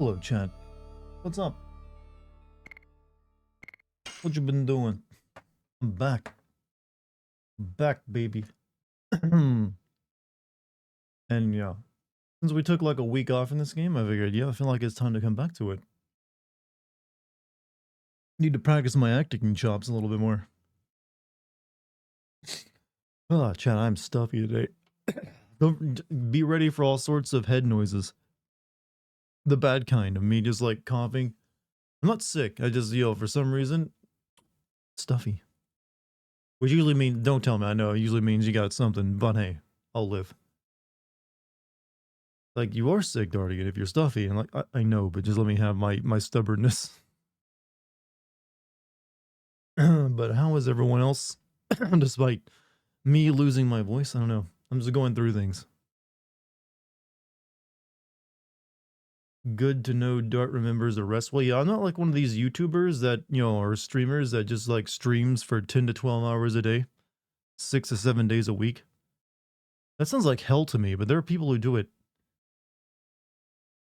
Hello, Chad. What's up? What you been doing? I'm back. Back, baby. And yeah, since we took like a week off in this game, I figured, yeah, I feel like it's time to come back to it. Need to practice my acting chops a little bit more. Oh, Chad, I'm stuffy today. Don't be ready for all sorts of head noises. The bad kind of me just like coughing. I'm not sick. I just, for some reason, stuffy. Which usually means, don't tell me, I know, it usually means you got something, but hey, I'll live. Like, you are sick, Dartigan, if you're stuffy. And like, I know, but just let me have my stubbornness. But how is everyone else? Despite me losing my voice, I don't know. I'm just going through things. Good to know Dart remembers the rest. Well, yeah, I'm not like one of these YouTubers that, or streamers that just like streams for 10 to 12 hours a day, 6 to 7 days a week. That sounds like hell to me, but there are people who do it.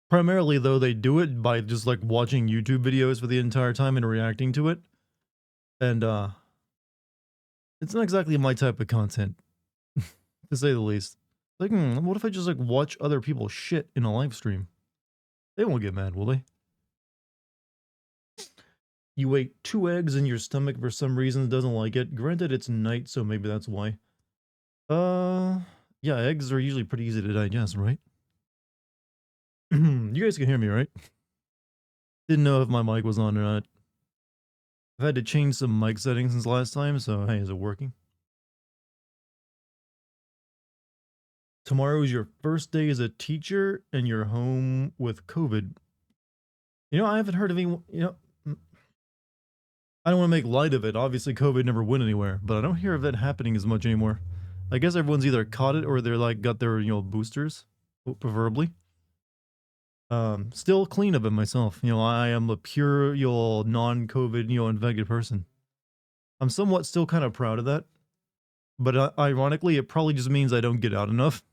Primarily, though, they do it by just like watching YouTube videos for the entire time and reacting to it. And it's not exactly my type of content, to say the least. Like, what if I just like watch other people shit in a live stream? They won't get mad, will they? You ate 2 eggs and your stomach for some reason doesn't like it. Granted, it's night, so maybe that's why. Yeah, eggs are usually pretty easy to digest, right? You guys can hear me, right? Didn't know if my mic was on or not. I've had to change some mic settings since last time, so hey, is it working? Tomorrow is your first day as a teacher and you're home with COVID. I haven't heard of anyone, I don't want to make light of it. Obviously, COVID never went anywhere, but I don't hear of that happening as much anymore. I guess everyone's either caught it or they're like got their, boosters, preferably. Still clean of it myself. I am a pure, non-COVID, infected person. I'm somewhat still kind of proud of that. But ironically, it probably just means I don't get out enough.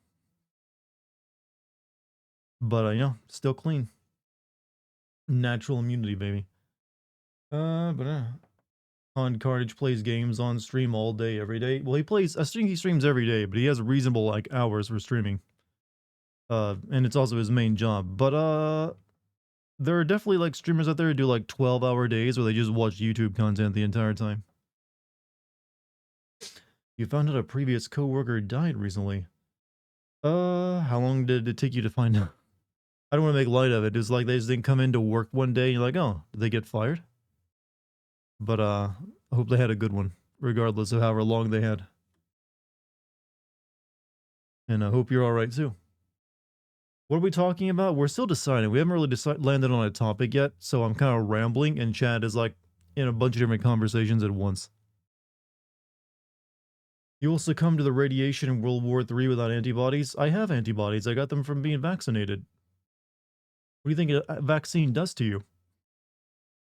But still clean. Natural immunity, baby. On Carnage plays games on stream all day, every day. Well, I think he streams every day, but he has reasonable like hours for streaming. And it's also his main job. But there are definitely like streamers out there who do like 12-hour days where they just watch YouTube content the entire time. You found out a previous coworker died recently. How long did it take you to find out? I don't want to make light of it. It's like they just didn't come into work one day and you're like, oh, did they get fired? But I hope they had a good one, regardless of however long they had. And I hope you're alright too. What are we talking about? We're still deciding. We haven't really landed on a topic yet, so I'm kind of rambling, and Chad is like in a bunch of different conversations at once. You will succumb to the radiation in World War III without antibodies? I have antibodies. I got them from being vaccinated. What do you think a vaccine does to you?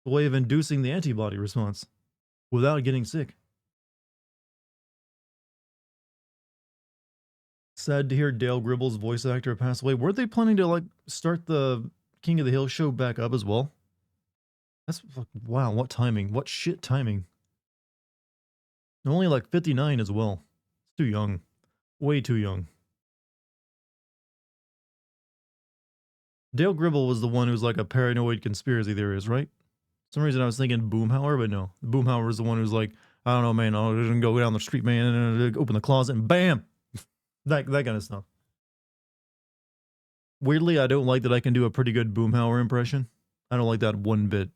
A way of inducing the antibody response without getting sick. Sad to hear Dale Gribble's voice actor pass away. Weren't they planning to like start the King of the Hill show back up as well? That's wow, what timing. What shit timing. They're only like 59 as well. It's too young. Way too young. Dale Gribble was the one who's like a paranoid conspiracy theorist, right? For some reason I was thinking Boomhauer, but no. Boomhauer was the one who's like, I don't know, man, I didn't go down the street, man, and open the closet and bam! that kind of stuff. Weirdly, I don't like that I can do a pretty good Boomhauer impression. I don't like that one bit.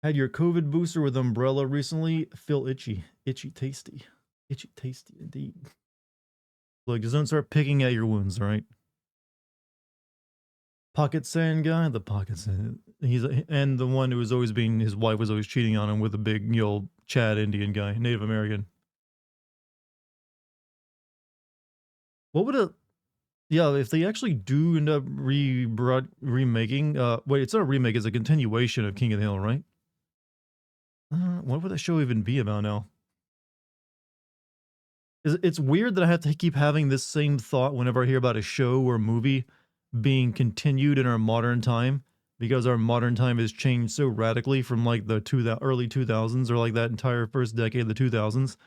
Had your COVID booster with Umbrella recently. Feel itchy. Itchy tasty. Itchy tasty indeed. Look, just don't start picking at your wounds, alright? Pocket Sand guy? The Pocket Sand. And the one who was always being, his wife was always cheating on him with a big, Chad Indian guy, Native American. What would if they actually do end up remaking, wait, it's not a remake, it's a continuation of King of the Hill, right? What would that show even be about now? It's weird that I have to keep having this same thought whenever I hear about a show or a movie being continued in our modern time because our modern time has changed so radically from like the early 2000s or like that entire first decade of the 2000s.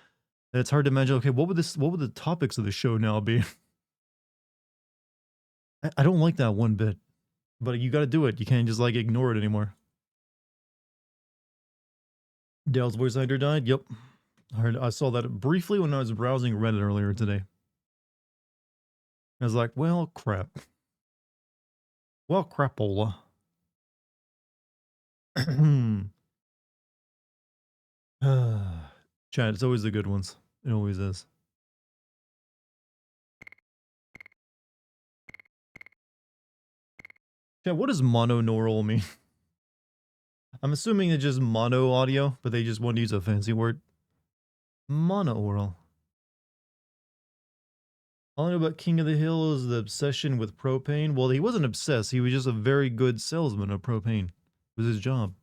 And it's hard to imagine, okay, what would the topics of the show now be? I don't like that one bit, but you got to do it. You can't just like ignore it anymore. Dale's voice actor died. Yep. I saw that briefly when I was browsing Reddit earlier today. I was like, well, crap. Well, crapola. Chad, it's always the good ones. It always is. Chad, what does mononaural mean? I'm assuming it's just mono audio, but they just want to use a fancy word. Monaural. All I know about King of the Hill is the obsession with propane. Well, he wasn't obsessed. He was just a very good salesman of propane. It was his job.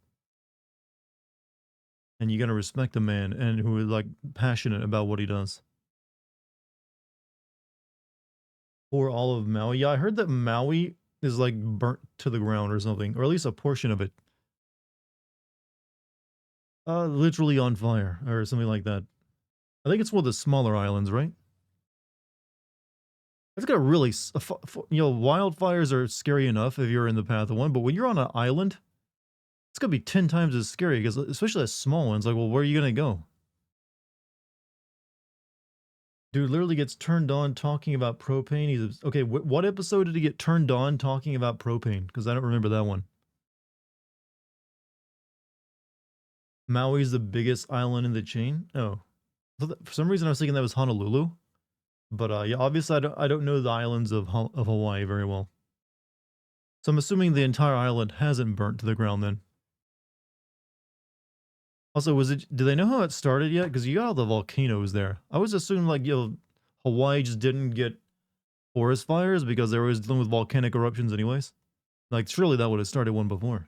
And you gotta respect a man and who is like passionate about what he does. Or all of Maui. Yeah, I heard that Maui is like burnt to the ground or something, or at least a portion of it. Literally on fire or something like that. I think it's one of the smaller islands, right? It's got really, wildfires are scary enough if you're in the path of one, but when you're on an island, it's gonna be 10 times as scary because especially a small one. It's like, well, where are you gonna go? Dude literally gets turned on talking about propane. He's okay. What episode did he get turned on talking about propane? Because I don't remember that one. Maui's the biggest island in the chain. Oh, for some reason I was thinking that was Honolulu. But yeah, obviously I don't know the islands of Hawaii very well. So I'm assuming the entire island hasn't burnt to the ground then. Also, do they know how it started yet? Because you got all the volcanoes there. I was assuming like, Hawaii just didn't get forest fires because they were always dealing with volcanic eruptions anyways. Like, surely that would have started one before.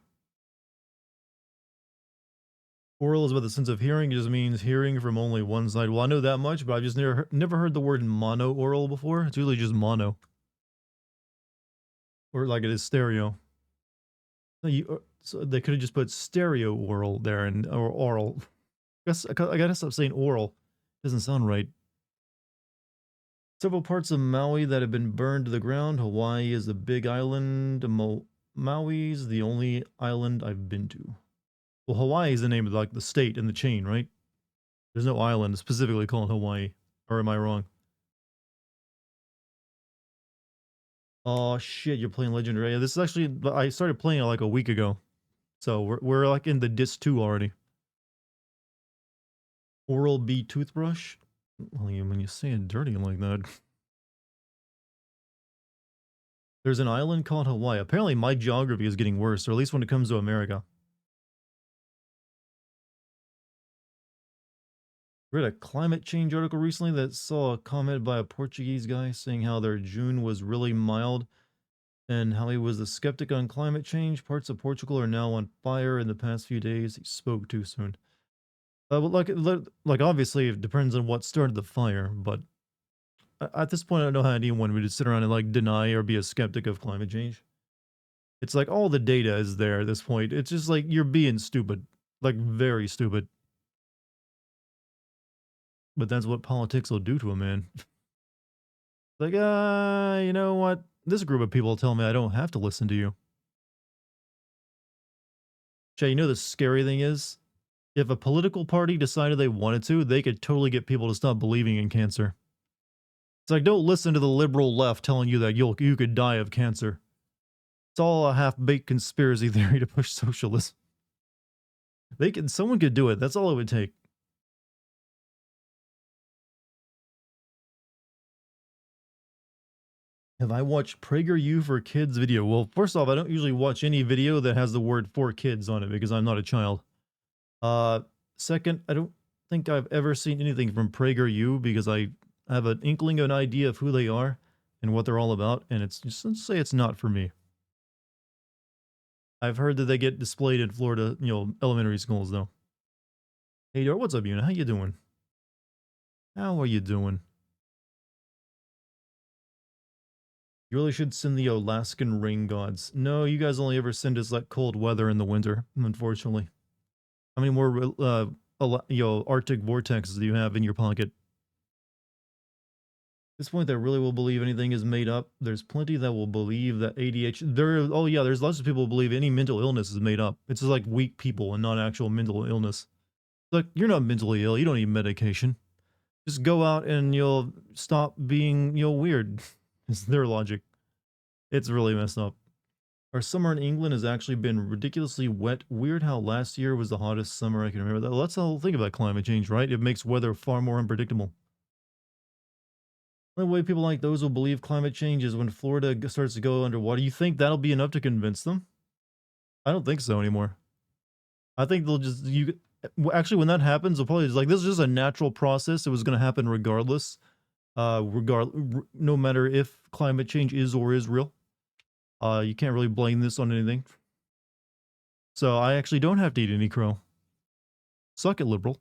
Oral is about the sense of hearing. It just means hearing from only one side. Well, I know that much, but I've just never heard the word mono-oral before. It's usually just mono. Or like it is stereo. So they could have just put stereo oral there or oral. I gotta stop saying oral. Doesn't sound right. Several parts of Maui that have been burned to the ground. Hawaii is the big island. Maui's the only island I've been to. Well, Hawaii is the name of like the state in the chain, right? There's no island specifically called Hawaii. Or am I wrong? Oh shit, you're playing Legendary. Yeah, this is actually, I started playing it like a week ago. So we're like in the Disc 2 already. Oral-B toothbrush? Well, when you say it dirty like that. There's an island called Hawaii. Apparently my geography is getting worse, or at least when it comes to America. Read a climate change article recently that saw a comment by a Portuguese guy saying how their June was really mild and how he was a skeptic on climate change. Parts of Portugal are now on fire in the past few days. He spoke too soon. But like obviously it depends on what started the fire, but at this point I don't know how anyone would sit around and like deny or be a skeptic of climate change. It's like all the data is there at this point. It's just like you're being stupid, like very stupid. But that's what politics will do to a man. Like, you know what? This group of people tell me I don't have to listen to you. Jay, you know the scary thing is? If a political party decided they wanted to, they could totally get people to stop believing in cancer. It's like, don't listen to the liberal left telling you that you could die of cancer. It's all a half-baked conspiracy theory to push socialism. Someone could do it. That's all it would take. Have I watched PragerU for Kids video? Well, first off, I don't usually watch any video that has the word for kids on it because I'm not a child. Uh, Second, I don't think I've ever seen anything from PragerU because I have an inkling, an idea of who they are and what they're all about, and it's just, let's say it's not for me. I've heard that they get displayed in Florida, elementary schools though. Hey, what's up, Una? How you doing? How are you doing? You really should send the Alaskan rain gods. No, you guys only ever send us like cold weather in the winter, unfortunately. How many more Arctic vortexes do you have in your pocket? At this point, that really will believe anything is made up. There's plenty that will believe that ADHD. Oh yeah, there's lots of people who believe any mental illness is made up. It's just like weak people and not actual mental illness. Like, you're not mentally ill. You don't need medication. Just go out and you'll stop being, weird. It's their logic. It's really messed up. Our summer in England has actually been ridiculously wet. Weird how last year was the hottest summer I can remember. That's the whole thing about climate change, right? It makes weather far more unpredictable. The way people like those will believe climate change is when Florida starts to go underwater. You think that'll be enough to convince them? I don't think so anymore. I think they'll just actually, when that happens, they'll probably just like, this is just a natural process. It was going to happen regardless. No matter if climate change is or is real. You can't really blame this on anything. So I actually don't have to eat any crow. Suck it, liberal.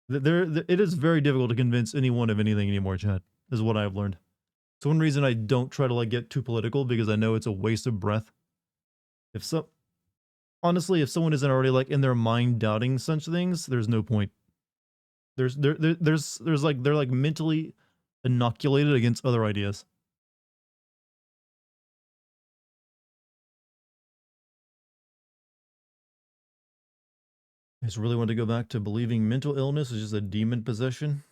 It is very difficult to convince anyone of anything anymore, chat, is what I've learned. It's one reason I don't try to like get too political, because I know it's a waste of breath. Honestly, if someone isn't already like in their mind doubting such things, there's no point. They're like mentally inoculated against other ideas. I just really want to go back to believing mental illness is just a demon possession.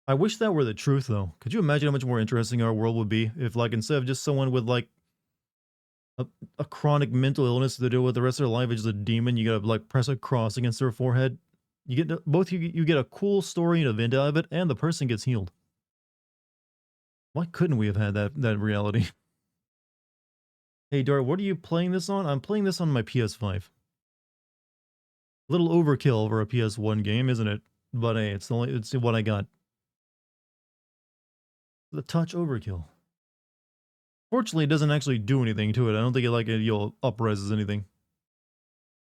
I wish that were the truth, though. Could you imagine how much more interesting our world would be if, like, instead of just someone with like a chronic mental illness to deal with the rest of their life, it's just a demon, you gotta like press a cross against their forehead. You get you get a cool story and event out of it, and the person gets healed. Why couldn't we have had that reality? Hey Dart, what are you playing this on? I'm playing this on my PS5. A little overkill over a PS1 game, isn't it? But hey, it's what I got. The touch overkill. Fortunately, it doesn't actually do anything to it. I don't think it up-reses anything.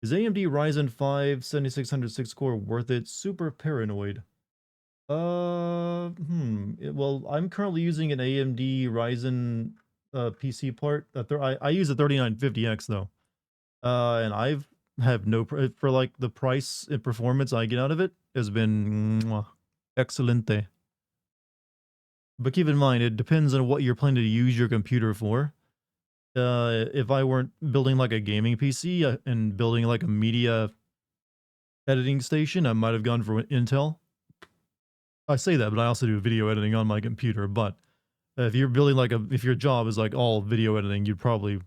Is AMD Ryzen 5 7606 core worth it? Super paranoid. Well, I'm currently using an AMD Ryzen PC part. I use a 3950X though. And I've have no for like the price and performance I get out of it has been excelente. But keep in mind, it depends on what you're planning to use your computer for. If I weren't building like a gaming PC and building like a media editing station, I might have gone for Intel. I say that, but I also do video editing on my computer. But if you're building if your job is like all video editing, you'd probably,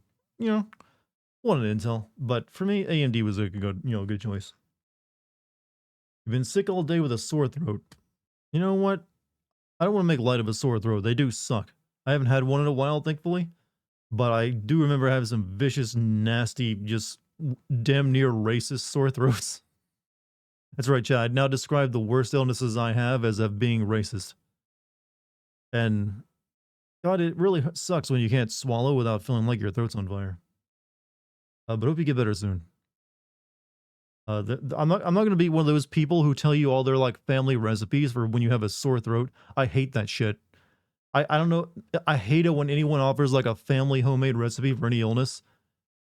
want an Intel. But for me, AMD was a good choice. You've been sick all day with a sore throat. You know what? I don't want to make light of a sore throat. They do suck. I haven't had one in a while, thankfully. But I do remember having some vicious, nasty, just damn near racist sore throats. That's right, Chad. Now describe the worst illnesses I have as of being racist. And God, it really sucks when you can't swallow without feeling like your throat's on fire. But hope you get better soon. I'm not going to be one of those people who tell you all their like family recipes for when you have a sore throat. I hate that shit. I don't know. I hate it when anyone offers like a family homemade recipe for any illness.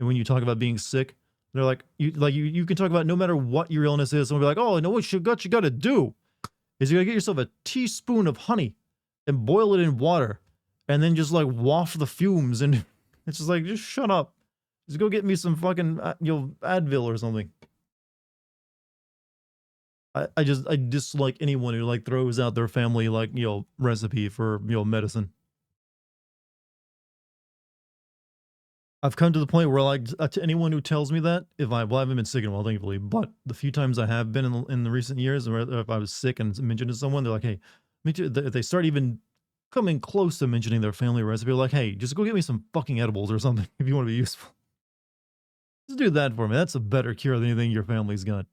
And when you talk about being sick, they're like, you can talk about no matter what your illness is. Someone will be like, oh, no, what you got to do is you got to get yourself a teaspoon of honey and boil it in water and then just like waft the fumes. And it's just like, just shut up. Just go get me some fucking, Advil or something. I dislike anyone who like throws out their family recipe for medicine. I've come to the point where like to anyone who tells me that, I haven't been sick in a while, thankfully, but the few times I have been in the recent years, or if I was sick and mentioned to someone, they're like, hey, if they start even coming close to mentioning their family recipe, like, hey, just go get me some fucking edibles or something if you want to be useful. Just do that for me. That's a better cure than anything your family's got.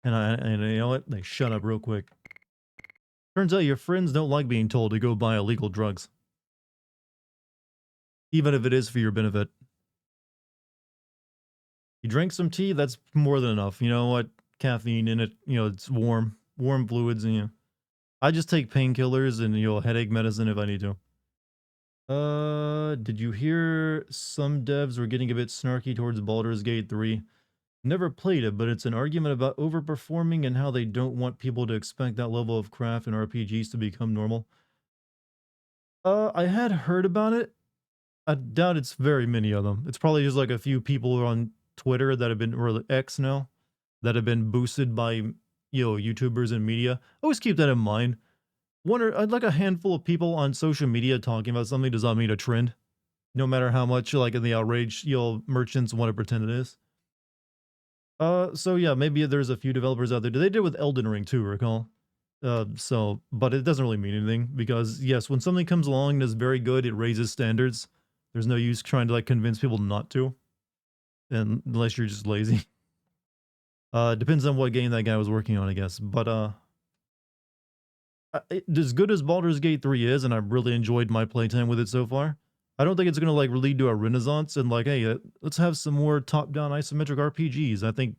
And you know what? They shut up real quick. Turns out your friends don't like being told to go buy illegal drugs. Even if it is for your benefit. You drink some tea, that's more than enough. You know what? Caffeine in it, it's warm fluids, and I just take painkillers and headache medicine if I need to. Did you hear some devs were getting a bit snarky towards Baldur's Gate 3? Never played it, but it's an argument about overperforming and how they don't want people to expect that level of craft in RPGs to become normal. I had heard about it. I doubt it's very many of them. It's probably just like a few people on Twitter that have been, or X now, that have been boosted by, YouTubers and media. Always keep that in mind. One or like a handful of people on social media talking about something does not mean a trend, no matter how much like in the outrage, merchants want to pretend it is. So yeah, maybe there's a few developers out there. They did with Elden Ring too, recall? But it doesn't really mean anything because yes, when something comes along that's very good, it raises standards. There's no use trying to like convince people not to, and unless you're just lazy. Depends on what game that guy was working on, I guess. But as good as Baldur's Gate 3 is, and I've really enjoyed my playtime with it so far, I don't think it's gonna like lead to a renaissance and like, hey, let's have some more top-down isometric RPGs. I think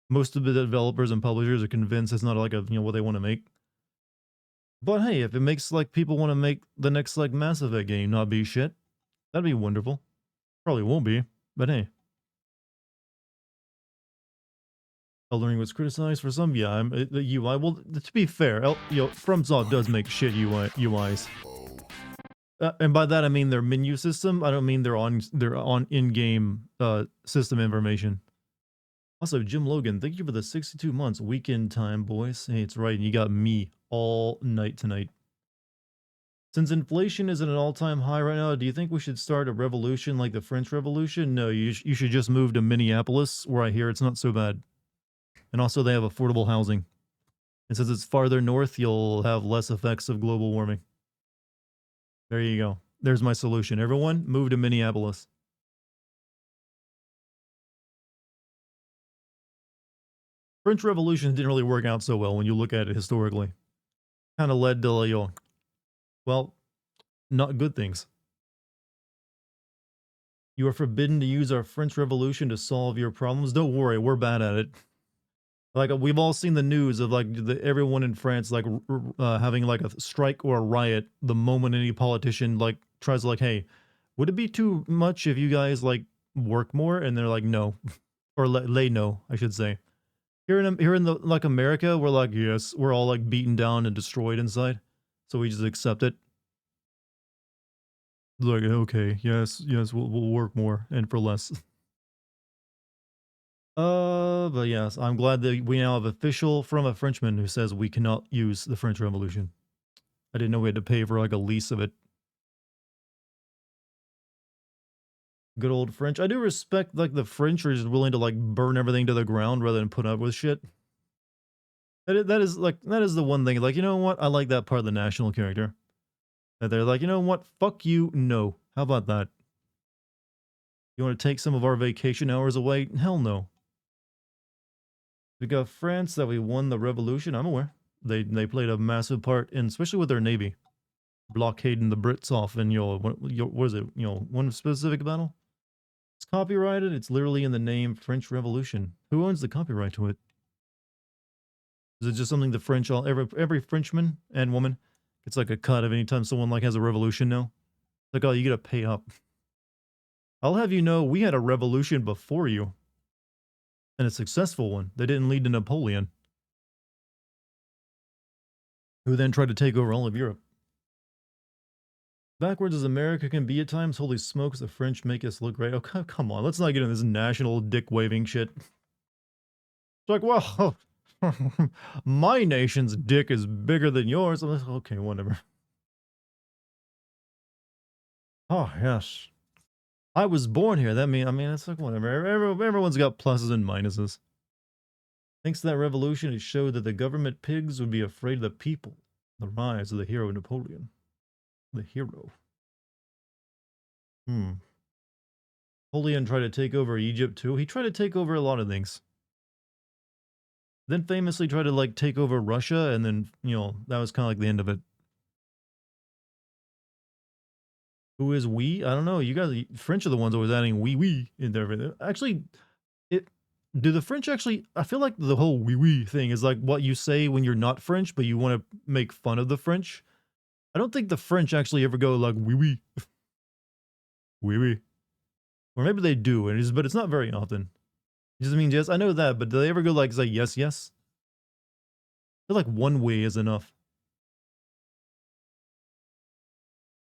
most of the developers and publishers are convinced it's not like a what they want to make. But hey, if it makes like people want to make the next like Mass Effect game not be shit, that'd be wonderful. Probably won't be, but hey. Elden Ring was criticized for some, yeah, the UI. Well, to be fair, FromSoft does make shit UIs, and by that I mean their menu system. I don't mean their on in-game system information. Also, Jim Logan, thank you for the 62 months. Weekend time, boys. Hey, it's right. You got me all night tonight. Since inflation is at an all-time high right now, do you think we should start a revolution like the French Revolution? No, you should just move to Minneapolis, where I hear it's not so bad. And also, they have affordable housing. And since it's farther north, you'll have less effects of global warming. There you go. There's my solution. Everyone, move to Minneapolis. French Revolution didn't really work out so well when you look at it historically. Kind of led to, well, not good things. You are forbidden to use our French Revolution to solve your problems. Don't worry, we're bad at it. Like we've all seen the news of like everyone in France like having like a strike or a riot the moment any politician like tries to like, hey, would it be too much if you guys like work more? And they're like, no, or they know, I should say. Here in the like America, we're like, yes, we're all like beaten down and destroyed inside, so we just accept it. Like, okay, yes, we'll work more and for less. But yes, I'm glad that we now have official from a Frenchman who says we cannot use the French Revolution. I didn't know we had to pay for like a lease of it. Good old French. I do respect like the French are just willing to like burn everything to the ground rather than put up with shit. That is the one thing. Like, you know what? I like that part of the national character. That they're like, you know what? Fuck you. No. How about that? You want to take some of our vacation hours away? Hell no. We got France that we won the revolution. I'm aware. They played a massive part in, especially with their navy, blockading the Brits off in what is it? One specific battle. It's copyrighted. It's literally in the name French Revolution. Who owns the copyright to it? Is it just something the French every Frenchman and woman gets like a cut of any time someone like has a revolution now? Like, oh, you gotta pay up. I'll have you know, we had a revolution before you, and a successful one that didn't lead to Napoleon, who then tried to take over all of Europe. Backwards as America can be at times, holy smokes, the French make us look great. Oh, come on, let's not get into this national dick waving shit. It's like, well, my nation's dick is bigger than yours. I'm like, okay, whatever. Oh, yes. I was born here. That mean, I mean, it's like whatever. Everyone's got pluses and minuses. Thanks to that revolution, it showed that the government pigs would be afraid of the people. The rise of the hero Napoleon. The hero. Napoleon tried to take over Egypt too. He tried to take over a lot of things. Then famously tried to like take over Russia, and then that was kind of like the end of it. Who is we? I don't know. You guys, French are the ones always adding we in there. Actually, it Do the French actually? I feel like the whole "oui oui" thing is like what you say when you're not French, but you want to make fun of the French. I don't think the French actually ever go like "oui oui, oui oui," or maybe they do, but it's not very often. It just means yes. I know that, but do they ever go like say yes yes? I feel like one way is enough.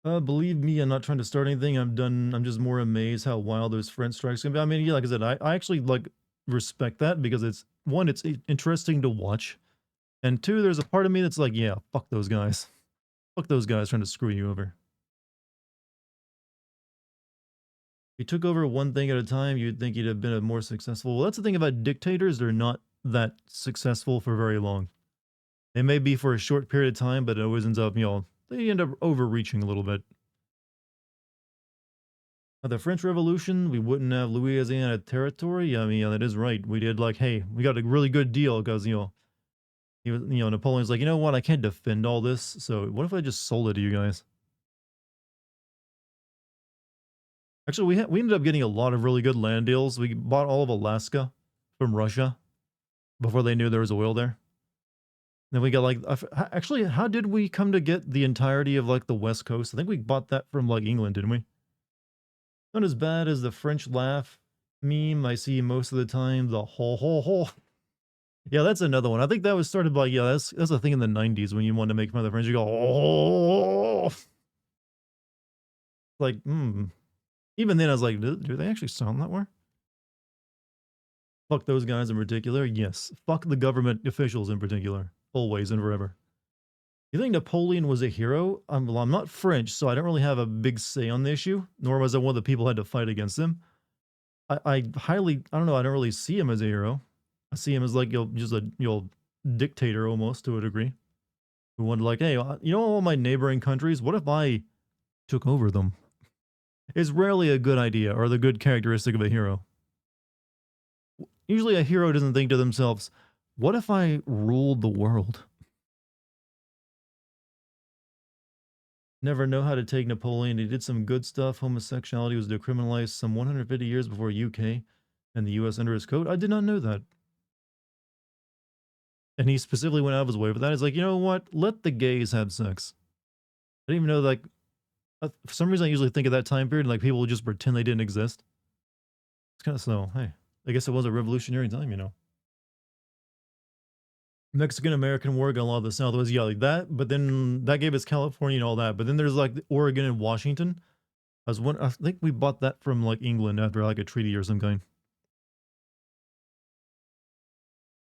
Believe me, I'm not trying to start anything. I'm done. I'm just more amazed how wild those French strikes can be. I mean, yeah, like I said, I actually like respect that because it's one, it's interesting to watch, and two, there's a part of me that's like, yeah, fuck those guys. Fuck those guys trying to screw you over. If you took over one thing at a time, you'd think you'd have been a more successful. Well, that's the thing about dictators; they're not that successful for very long. They may be for a short period of time, but it always ends up, they end up overreaching a little bit. The French Revolution, we wouldn't have Louisiana territory. I mean, yeah, that is right. We did like, hey, we got a really good deal because Napoleon's like, you know what? I can't defend all this. So what if I just sold it to you guys? Actually, we ended up getting a lot of really good land deals. We bought all of Alaska from Russia before they knew there was oil there. Then we got like, actually, how did we come to get the entirety of like the West Coast? I think we bought that from like England, didn't we? Not as bad as the French laugh meme I see most of the time. The ho ho ho. Yeah, that's another one. I think that was started by, yeah, that's a thing in the 90s when you want to make fun of the French. You go, oh, like, Even then, I was like, do they actually sound that way? Fuck those guys in particular. Yes. Fuck the government officials in particular. Always and forever. You think Napoleon was a hero? Well, I'm not French, so I don't really have a big say on the issue, nor was I one of the people who had to fight against him. I don't know, I don't really see him as a hero. I see him as like just a dictator almost to a degree. Who wanted like, hey, all my neighboring countries, what if I took over them? It's rarely a good idea or the good characteristic of a hero. Usually a hero doesn't think to themselves, what if I ruled the world? Never know how to take Napoleon. He did some good stuff. Homosexuality was decriminalized some 150 years before UK and the US under his code. I did not know that. And he specifically went out of his way for that. He's like, you know what? Let the gays have sex. I didn't even know, like, for some reason, I usually think of that time period, like people would just pretend they didn't exist. It's kind of slow. Hey, I guess it was a revolutionary time. Mexican American War got a lot of the Southwest, yeah, like that. But then that gave us California and all that. But then there's like Oregon and Washington. I think we bought that from like England after like a treaty or some kind.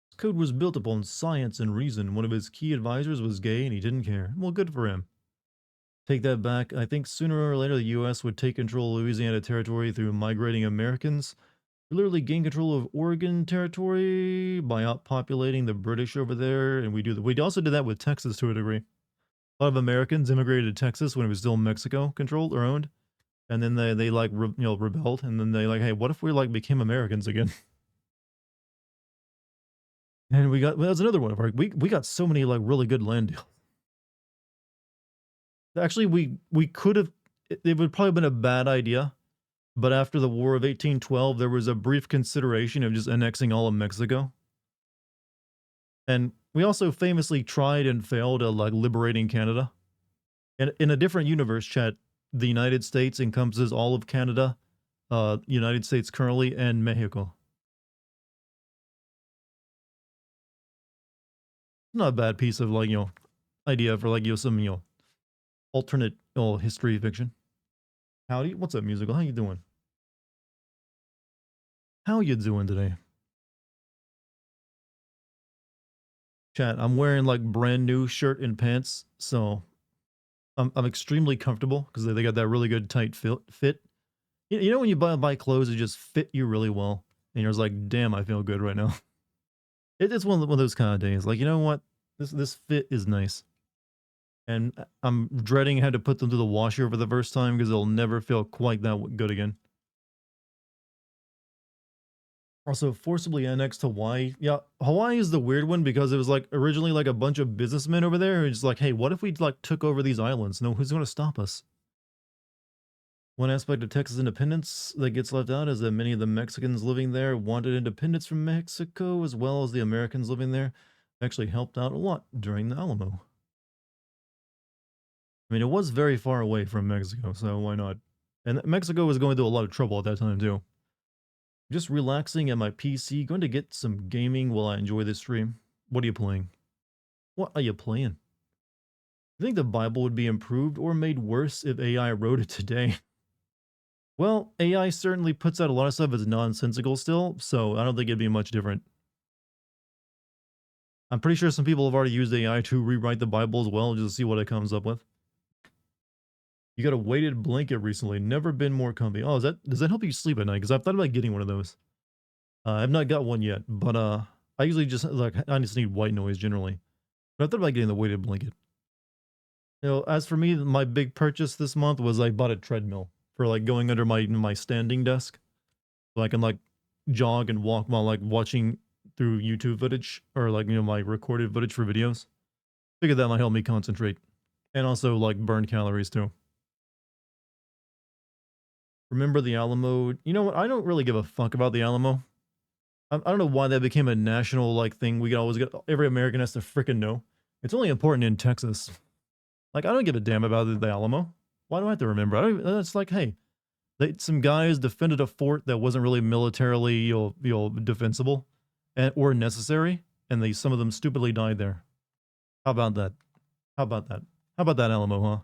His code was built upon science and reason. One of his key advisors was gay and he didn't care. Well, good for him. Take that back. I think sooner or later the U.S. would take control of Louisiana Territory through migrating Americans. We literally gain control of Oregon Territory by outpopulating the British over there, and we also did that with Texas to a degree. A lot of Americans immigrated to Texas when it was still Mexico controlled or owned, and then they like rebelled, and then they like, hey, what if we like became Americans again? And that's another one of our we got so many like really good land deals. Actually, we could have. It would probably have been a bad idea, but after the War of 1812, there was a brief consideration of just annexing all of Mexico. And we also famously tried and failed at like liberating Canada. And in a different universe, chat, the United States encompasses all of Canada, United States currently, and Mexico. Not a bad piece of like idea for like some alternate history fiction. Howdy, what's up, musical? How you doing? How you doing today? Chat, I'm wearing like brand new shirt and pants, so I'm extremely comfortable because they got that really good tight fit. You know when you buy clothes that just fit you really well, and you're just like, damn, I feel good right now. It's one of those kind of days. Like, you know what? This fit is nice, and I'm dreading how to put them through the washer for the first time because they'll never feel quite that good again. Also, forcibly annexed Hawaii. Yeah, Hawaii is the weird one because it was like originally like a bunch of businessmen over there who just like, hey, what if we like took over these islands? No, who's going to stop us? One aspect of Texas independence that gets left out is that many of the Mexicans living there wanted independence from Mexico, as well as the Americans living there actually helped out a lot during the Alamo. I mean, it was very far away from Mexico, so why not? And Mexico was going through a lot of trouble at that time, too. Just relaxing at my PC, going to get some gaming while I enjoy this stream. What are you playing? What are you playing? You think the Bible would be improved or made worse if AI wrote it today? Well, AI certainly puts out a lot of stuff as nonsensical still, so I don't think it'd be much different. I'm pretty sure some people have already used AI to rewrite the Bible as well, just to see what it comes up with. You got a weighted blanket recently, never been more comfy. Oh, does that help you sleep at night? Because I've thought about getting one of those. I've not got one yet, but I usually just I just need white noise generally. But I thought about getting the weighted blanket. You know, as for me, my big purchase this month was I bought a treadmill for like going under my standing desk, so I can like jog and walk while like watching through YouTube footage or like my recorded footage for videos. Figured that might help me concentrate and also like burn calories too. Remember the Alamo? You know what? I don't really give a fuck about the Alamo. I don't know why that became a national like thing. We always get every American has to freaking know. It's only important in Texas. Like I don't give a damn about the Alamo. Why do I have to remember? I don't. It's like, hey, some guys defended a fort that wasn't really militarily defensible, or necessary, and some of them stupidly died there. How about that? How about that? How about that Alamo, huh?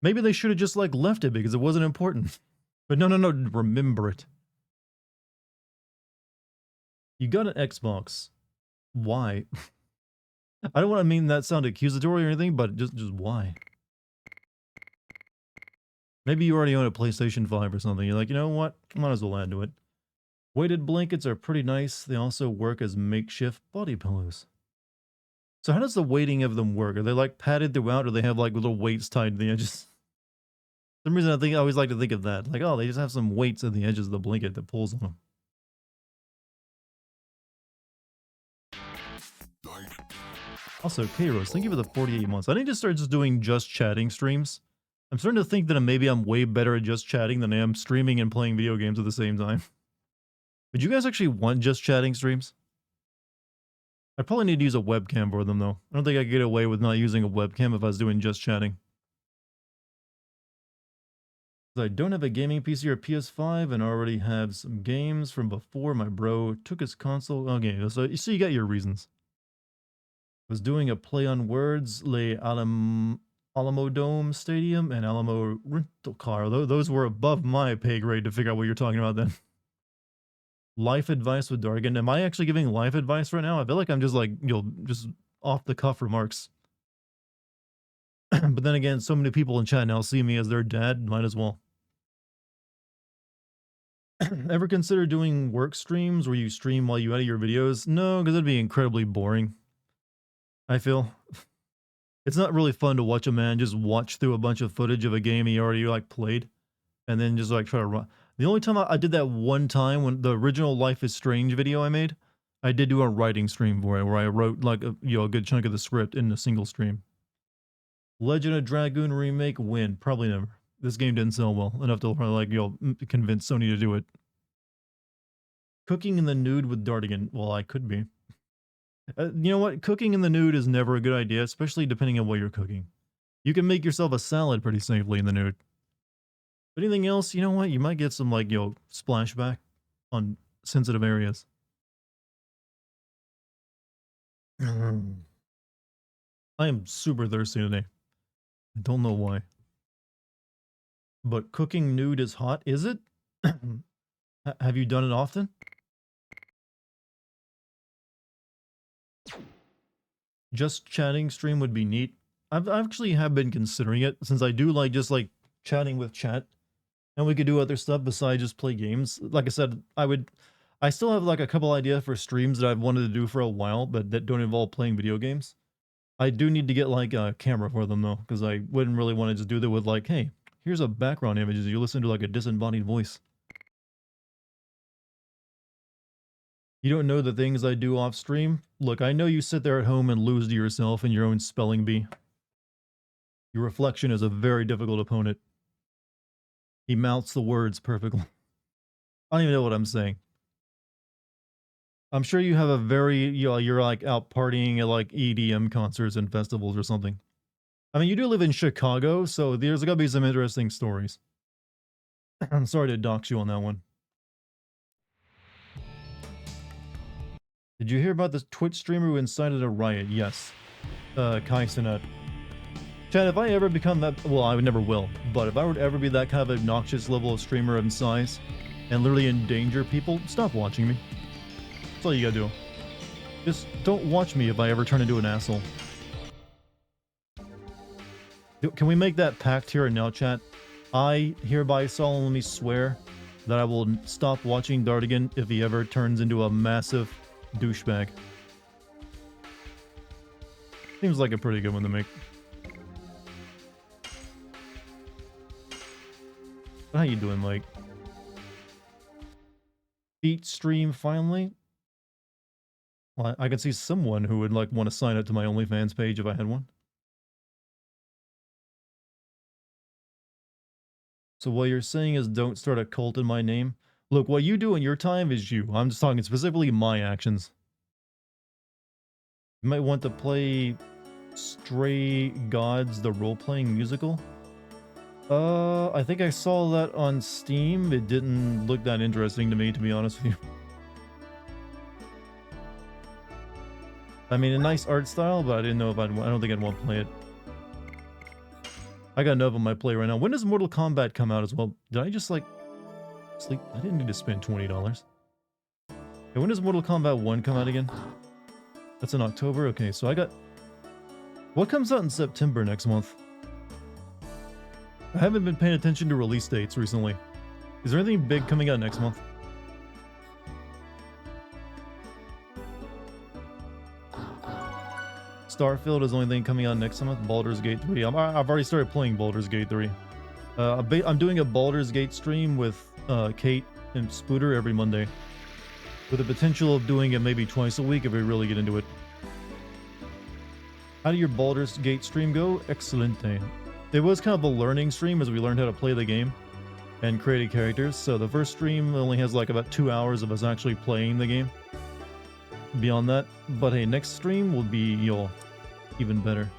Maybe they should have just like left it because it wasn't important. But no, no, no. Remember it. You got an Xbox. Why? I don't want to mean that sound accusatory or anything, but just why? Maybe you already own a PlayStation 5 or something. You're like, you know what? Might as well add to it. Weighted blankets are pretty nice. They also work as makeshift body pillows. So how does the weighting of them work? Are they like padded throughout or they have like little weights tied to the edges? For some reason I always like to think of that. Like, oh, they just have some weights at the edges of the blanket that pulls on them. Also, Kairos, thank you for the 48 months. I need to start just doing just chatting streams. I'm starting to think that maybe I'm way better at just chatting than I am streaming and playing video games at the same time. Would you guys actually want just chatting streams? I probably need to use a webcam for them, though. I don't think I could get away with not using a webcam if I was doing just chatting. I don't have a gaming PC or PS5 and already have some games from before my bro took his console. Okay, so you got your reasons. Was doing a play on words, Alamo Dome Stadium and Alamo Rental Car. Those were above my pay grade to figure out what you're talking about then. Life advice with Dartigan. Am I actually giving life advice right now? I feel like I'm just like, just off the cuff remarks. But then again, so many people in chat now see me as their dad, might as well. Ever consider doing work streams where you stream while you edit your videos? No, because that'd be incredibly boring. I feel. It's not really fun to watch a man just watch through a bunch of footage of a game he already like played and then just like try to run. The only time I did that one time when the original Life is Strange video I made, I did do a writing stream for it where I wrote like a good chunk of the script in a single stream. Legend of Dragoon remake win? Probably never. This game didn't sell well enough to probably like convince Sony to do it. Cooking in the nude with Dartigan. Well, I could be. You know what? Cooking in the nude is never a good idea, especially depending on what you're cooking. You can make yourself a salad pretty safely in the nude. But anything else, you know what? You might get some like splashback on sensitive areas. I am super thirsty today. I don't know why. But cooking nude is hot, is it? Have you done it often? Just chatting stream would be neat. I've actually have been considering it since I do like just like chatting with chat, and we could do other stuff besides just play games. Like I said, I still have like a couple ideas for streams that I've wanted to do for a while, but that don't involve playing video games. I do need to get like a camera for them though, because I wouldn't really want to just do that with like, hey, here's a background image as you listen to like a disembodied voice. You don't know the things I do off stream? Look, I know you sit there at home and lose to yourself in your own spelling bee. Your reflection is a very difficult opponent. He mouths the words perfectly. I don't even know what I'm saying. I'm sure you have a very, you're like out partying at like EDM concerts and festivals or something. I mean, you do live in Chicago, so there's gotta be some interesting stories. I'm sorry to dox you on that one. Did you hear about this Twitch streamer who incited a riot? Yes. Kai Sinet. Chad, if I ever become that, well, I would never will, but if I would ever be that kind of obnoxious level of streamer in size and literally endanger people, stop watching me. That's all you gotta do. Just don't watch me if I ever turn into an asshole. Can we make that pact here now, chat? I hereby solemnly swear that I will stop watching Dartigan if he ever turns into a massive douchebag. Seems like a pretty good one to make. How you doing, Mike? Beat stream finally? Well, I could see someone who would like want to sign up to my OnlyFans page if I had one. So what you're saying is don't start a cult in my name? Look, what you do in your time is you. I'm just talking specifically my actions. You might want to play Stray Gods, the role-playing musical. I think I saw that on Steam. It didn't look that interesting to me, to be honest with you. I mean, a nice art style, but I didn't know if I don't think I'd want to play it. I got enough on my play right now. When does Mortal Kombat come out as well? Did I just, like, sleep? I didn't need to spend $20. And when does Mortal Kombat 1 come out again? That's in October? Okay, so I got... What comes out in September next month? I haven't been paying attention to release dates recently. Is there anything big coming out next month? Starfield is the only thing coming out next month. Baldur's Gate 3. I've already started playing Baldur's Gate 3. I'm doing a Baldur's Gate stream with Kate and Spooter every Monday, with the potential of doing it maybe twice a week if we really get into it. How did your Baldur's Gate stream go? Excelente. It was kind of a learning stream as we learned how to play the game and created characters. So the first stream only has like about 2 hours of us actually playing the game. Beyond that, but hey, next stream will be even better.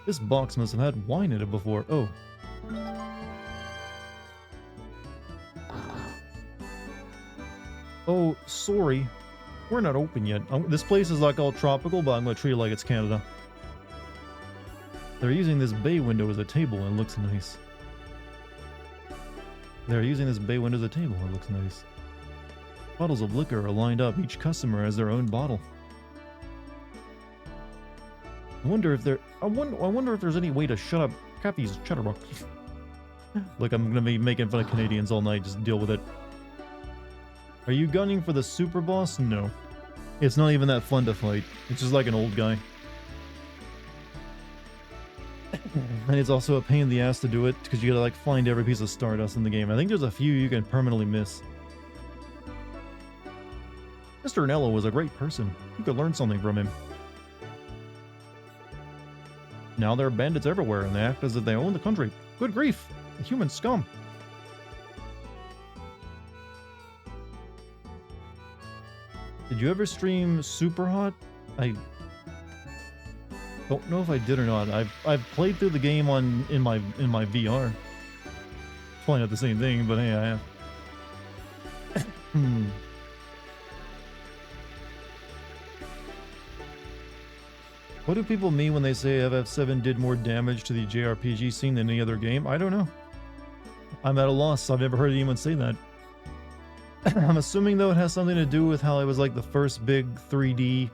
This box must have had wine in it before. Oh. Oh, sorry. We're not open yet. This place is like all tropical, but I'm going to treat it like it's Canada. They're using this bay window as a table and it looks nice. They're using this bay window as a table and it looks nice. Bottles of liquor are lined up. Each customer has their own bottle. I wonder if there's any way to shut up Kathy's chatterbox. Look, I'm gonna be making fun of Canadians all night. Just deal with it. Are you gunning for the super boss? No. It's not even that fun to fight. It's just like an old guy. And it's also a pain in the ass to do it because you gotta like find every piece of Stardust in the game. I think there's a few you can permanently miss. Mr. Anello was a great person. You could learn something from him. Now there are bandits everywhere and they act as if they own the country. Good grief! The human scum! Did you ever stream Super Hot? I don't know if I did or not. I've played through the game in my VR. It's probably not the same thing, but hey, I have. What do people mean when they say FF7 did more damage to the JRPG scene than any other game? I don't know. I'm at a loss. I've never heard anyone say that. I'm assuming, though, it has something to do with how it was like the first big 3D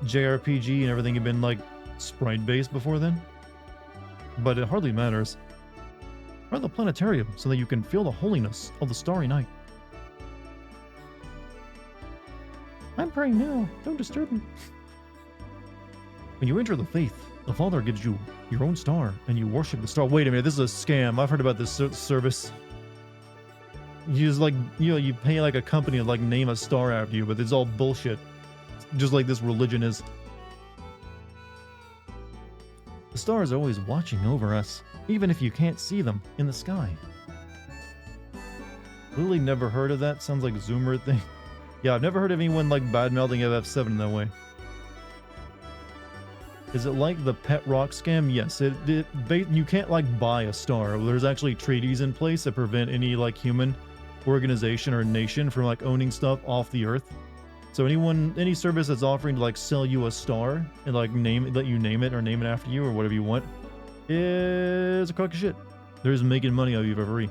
JRPG and everything had been like sprite-based before then. But it hardly matters. Run the planetarium so that you can feel the holiness of the starry night. I'm praying now. Don't disturb me. When you enter the faith, the Father gives you your own star, and you worship the star. Wait a minute, this is a scam. I've heard about this service. You just like, you pay like a company to like name a star after you, but it's all bullshit. Just like this religion is. The stars are always watching over us, even if you can't see them in the sky. Literally never heard of that. Sounds like a Zoomer thing. Yeah, I've never heard of anyone like bad-mouthing FF7 in that way. Is it like the pet rock scam? Yes, you can't like buy a star. There's actually treaties in place that prevent any like human organization or nation from like owning stuff off the earth. So any service that's offering to like sell you a star and like let you name it or name it after you or whatever you want is a crock of shit. They're just making money out of you for free.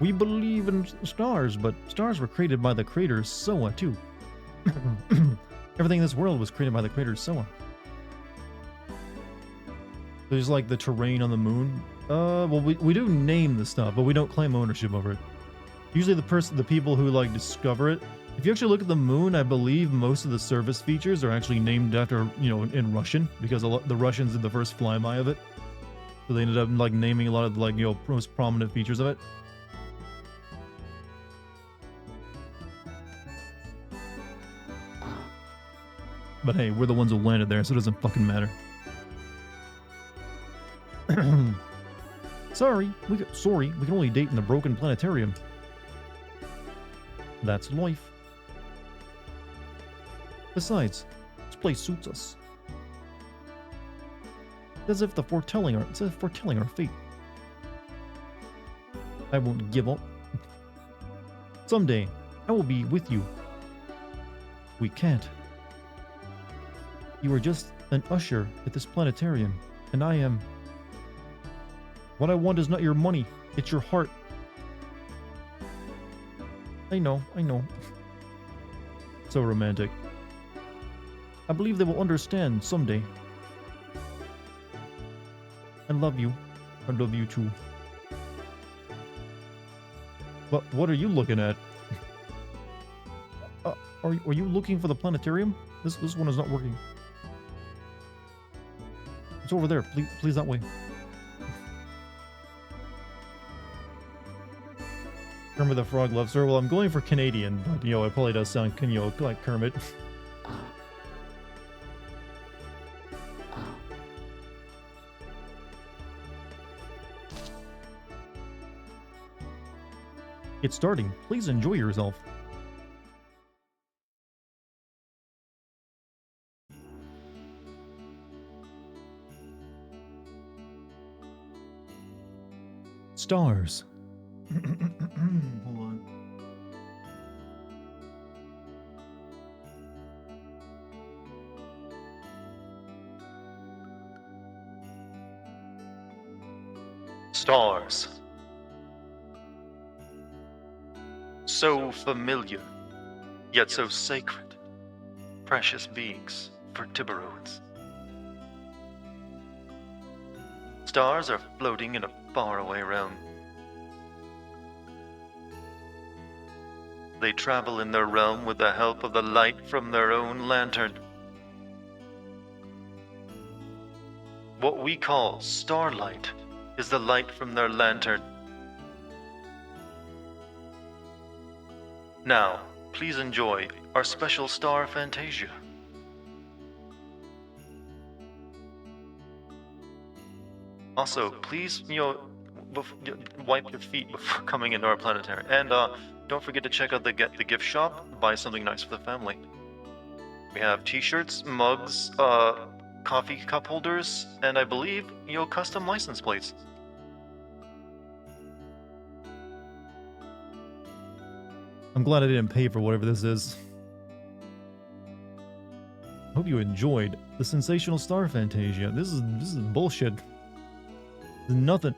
We believe in stars, but stars were created by the creator Soa too. Everything in this world was created by the creator Soa. There's like the terrain on the moon. Well, we do name the stuff, but we don't claim ownership over it. Usually the people who like discover it. If you actually look at the moon, I believe most of the surface features are actually named after, you know, in Russian, because the Russians did the first flyby of it. So they ended up like naming a lot of like, you know, most prominent features of it. But hey, we're the ones who landed there, so it doesn't fucking matter. Sorry, we can only date in the broken planetarium. That's life. Besides, this place suits us. As if foretelling our fate. I won't give up. Someday, I will be with you. We can't. You are just an usher at this planetarium, and I am. What I want is not your money, it's your heart. I know. So romantic. I believe they will understand someday. I love you. I love you too. But what are you looking at? Are you looking for the planetarium? This one is not working. It's over there. Please that way. Kermit the Frog loves her. Well, I'm going for Canadian, but you know, it probably does sound, you know, like Kermit. It's starting. Please enjoy yourself. Stars. Hold on. Stars. So familiar, yet so sacred. Precious beings for Tiberoids. Stars are floating in a faraway realm. They travel in their realm with the help of the light from their own lantern. What we call starlight is the light from their lantern. Now, please enjoy our special star Fantasia. Also, please, you know, wipe your feet before coming into our planetarium. And don't forget to check out the gift shop, buy something nice for the family. We have t-shirts, mugs, coffee cup holders, and I believe, you know, custom license plates. I'm glad I didn't pay for whatever this is. Hope you enjoyed the sensational star Fantasia. This is bullshit. This is nothing.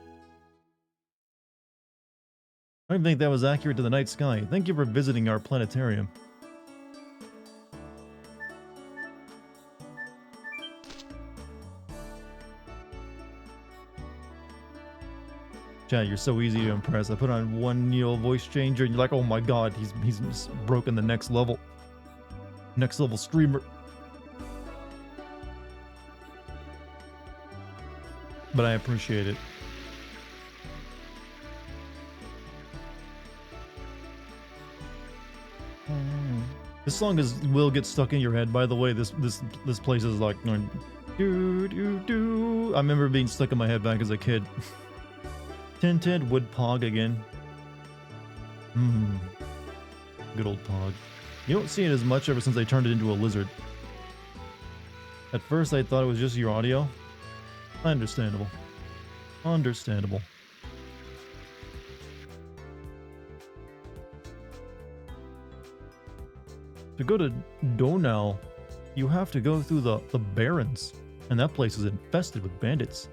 I don't think that was accurate to the night sky. Thank you for visiting our planetarium. Chad, you're so easy to impress. I put on one voice changer and you're like, oh my god, he's broken the next level. Next level streamer. But I appreciate it. This song will get stuck in your head. By the way, this place is like do do do. I remember being stuck in my head back as a kid. Tinted wood pog again. Good old pog. You don't see it as much ever since I turned it into a lizard. At first I thought it was just your audio. Understandable. Understandable. To go to Donau, you have to go through the Barrens, and that place is infested with bandits.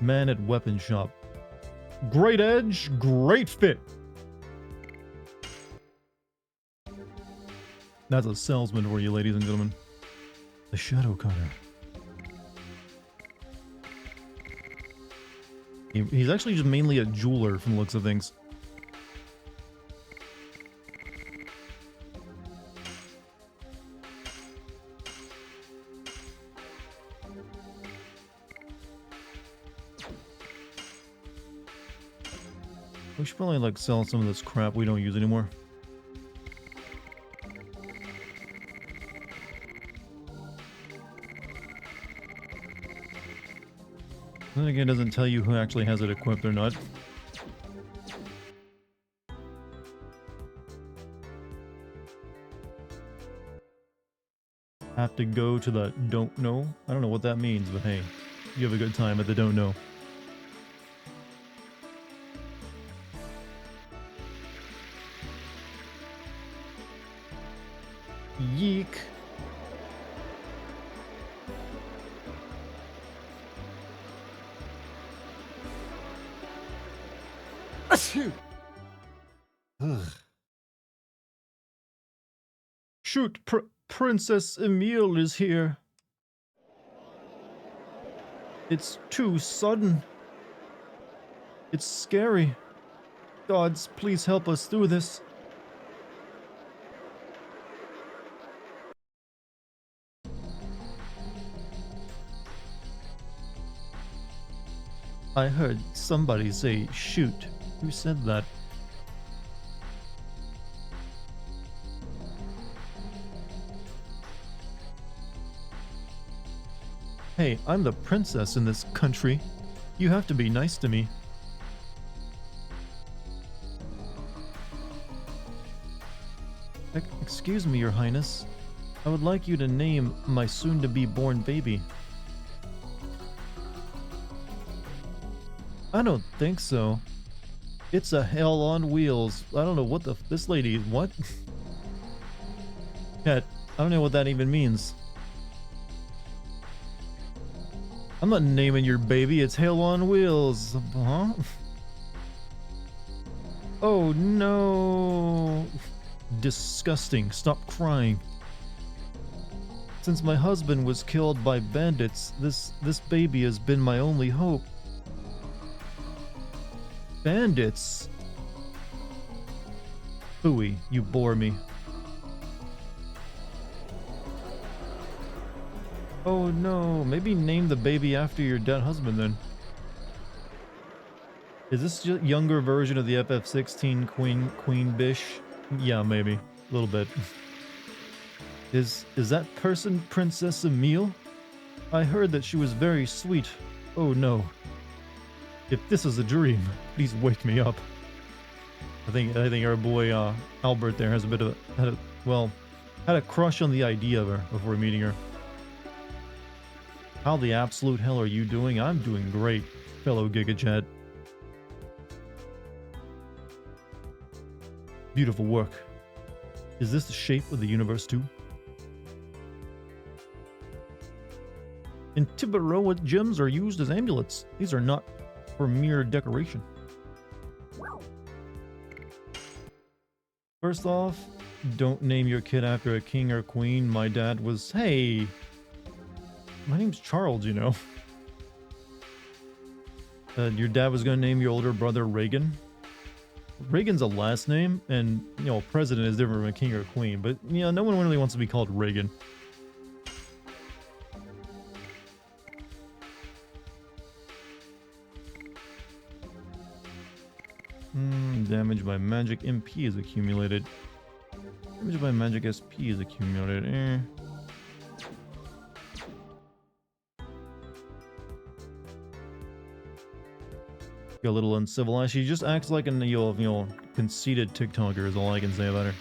Man at weapon shop. Great edge, great fit. That's a salesman for you, ladies and gentlemen. The Shadow Cutter. He's actually just mainly a jeweler from the looks of things. We should probably like sell some of this crap we don't use anymore. Then again, it doesn't tell you who actually has it equipped or not. Have to go to the don't know? I don't know what that means, but hey, you have a good time at the don't know. Yeek. Shoot, Princess Emile is here. It's too sudden. It's scary. Gods, please help us through this. I heard somebody say shoot. Who said that? Hey, I'm the princess in this country. You have to be nice to me. Excuse me, Your Highness. I would like you to name my soon-to-be-born baby. I don't think so. It's a hell on wheels. I don't know what this lady, what? Cat, I don't know what that even means. I'm not naming your baby, it's hell on wheels. Huh? Oh no. Disgusting, stop crying. Since my husband was killed by bandits, this baby has been my only hope. Bandits? Phooey, you bore me. Oh no, maybe name the baby after your dead husband then. Is this just a younger version of the FF16 Queen Bish? Yeah, maybe. A little bit. Is that person Princess Emile? I heard that she was very sweet. Oh no. If this is a dream, please wake me up. I think our boy Albert there has a bit of had a crush on the idea of her before meeting her. How the absolute hell are you doing? I'm doing great, fellow GigaChat. Beautiful work. Is this the shape of the universe too? In Tibaroa, gems are used as amulets. These are not for mere decoration. First off, don't name your kid after a king or queen. My dad was, hey, my name's Charles, you know. Your dad was going to name your older brother Reagan. Reagan's a last name, and, you know, president is different from a king or a queen, but, you know, no one really wants to be called Reagan. Damage by magic MP is accumulated. Damage by magic SP is accumulated. Got a little uncivilized. She just acts like a conceited TikToker is all I can say about her.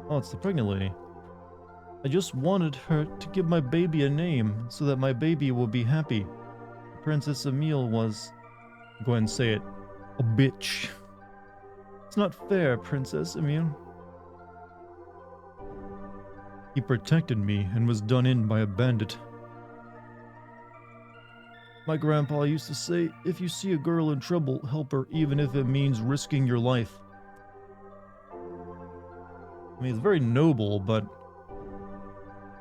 Oh, it's the pregnant lady. I just wanted her to give my baby a name so that my baby will be happy. Princess Emile was, go ahead and say it, a bitch. It's not fair, Princess Emile. He protected me and was done in by a bandit. My grandpa used to say, if you see a girl in trouble, help her even if it means risking your life. I mean, it's very noble, but...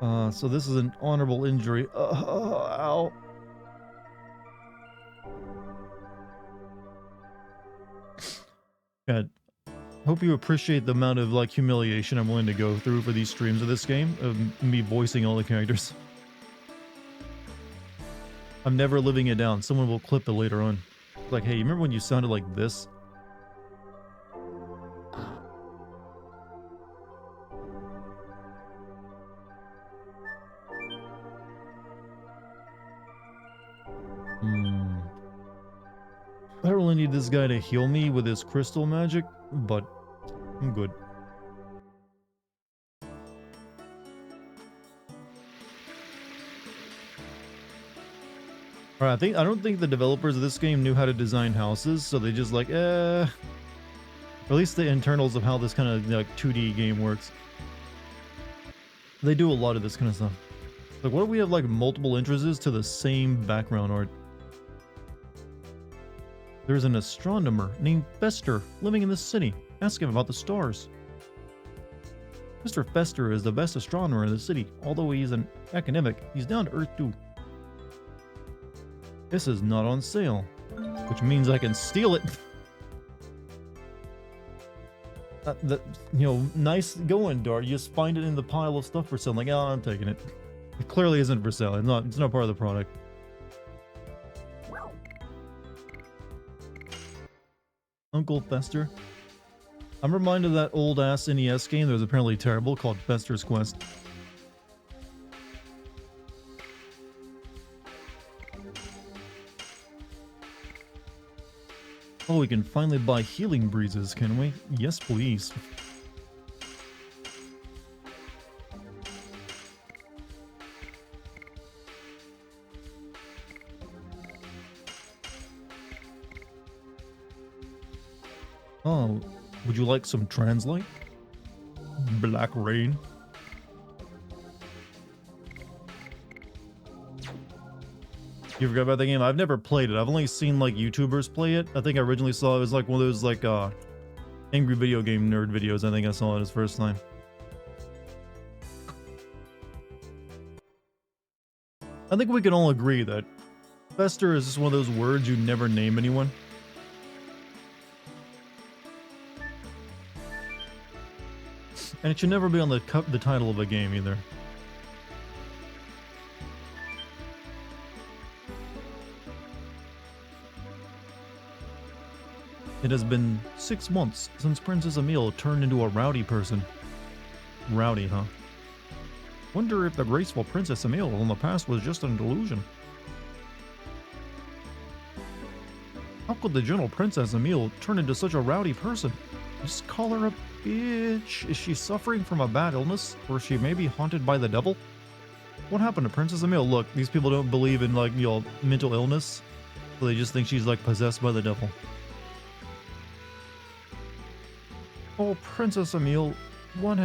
so this is an honorable injury. Ow. God, hope you appreciate the amount of, like, humiliation I'm willing to go through for these streams of this game, of me voicing all the characters. I'm never living it down. Someone will clip it later on. Like, hey, you remember when you sounded like this? I don't really need this guy to heal me with his crystal magic, but I'm good. Alright, I don't think the developers of this game knew how to design houses, so they just like, or at least the internals of how this kind of like 2D game works. They do a lot of this kind of stuff. Like, what if we have like multiple entrances to the same background art? There's an astronomer named Fester living in the city. Ask him about the stars. Mr. Fester is the best astronomer in the city. Although he's an academic, he's down to earth too. This is not on sale, which means I can steal it. Nice going, Dart. You just find it in the pile of stuff for sale. Like, oh, I'm taking it. It clearly isn't for sale. It's not part of the product. Uncle Fester. I'm reminded of that old ass NES game that was apparently terrible called Fester's Quest. Oh, we can finally buy healing breezes, can we? Yes, please. Oh, would you like some translate? Black Rain. You forgot about the game? I've never played it. I've only seen like YouTubers play it. I think I originally saw it was like one of those like angry video game nerd videos. I think I saw it his first time. I think we can all agree that Fester is just one of those words you never name anyone. And it should never be on the title of a game either. It has been 6 months since Princess Emile turned into a rowdy person. Rowdy, huh? Wonder if the graceful Princess Emile in the past was just an illusion. How could the gentle Princess Emile turn into such a rowdy person? Just call her a bitch. Is she suffering from a bad illness? Or is she maybe haunted by the devil? What happened to Princess Emile? Look, these people don't believe in, like, mental illness. So they just think she's, like, possessed by the devil. Oh, Princess Emile, what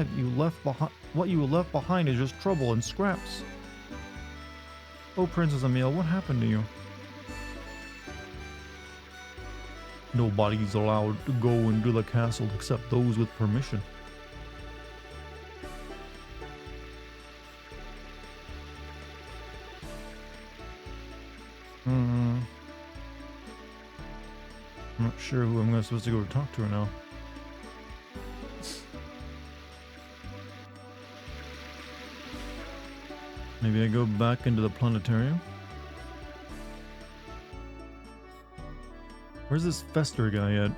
you left behind is just trouble and scraps. Oh, Princess Emile, what happened to you? Nobody's allowed to go into the castle except those with permission. I'm not sure who I'm supposed to go talk to now. Maybe I go back into the planetarium. Where's this Fester guy at?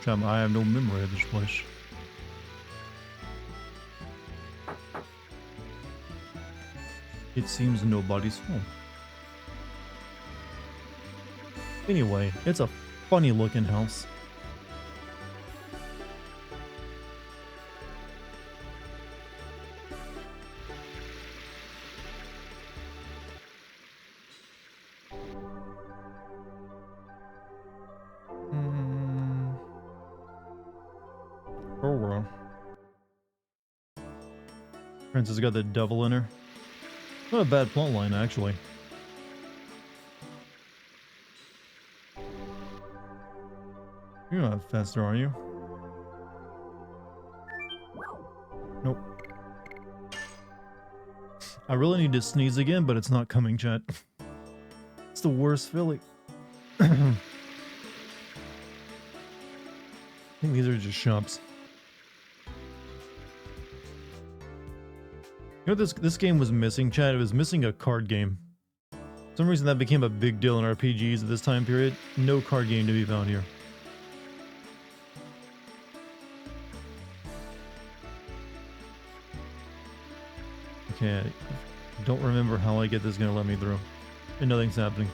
I have no memory of this place. It seems nobody's home. Anyway, it's a funny looking house. Oh well. Princess got the devil in her. Not a bad plot line, actually. You're not Fester, are you? Nope. I really need to sneeze again, but it's not coming, chat. It's the worst feeling. I think these are just shops. You know what this game was missing, chat? It was missing a card game. For some reason that became a big deal in RPGs at this time period. No card game to be found here. Okay, I don't remember how I get this gonna let me through. And nothing's happening.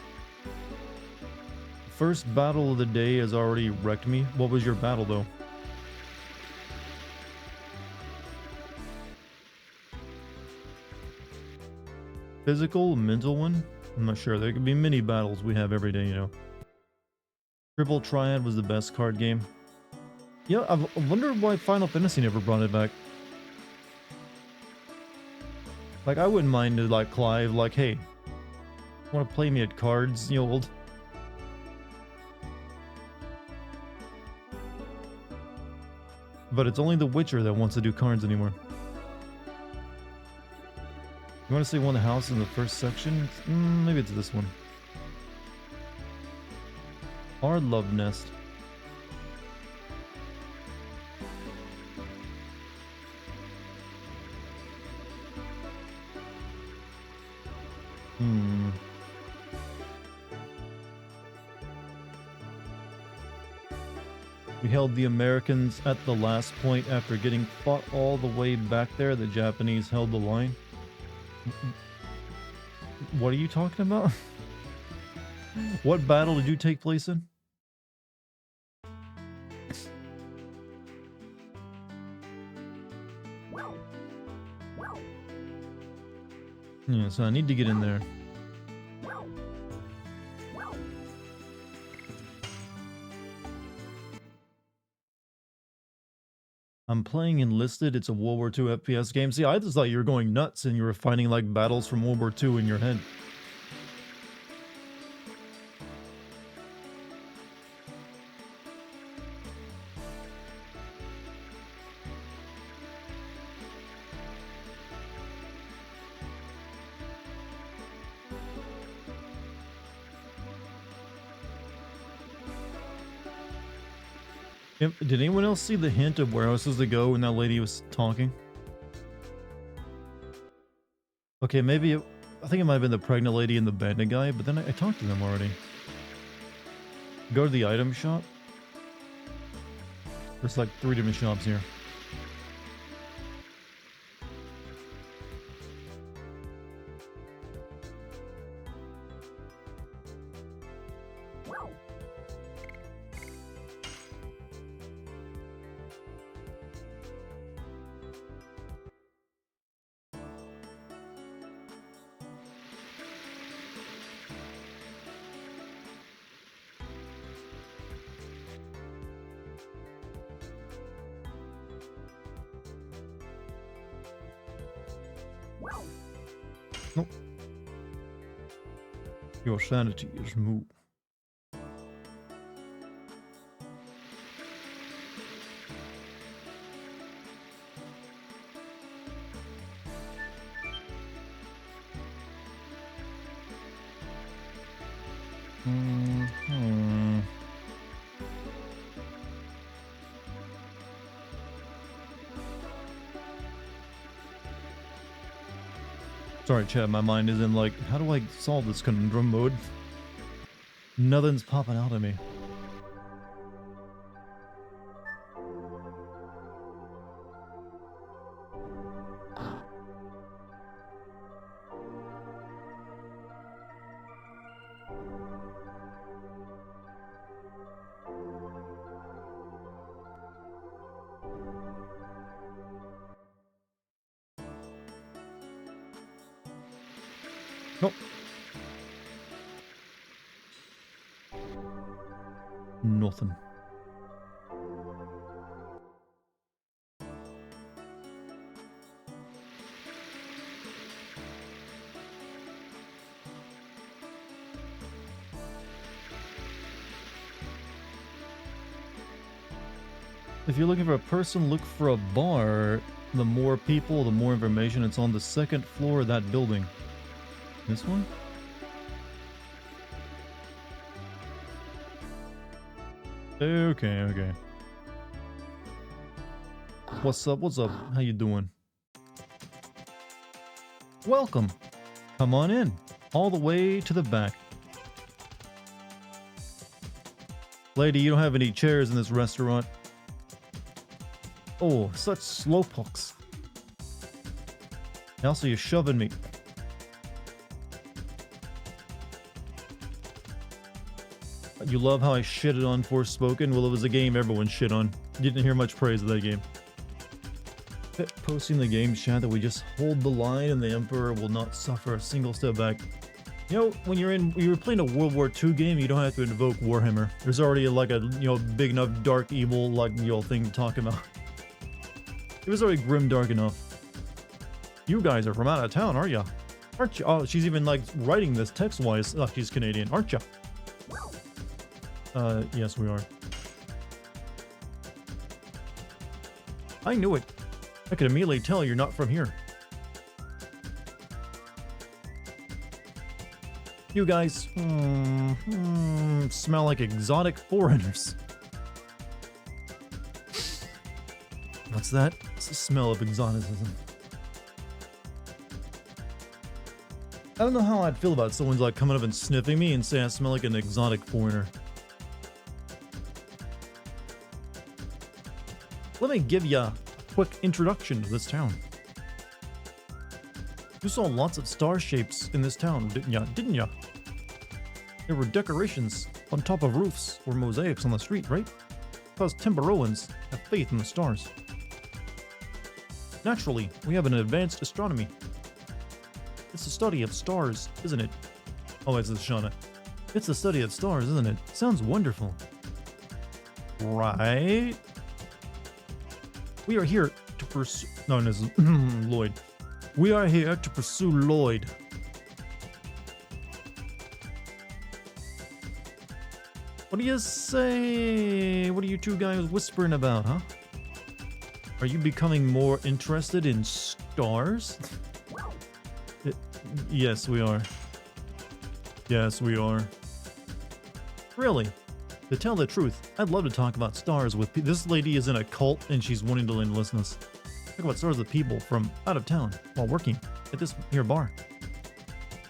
First battle of the day has already wrecked me. What was your battle though? Physical, mental one? I'm not sure. There could be many battles we have every day, you know. Triple Triad was the best card game. Yeah, I wonder why Final Fantasy never brought it back. Like, I wouldn't mind to, like, Clive, like, hey, want to play me at cards, you old? But it's only The Witcher that wants to do cards anymore. You want to say one of the houses in the first section? Maybe it's this one. Our love nest. We held the Americans at the last point after getting fought all the way back there. The Japanese held the line. What are you talking about? What battle did you take place in? Yeah, so I need to get in there. I'm playing Enlisted. It's a World War II FPS game. See, I just thought you were going nuts and you were finding like battles from World War II in your head. Did anyone else see the hint of where I was supposed to go when that lady was talking? Okay, maybe I think it might have been the pregnant lady and the bandit guy, but then I talked to them already. Go to the item shop. There's like 3 different shops here. Nope. Your sanity is moved. Hmm. Sorry, chat, my mind is in like, how do I solve this conundrum mode? Nothing's popping out at me. Nope. Nothing. If you're looking for a person, look for a bar. The more people, the more information. It's on the second floor of that building. This one? Okay, okay. What's up? What's up? How you doing? Welcome. Come on in. All the way to the back. Lady, you don't have any chairs in this restaurant. Oh, such slowpokes. Also, you're shoving me. You love how I shitted on Forspoken? Well, it was a game everyone shit on. Didn't hear much praise of that game. Posting the game chat that we just hold the line and the Emperor will not suffer a single step back. You know, when you're playing a World War II game, you don't have to invoke Warhammer. There's already like a, big enough dark evil like, thing to talk about. It was already grim dark enough. You guys are from out of town, aren't ya? Aren't you? Oh, she's even like writing this text-wise. Oh, she's Canadian, aren't ya? Yes, we are. I knew it. I could immediately tell you're not from here. You guys smell like exotic foreigners. What's that? It's the smell of exoticism. I don't know how I'd feel about someone's like coming up and sniffing me and saying I smell like an exotic foreigner. Let me give ya a quick introduction to this town. You saw lots of star shapes in this town, didn't ya? There were decorations on top of roofs or mosaics on the street, right? Because Timberowans have faith in the stars. Naturally, we have an advanced astronomy. It's the study of stars, isn't it? Oh, it's Shauna. It's the study of stars, isn't it? Sounds wonderful. Right? We are here to pursue... No, this is Lloyd. We are here to pursue Lloyd. What do you say? What are you two guys whispering about, huh? Are you becoming more interested in stars? Yes, we are. Yes, we are. Really? To tell the truth, I'd love to talk about stars with people. This lady is in a cult and she's wanting to enlist us. Talk about stars with people from out of town while working at this here bar.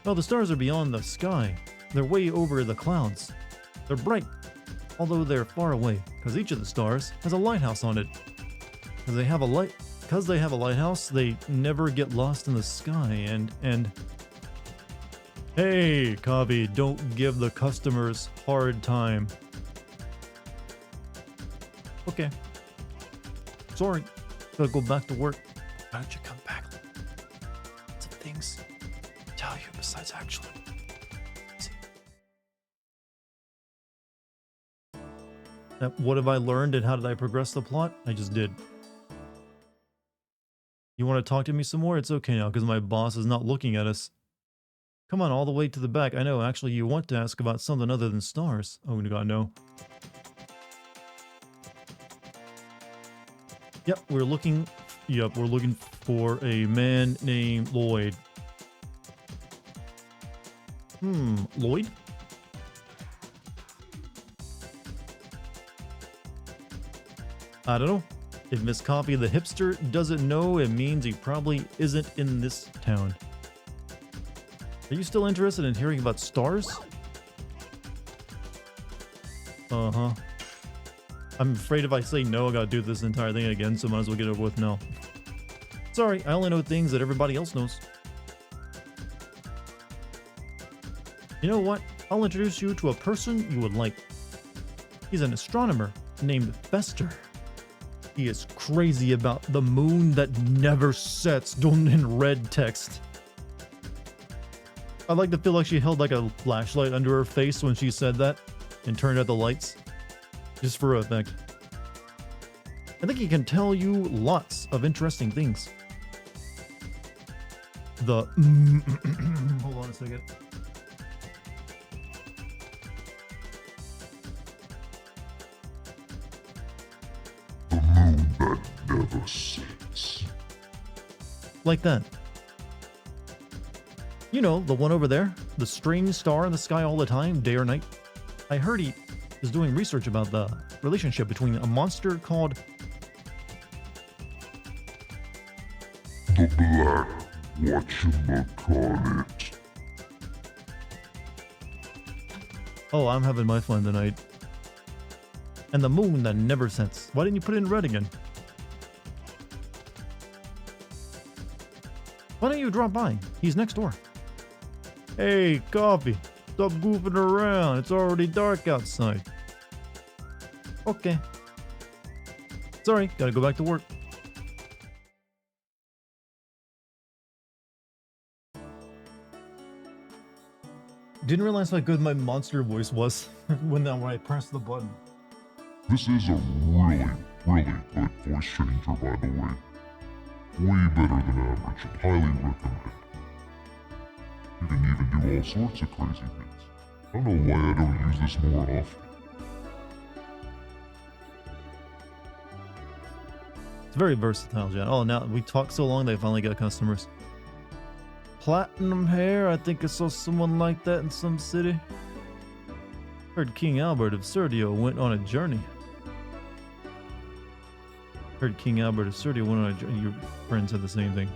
Well, the stars are beyond the sky. They're way over the clouds. They're bright, although they're far away, because each of the stars has a lighthouse on it. Because they have a lighthouse, they never get lost in the sky, and... Hey, Kavi, don't give the customers hard time. Okay. Sorry. Gotta go back to work. Why don't you come back? Some things to tell you besides actually. See. What have I learned and how did I progress the plot? I just did. You want to talk to me some more? It's okay now because my boss is not looking at us. Come on, all the way to the back. I know, actually, you want to ask about something other than stars. Oh, God, no. Yep, we're looking for a man named Lloyd. Lloyd? I don't know. If Miss Coffee the hipster doesn't know, it means he probably isn't in this town. Are you still interested in hearing about stars? Uh-huh. I'm afraid if I say no, I gotta do this entire thing again, so might as well get it over with now. Sorry, I only know things that everybody else knows. You know what? I'll introduce you to a person you would like. He's an astronomer named Fester. He is crazy about the moon that never sets, done in red text. I like to feel like she held like a flashlight under her face when she said that and turned out the lights. Just for effect. I think he can tell you lots of interesting things. The hold on a second. The moon that never sets. Like that. You know, the one over there? The strange star in the sky all the time, day or night? I heard he is doing research about the relationship between a monster called The black whatchamacallit. Oh, I'm having my fun tonight. And the moon that never sets. Why didn't you put it in red again? Why don't you drop by? He's next door. Hey, Coffee. Stop goofing around. It's already dark outside. Okay. Sorry, gotta go back to work. Didn't realize how good my monster voice was when I pressed the button. This is a really good voice changer, by the way. Way better than average. Highly recommend. You can even do all sorts of crazy things. I don't know why I don't use this more often. It's very versatile, John. Oh, now we talked so long they finally got customers. Platinum hair? I think I saw someone like that in some city. Heard King Albert of Serdio went on a journey. Heard King Albert of Serdio went on a journey. Your friend said the same thing.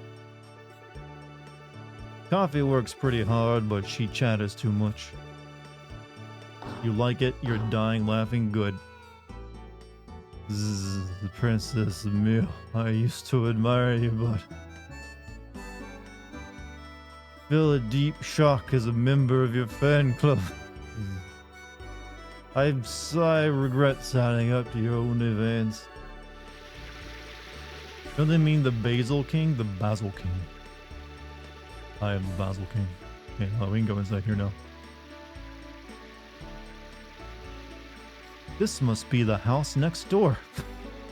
Coffee works pretty hard, but she chatters too much. You like it? You're dying laughing? Good. Zzz, the Princess Emile. I used to admire you, but feel a deep shock as a member of your fan club. I regret signing up to your own events. Don't they mean the Basil King? The Basil King. I am the Basil King. Okay, well, we can go inside here now. This must be the house next door.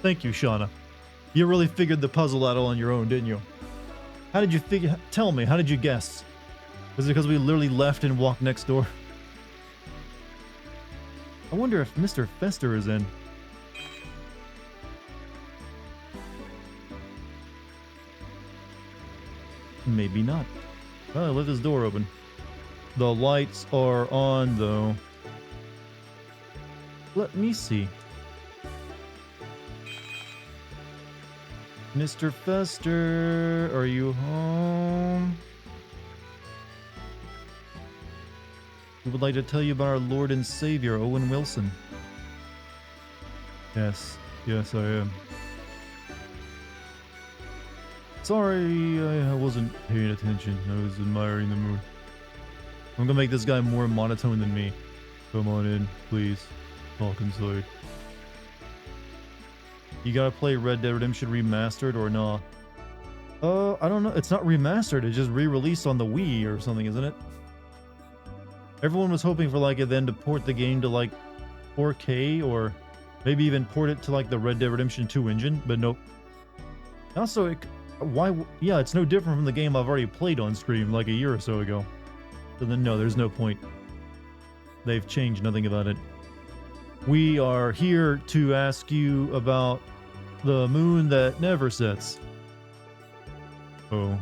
Thank you, Shauna. You really figured the puzzle out all on your own, didn't you? How did you figure? Tell me, how did you guess? Was it because we literally left and walked next door? I wonder if Mr. Fester is in. Maybe not. Oh, I left this door open. The lights are on, though. Let me see. Mr. Fester, are you home? We would like to tell you about our Lord and Savior, Owen Wilson. Yes, I am. Sorry, I wasn't paying attention. I was admiring the moon. I'm gonna make this guy more monotone than me. Come on in, please. Talk inside. You gotta play Red Dead Redemption Remastered or not? I don't know. It's not remastered. It's just re-released on the Wii or something, isn't it? Everyone was hoping for like it then to port the game to like 4K or maybe even port it to like the Red Dead Redemption 2 engine, but nope. Also, yeah, it's no different from the game I've already played on stream like a year or so ago. So then no, there's no point. They've changed nothing about it. We are here to ask you about the moon that never sets. Oh,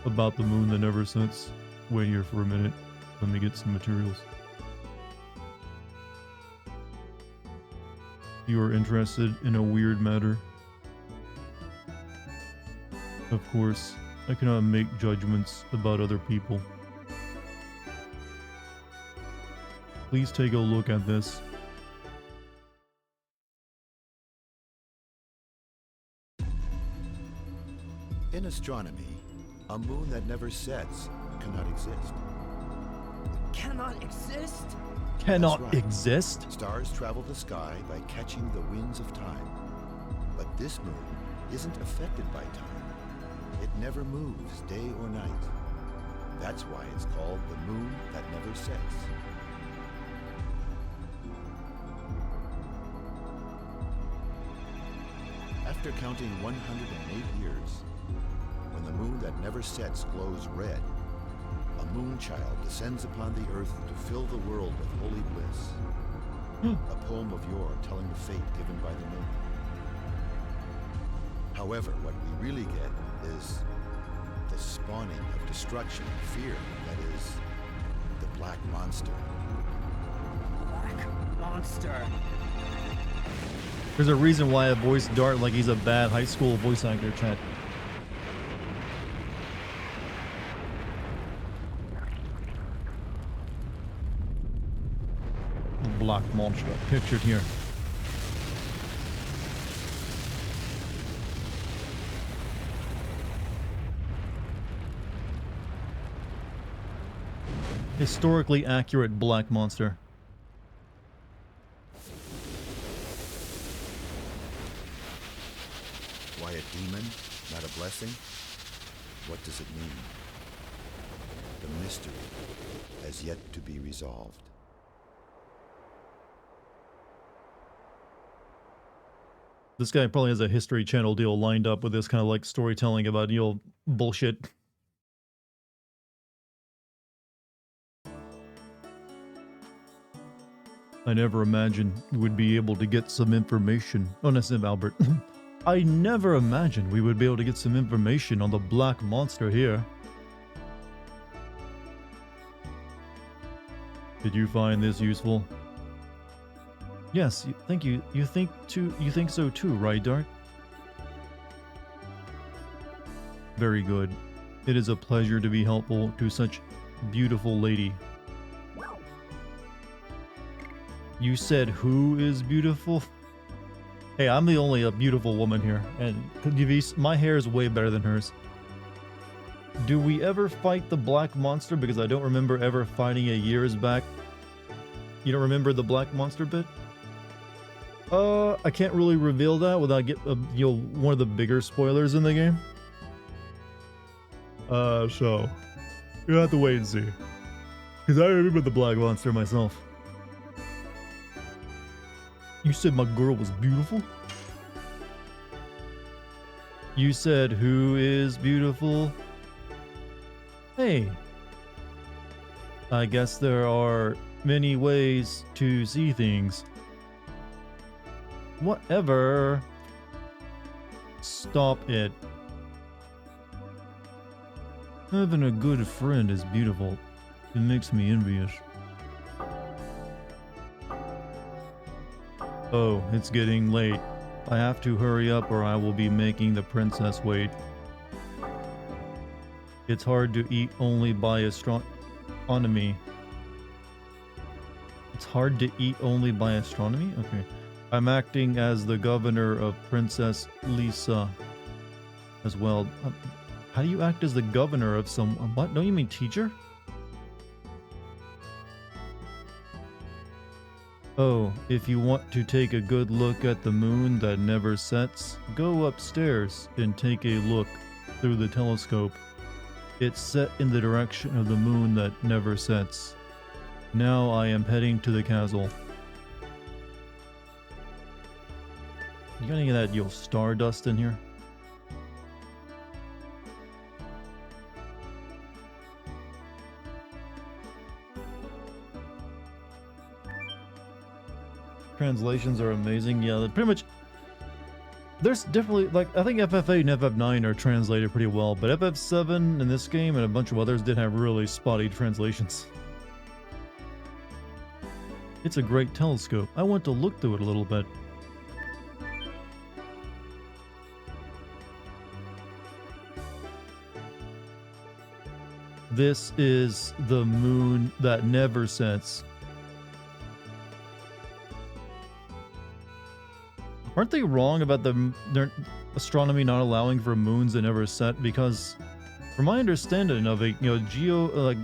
about the moon that never sets. Wait here for a minute. Let me get some materials. you are interested in a weird matter. Of course, I cannot make judgments about other people. Please take a look at this. In astronomy, a moon that never sets cannot exist. Cannot exist? Cannot right. exist? Stars travel the sky by catching the winds of time. But this moon isn't affected by time. It never moves day or night. That's why it's called the moon that never sets. After counting 108 years, when the moon that never sets glows red, a moon child descends upon the earth to fill the world with holy bliss. A poem of yore telling the fate given by the moon. However, what we really get is the spawning of destruction and fear that is the Black Monster. Black monster. There's a reason why I voiced Dart like he's a bad high school voice actor, chat. Black monster pictured here. Historically accurate black monster. Why a demon, not a blessing? What does it mean? The mystery has yet to be resolved. This guy probably has a History Channel deal lined up with this kind of like storytelling about, you know, bullshit. I never imagined we would be able to get some information. Oh, that's him, Albert. I never imagined we would be able to get some information on the black monster here. Did you find this useful? Yes, thank you. You think so too, right, Dart? Very good. It is a pleasure to be helpful to such beautiful lady. You said who is beautiful? Hey, I'm the only beautiful woman here, and my hair is way better than hers. Do we ever fight the black monster? Because I don't remember ever fighting it years back. You don't remember the black monster bit? I can't really reveal that without one of the bigger spoilers in the game. So you'll have to wait and see. Because I remember the black monster myself. You said my girl was beautiful? You said who is beautiful? Hey. I guess there are many ways to see things. Whatever. Stop it. Having a good friend is beautiful. It makes me envious. Oh, it's getting late. I have to hurry up or I will be making the princess wait. It's hard to eat only by astronomy. It's hard to eat only by astronomy? Okay. I'm acting as the governor of Princess Lisa as well. How do you act as the governor of someone? What? Don't you mean teacher? Oh, if you want to take a good look at the moon that never sets, go upstairs and take a look through the telescope. It's set in the direction of the moon that never sets. Now I am heading to the castle. You got any of that, stardust in here? Translations are amazing. Yeah, pretty much. There's definitely, like, I think FF8 and FF9 are translated pretty well, but FF7 in this game and a bunch of others did have really spotty translations. It's a great telescope. I want to look through it a little bit. This is the moon that never sets. Aren't they wrong about their astronomy not allowing for moons that never set? Because from my understanding of it,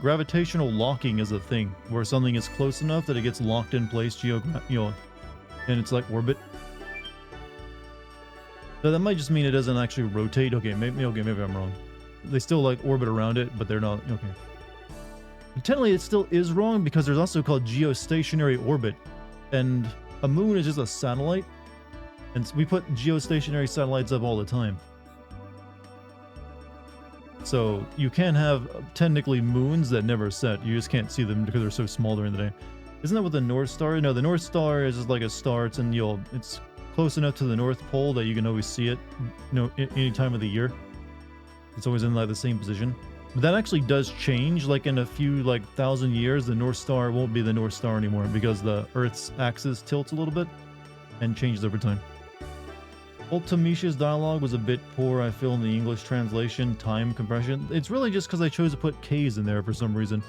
gravitational locking is a thing where something is close enough that it gets locked in place, and it's like orbit. So that might just mean it doesn't actually rotate. Okay, maybe I'm wrong. They still like orbit around it, but they're not. Okay. Technically, it still is wrong because there's also called geostationary orbit, and a moon is just a satellite, and we put geostationary satellites up all the time. So you can have technically moons that never set. You just can't see them because they're so small during the day. Isn't that what the North Star? No, the North Star is just like a star. It's close enough to the North Pole that you can always see it, any time of the year. It's always in like the same position. But that actually does change. Like in a few 1,000 years, the North Star won't be the North Star anymore because the Earth's axis tilts a little bit and changes over time. Ultimish's dialogue was a bit poor, I feel, in the English translation. Time compression. It's really just because I chose to put K's in there for some reason.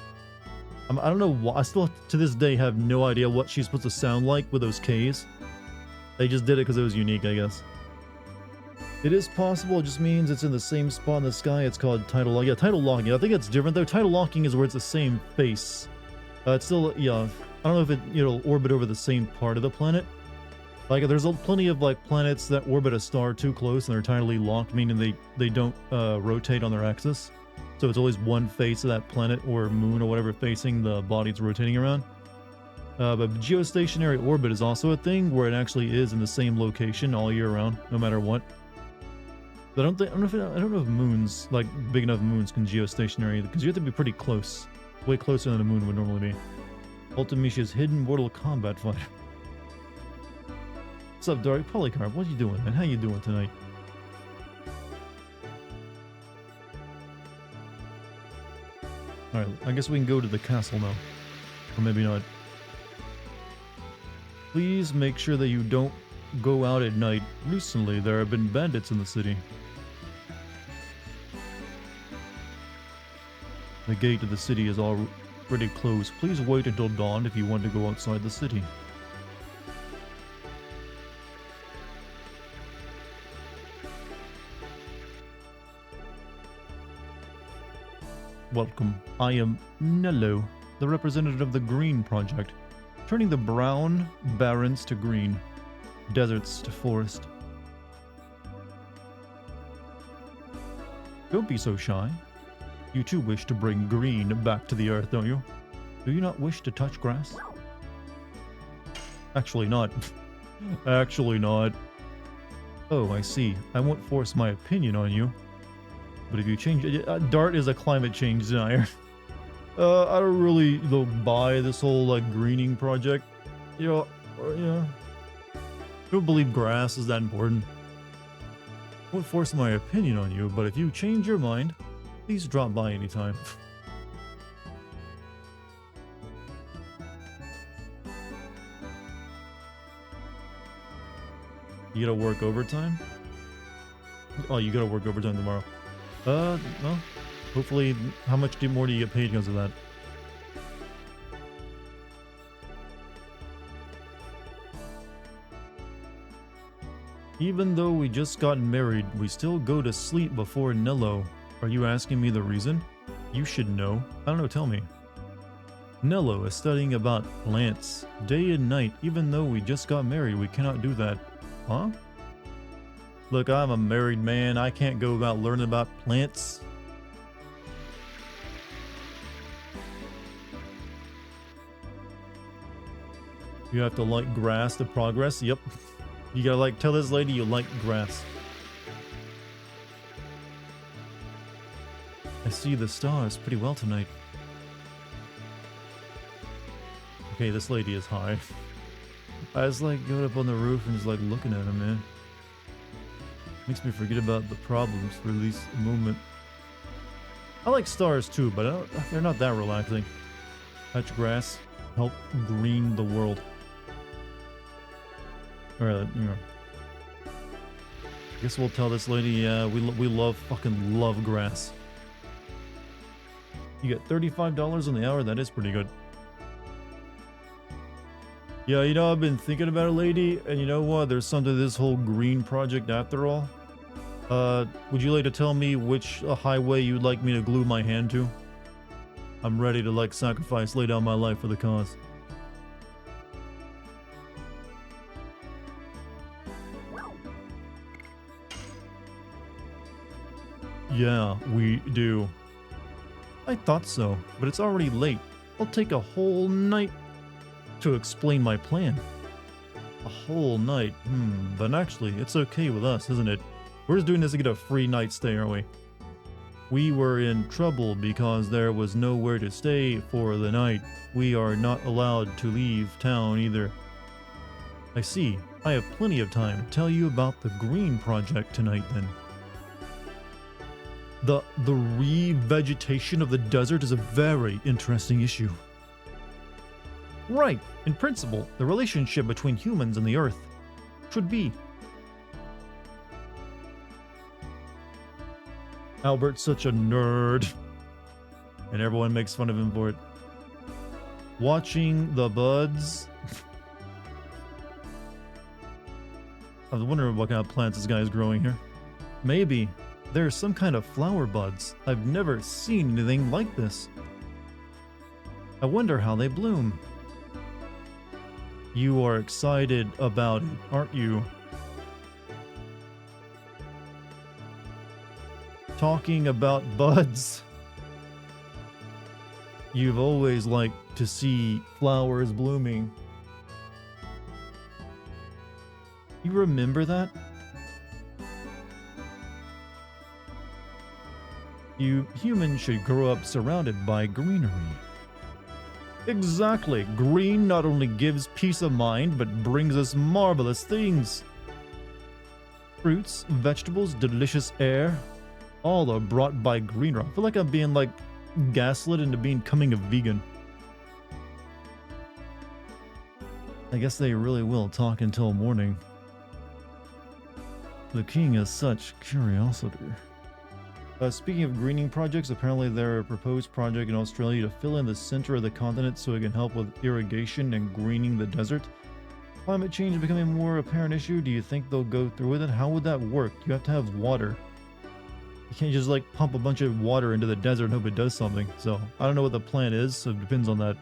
I don't know why. I still, to this day, have no idea what she's supposed to sound like with those K's. They just did it because it was unique, I guess. It is possible. It just means it's in the same spot in the sky. It's called tidal locking. Yeah, tidal locking. I think it's different though. Tidal locking is where it's the same face. It's still, yeah. I don't know if it'll orbit over the same part of the planet. Like, there's plenty of planets that orbit a star too close and they're tidally locked, meaning they don't rotate on their axis. So it's always one face of that planet or moon or whatever facing the body it's rotating around. But geostationary orbit is also a thing where it actually is in the same location all year round, no matter what. But I don't know if moons, big enough moons, can geostationary, because you have to be pretty close, way closer than a moon would normally be. Ultimisha's hidden Mortal Kombat fighter. What's up, Dark Polycarp? What you doing, man? How you doing tonight? All right, I guess we can go to the castle now, or maybe not. Please make sure that you don't go out at night. Recently, there have been bandits in the city. The gate of the city is already closed. Please wait until dawn if you want to go outside the city. Welcome. I am Nello, the representative of the Green Project, turning the brown barrens to green, deserts to forest. Don't be so shy. You too wish to bring green back to the earth, don't you? Do you not wish to touch grass? Actually not. Actually not. Oh, I see. I won't force my opinion on you. But if you change it, Dart is a climate change denier. I don't really buy this whole greening project. I don't believe grass is that important. I won't force my opinion on you, but if you change your mind, please drop by anytime. You gotta work overtime? Oh, you gotta work overtime tomorrow. Well, hopefully, how much more do you get paid because of that? Even though we just got married, we still go to sleep before Nello. Are you asking me the reason? You should know. I don't know, tell me. Nello is studying about plants, day and night. Even though we just got married, we cannot do that. Huh? Look, I'm a married man. I can't go about learning about plants. You have to like grass to progress? Yep. You gotta tell this lady you like grass. I see the stars pretty well tonight. Okay, this lady is high. I just going up on the roof and just looking at him, man. Makes me forget about the problems for at least a moment. I like stars too, but they're not that relaxing. Touch grass, help green the world. Alright, I guess we'll tell this lady, we fucking love grass. You get $35 an hour. That is pretty good. Yeah, you know, I've been thinking about it, lady, and you know what? There's something to this whole green project after all. Would you like to tell me which highway you'd like me to glue my hand to? I'm ready to, like, sacrifice, lay down my life for the cause. Yeah, we do. I thought so, but it's already late. I'll take a whole night to explain my plan. A whole night? But actually, it's okay with us, isn't it? We're just doing this to get a free night stay, aren't we? We were in trouble because there was nowhere to stay for the night. We are not allowed to leave town either. I see. I have plenty of time to tell you about the green project tonight then. The revegetation of the desert is a very interesting issue. Right. In principle, the relationship between humans and the earth should be. Albert's such a nerd. And everyone makes fun of him for it. Watching the buds. I was wondering what kind of plants this guy is growing here. Maybe there's some kind of flower buds. I've never seen anything like this. I wonder how they bloom. You are excited about it, aren't you? Talking about buds. You've always liked to see flowers blooming. You remember that? You humans should grow up surrounded by greenery. Exactly. Green not only gives peace of mind, but brings us marvelous things. Fruits, vegetables, delicious air, all are brought by greenery. I feel like I'm being, like, gaslit into becoming a vegan. I guess they really will talk until morning. The king has such curiosity. Speaking of greening projects, apparently there are a proposed project in Australia to fill in the center of the continent so it can help with irrigation and greening the desert. Climate change is becoming a more apparent issue. Do you think they'll go through with it? How would that work? You have to have water. You can't just, like, pump a bunch of water into the desert and hope it does something. So I don't know what the plan is, so it depends on that.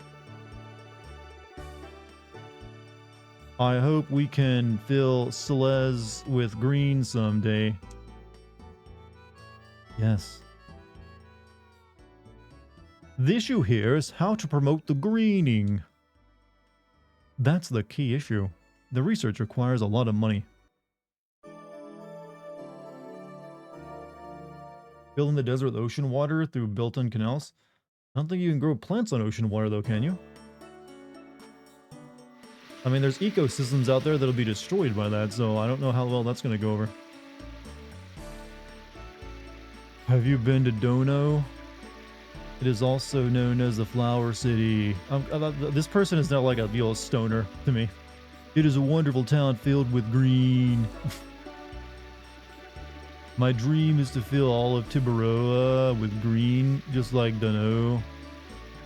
I hope we can fill Celeste with green someday. Yes. The issue here is how to promote the greening. That's the key issue. The research requires a lot of money. Filling the desert with ocean water through built-in canals? I don't think you can grow plants on ocean water though, can you? I mean, there's ecosystems out there that'll be destroyed by that, so I don't know how well that's going to go over. Have you been to Dono? It is also known as the Flower City. This person is not like a real stoner to me. It is a wonderful town filled with green. My dream is to fill all of Tiburoa with green, just like Dono.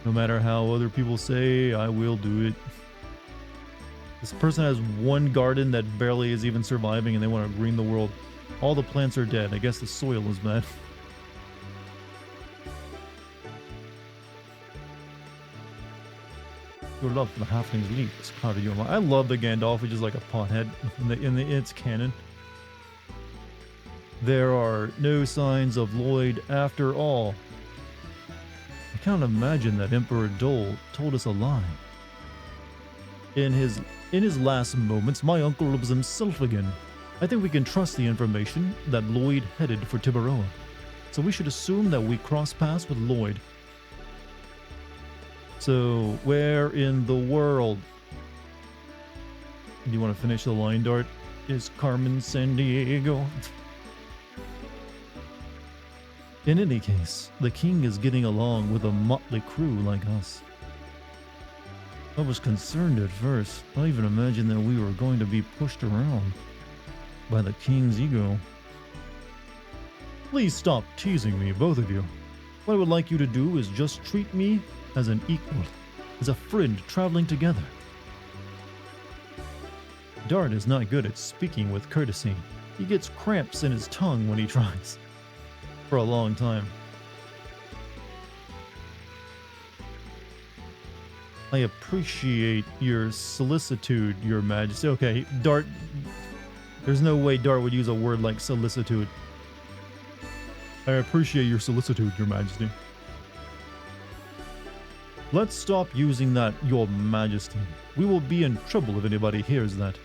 No matter how other people say, I will do it. This person has one garden that barely is even surviving and they want to green the world. All the plants are dead. I guess the soil is bad. Your love for the halflings leaves clouded your mind. I love the Gandalf, which is like a pothead in its canon. There are no signs of Lloyd after all. I can't imagine that Emperor Dole told us a lie. In his last moments, my uncle was himself again. I think we can trust the information that Lloyd headed for Tiburoa. So we should assume that we cross paths with Lloyd. So, where in the world? Do you want to finish the line, Dart? Is Carmen Sandiego? In any case, the king is getting along with a motley crew like us. I was concerned at first. I even imagined that we were going to be pushed around by the king's ego. Please stop teasing me, both of you. What I would like you to do is just treat me as an equal, as a friend traveling together. Dart is not good at speaking with courtesy. He gets cramps in his tongue when he tries. For a long time. I appreciate your solicitude, Your Majesty. Okay, Dart. There's no way Dart would use a word like solicitude. I appreciate your solicitude, Your Majesty. Let's stop using that, Your Majesty. We will be in trouble if anybody hears that.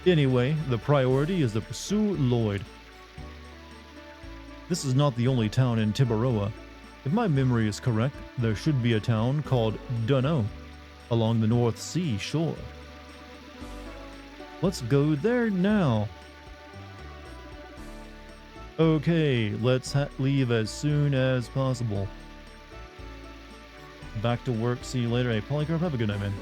Anyway, the priority is to pursue Lloyd. This is not the only town in Tibaroa. If my memory is correct, there should be a town called Dunno along the North Sea shore. Let's go there now. Okay, let's leave as soon as possible. Back to work, see you later. Hey, Polycarp, have a good night, man.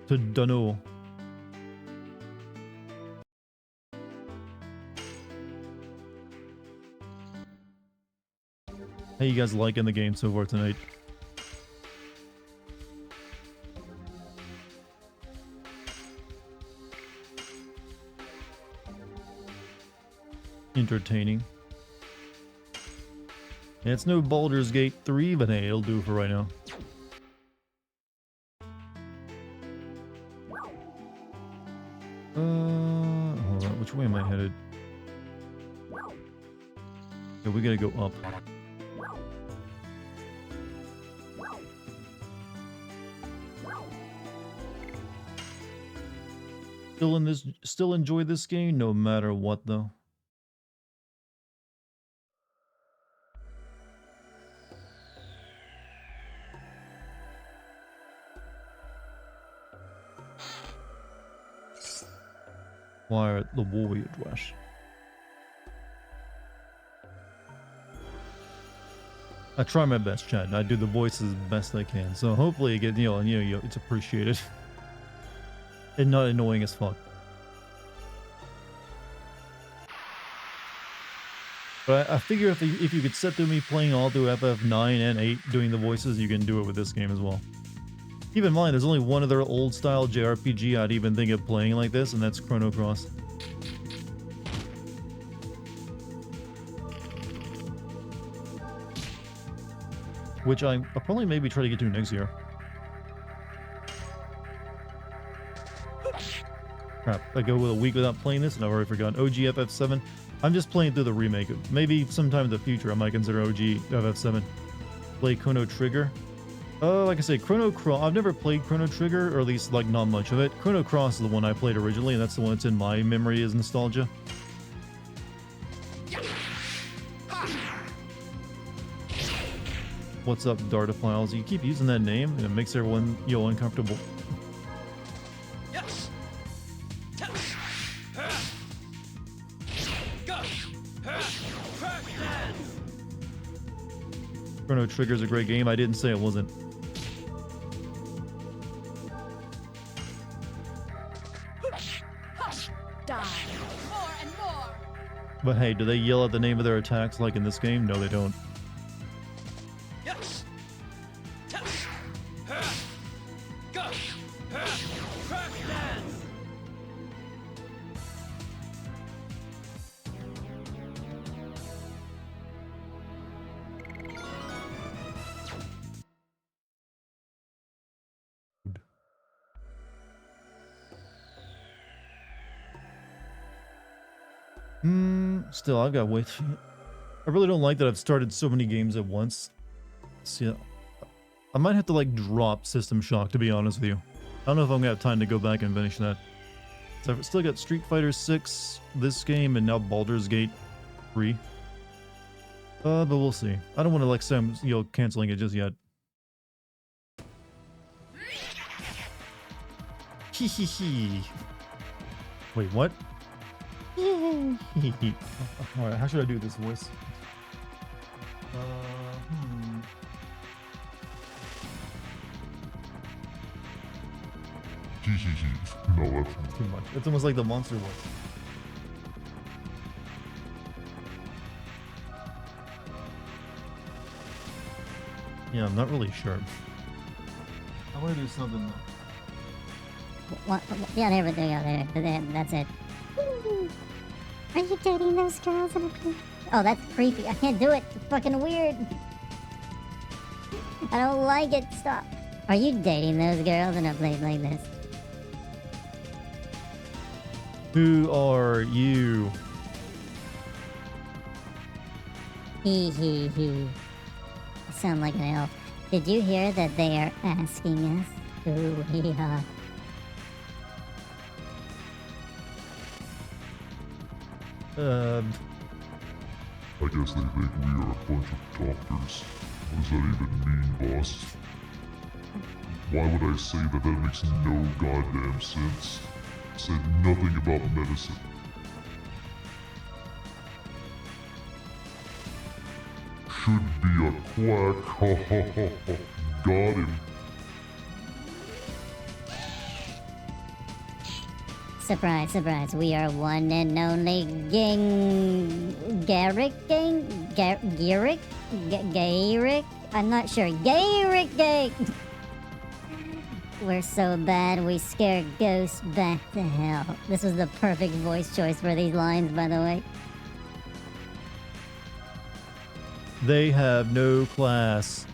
To Dunno. How you guys liking the game so far tonight? Entertaining. Yeah, it's no Baldur's Gate 3, but hey, it'll do for right now. Hold on, which way am I headed? Yeah, we gotta go up. Still enjoy this game no matter what though. Wire the warrior rush. I try my best, Chad. I do the voices best I can, so hopefully it get it's appreciated and not annoying as fuck. But I figure if you could set through me playing all through FF9 and 8 doing the voices, you can do it with this game as well. Keep in mind, there's only one other old style JRPG I'd even think of playing like this, and that's Chrono Cross. Which I'll probably maybe try to get to next year. Crap, I go with a week without playing this and I've already forgotten. OG FF7. I'm just playing through the remake. Maybe sometime in the future I might consider OG FF7. Play Chrono Trigger. Like I say, Chrono Cross. I've never played Chrono Trigger, or at least like not much of it. Chrono Cross is the one I played originally, and that's the one that's in my memory as nostalgia. What's up, Dartophiles? You keep using that name, and it makes everyone uncomfortable. Chrono Trigger's a great game. I didn't say it wasn't. But hey, do they yell out the name of their attacks like in this game? No, they don't. Still, I've got wait. I really don't like that I've started so many games at once. See, I might have to like drop System Shock, to be honest with you. I don't know if I'm gonna have time to go back and finish that. So I've still got Street Fighter 6, this game, and now Baldur's Gate 3. But we'll see. I don't want to like say I'm canceling it just yet. Hee hee hee. Wait, what? Alright, how should I do this voice? No, that's Too much. It's almost like the monster voice. Yeah, I'm not really sure. I want to do something though. What? Yeah, there we go. There. That's it. Are you dating those girls in a creepy? Oh, that's creepy. I can't do it. It's fucking weird. I don't like it. Stop. Are you dating those girls in a place like this? Who are you? Hee. You sound like an elf. Did you hear that they are asking us who we are? I guess they think we are a bunch of doctors. What does that even mean, boss? Why would I say that? That makes no goddamn sense. Said nothing about medicine. Should be a quack. Ha ha ha ha. Got him. Surprise, surprise. We are one and only Garrick? I'm not sure. Garrick gang! We're so bad we scare ghosts back to hell. This was the perfect voice choice for these lines, by the way. They have no class.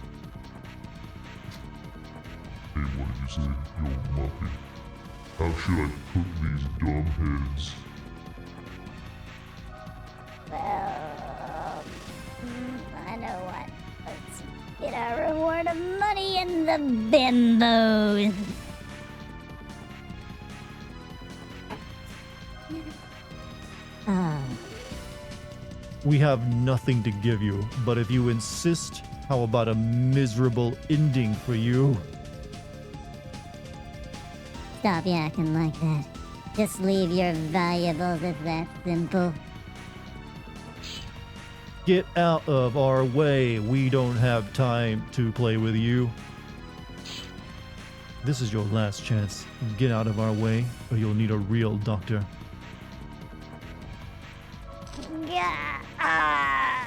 Hey, what did you say, yo muffy? How should I put these dumb heads? Well, I know what. Let's get our reward of money in the bimbos. Ah. We have nothing to give you, but if you insist, how about a miserable ending for you? Stop yakking like that. Just leave your valuables. It's that simple. Get out of our way. We don't have time to play with you. This is your last chance. Get out of our way, or you'll need a real doctor.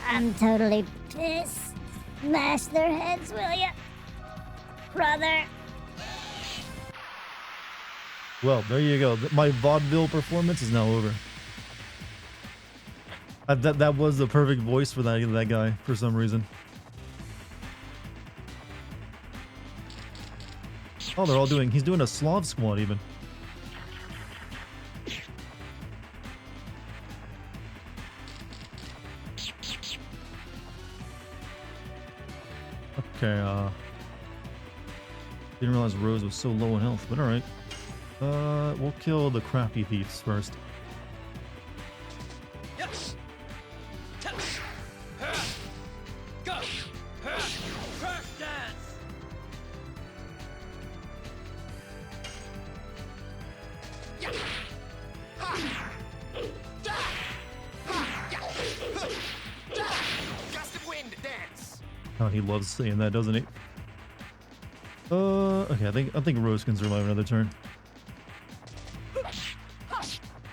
I'm totally pissed. Smash their heads, will ya? Brother. Well, there you go. My vaudeville performance is now over. That was the perfect voice for that guy for some reason. Oh, they're all doing. He's doing a Slav squad even. Okay. Didn't realize Rose was so low in health, but all right. We'll kill the crafty thieves first. Oh, he loves saying that, doesn't he? Okay, I think Rose can survive another turn.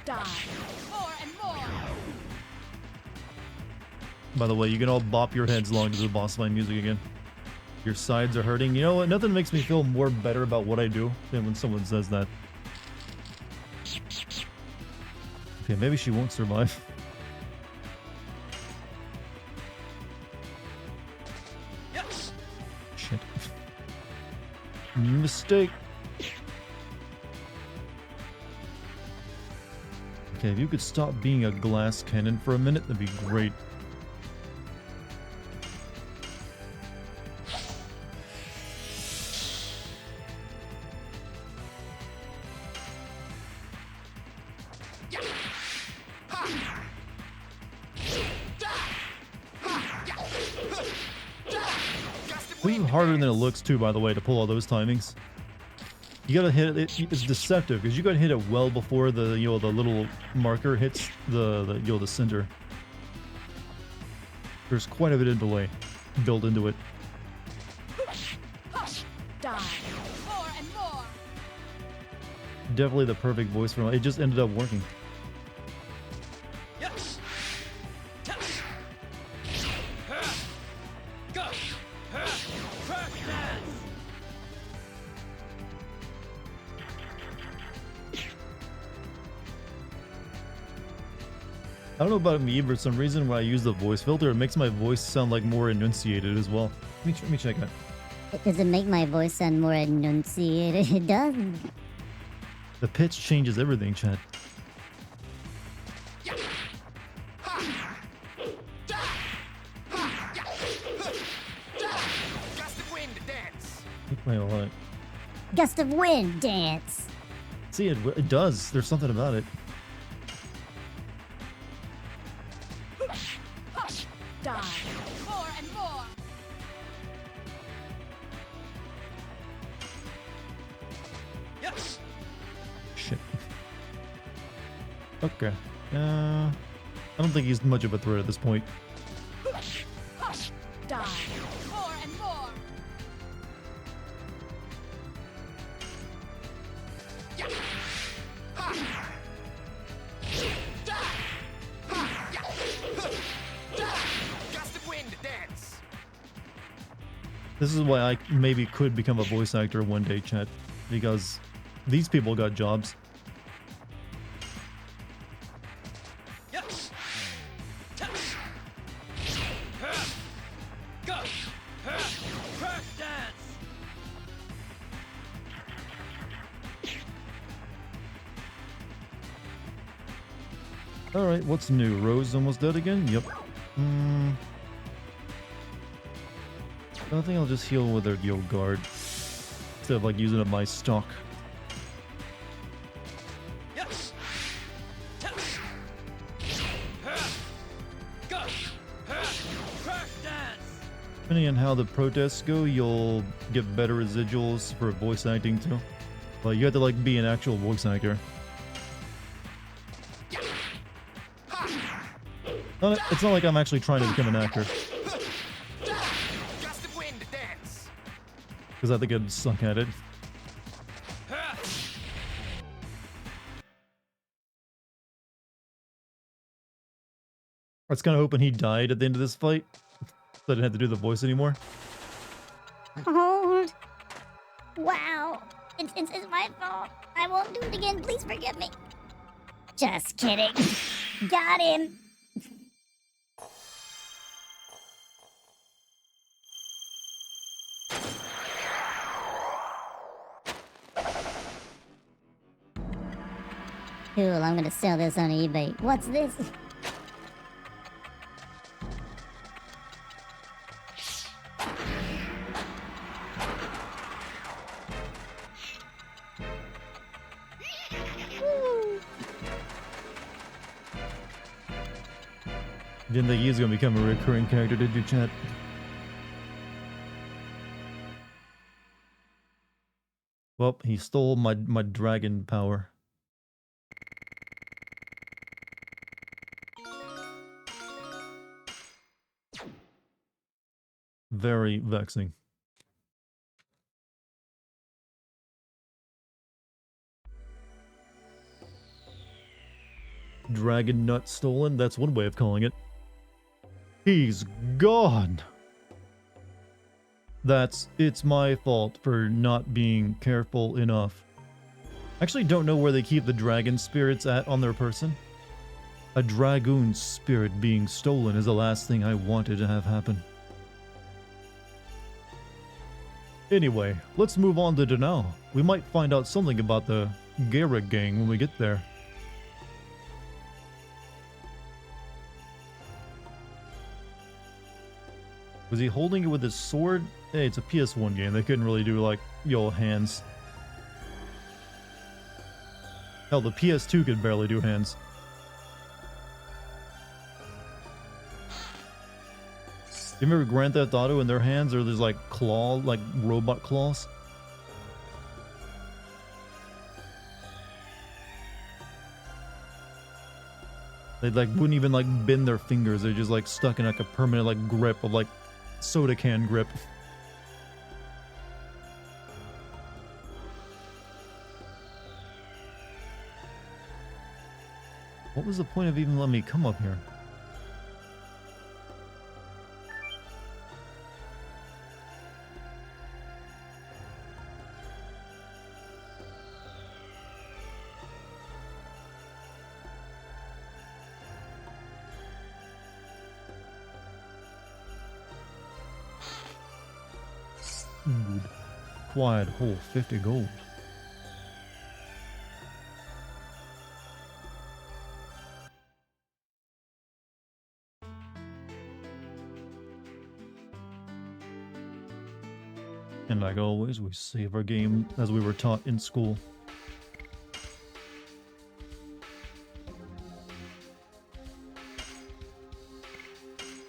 Die. More and more. By the way, you can all bop your heads along to the boss fight music again. Your sides are hurting. You know what? Nothing makes me feel more better about what I do than when someone says that. Okay, maybe she won't survive. Shit. Mistake. Okay, if you could stop being a glass cannon for a minute, that'd be great. Way harder than it looks too, by the way, to pull all those timings. You gotta hit it. It's deceptive because you gotta hit it well before the the little marker hits the center. There's quite a bit of delay built into it. Die. More and more. definitely the perfect voice for him. It just ended up working. Yes. Go. Crack dance. I don't know about me, but for some reason when I use the voice filter, it makes my voice sound like more enunciated as well. Let me check that. Does it make my voice sound more enunciated? It does. The pitch changes everything, Chad. Gust of wind dance. Wait, what? Gust of wind dance. See, it does. There's something about it. Die. More and more. Yes. Shit. Okay. I don't think he's much of a threat at this point. Die. More and more. Gust of wind dance. This is why I maybe could become a voice actor one day, Chad. Because these people got jobs. Yes. Go. Crack dance. Alright, what's new? Rose almost dead again? Yep. I think I'll just heal with her guild guard. Instead of like using up my stock. Yes. Go. Crack dance. Depending on how the protests go, you'll get better residuals for voice acting too. But you have to like be an actual voice actor. It's not like I'm actually trying to become an actor. Gust of wind dance. Because I think I'd suck at it. I was kind of hoping he died at the end of this fight. So I didn't have to do the voice anymore. Hold. Wow. It's my fault. I won't do it again. Please forgive me. Just kidding. Got him. Cool, I'm gonna sell this on eBay. What's this? Didn't think he was going to become a recurring character, did you, chat? Well, he stole my dragon power. Very vexing. Dragon nut stolen? That's one way of calling it. He's gone! It's my fault for not being careful enough. I actually don't know where they keep the dragon spirits at on their person. A dragoon spirit being stolen is the last thing I wanted to have happen. Anyway, let's move on to Danao. We might find out something about the Garrick gang when we get there. Was he holding it with his sword? Hey, it's a PS1 game. They couldn't really do, like, yo, hands. Hell, the PS2 could barely do hands. You remember Grand Theft Auto in their hands, or there's like robot claws? They like wouldn't even like bend their fingers. They're just like stuck in like a permanent like grip of like soda can grip. What was the point of even letting me come up here? Good. Quiet hole, 50 gold. And like always, we save our game as we were taught in school.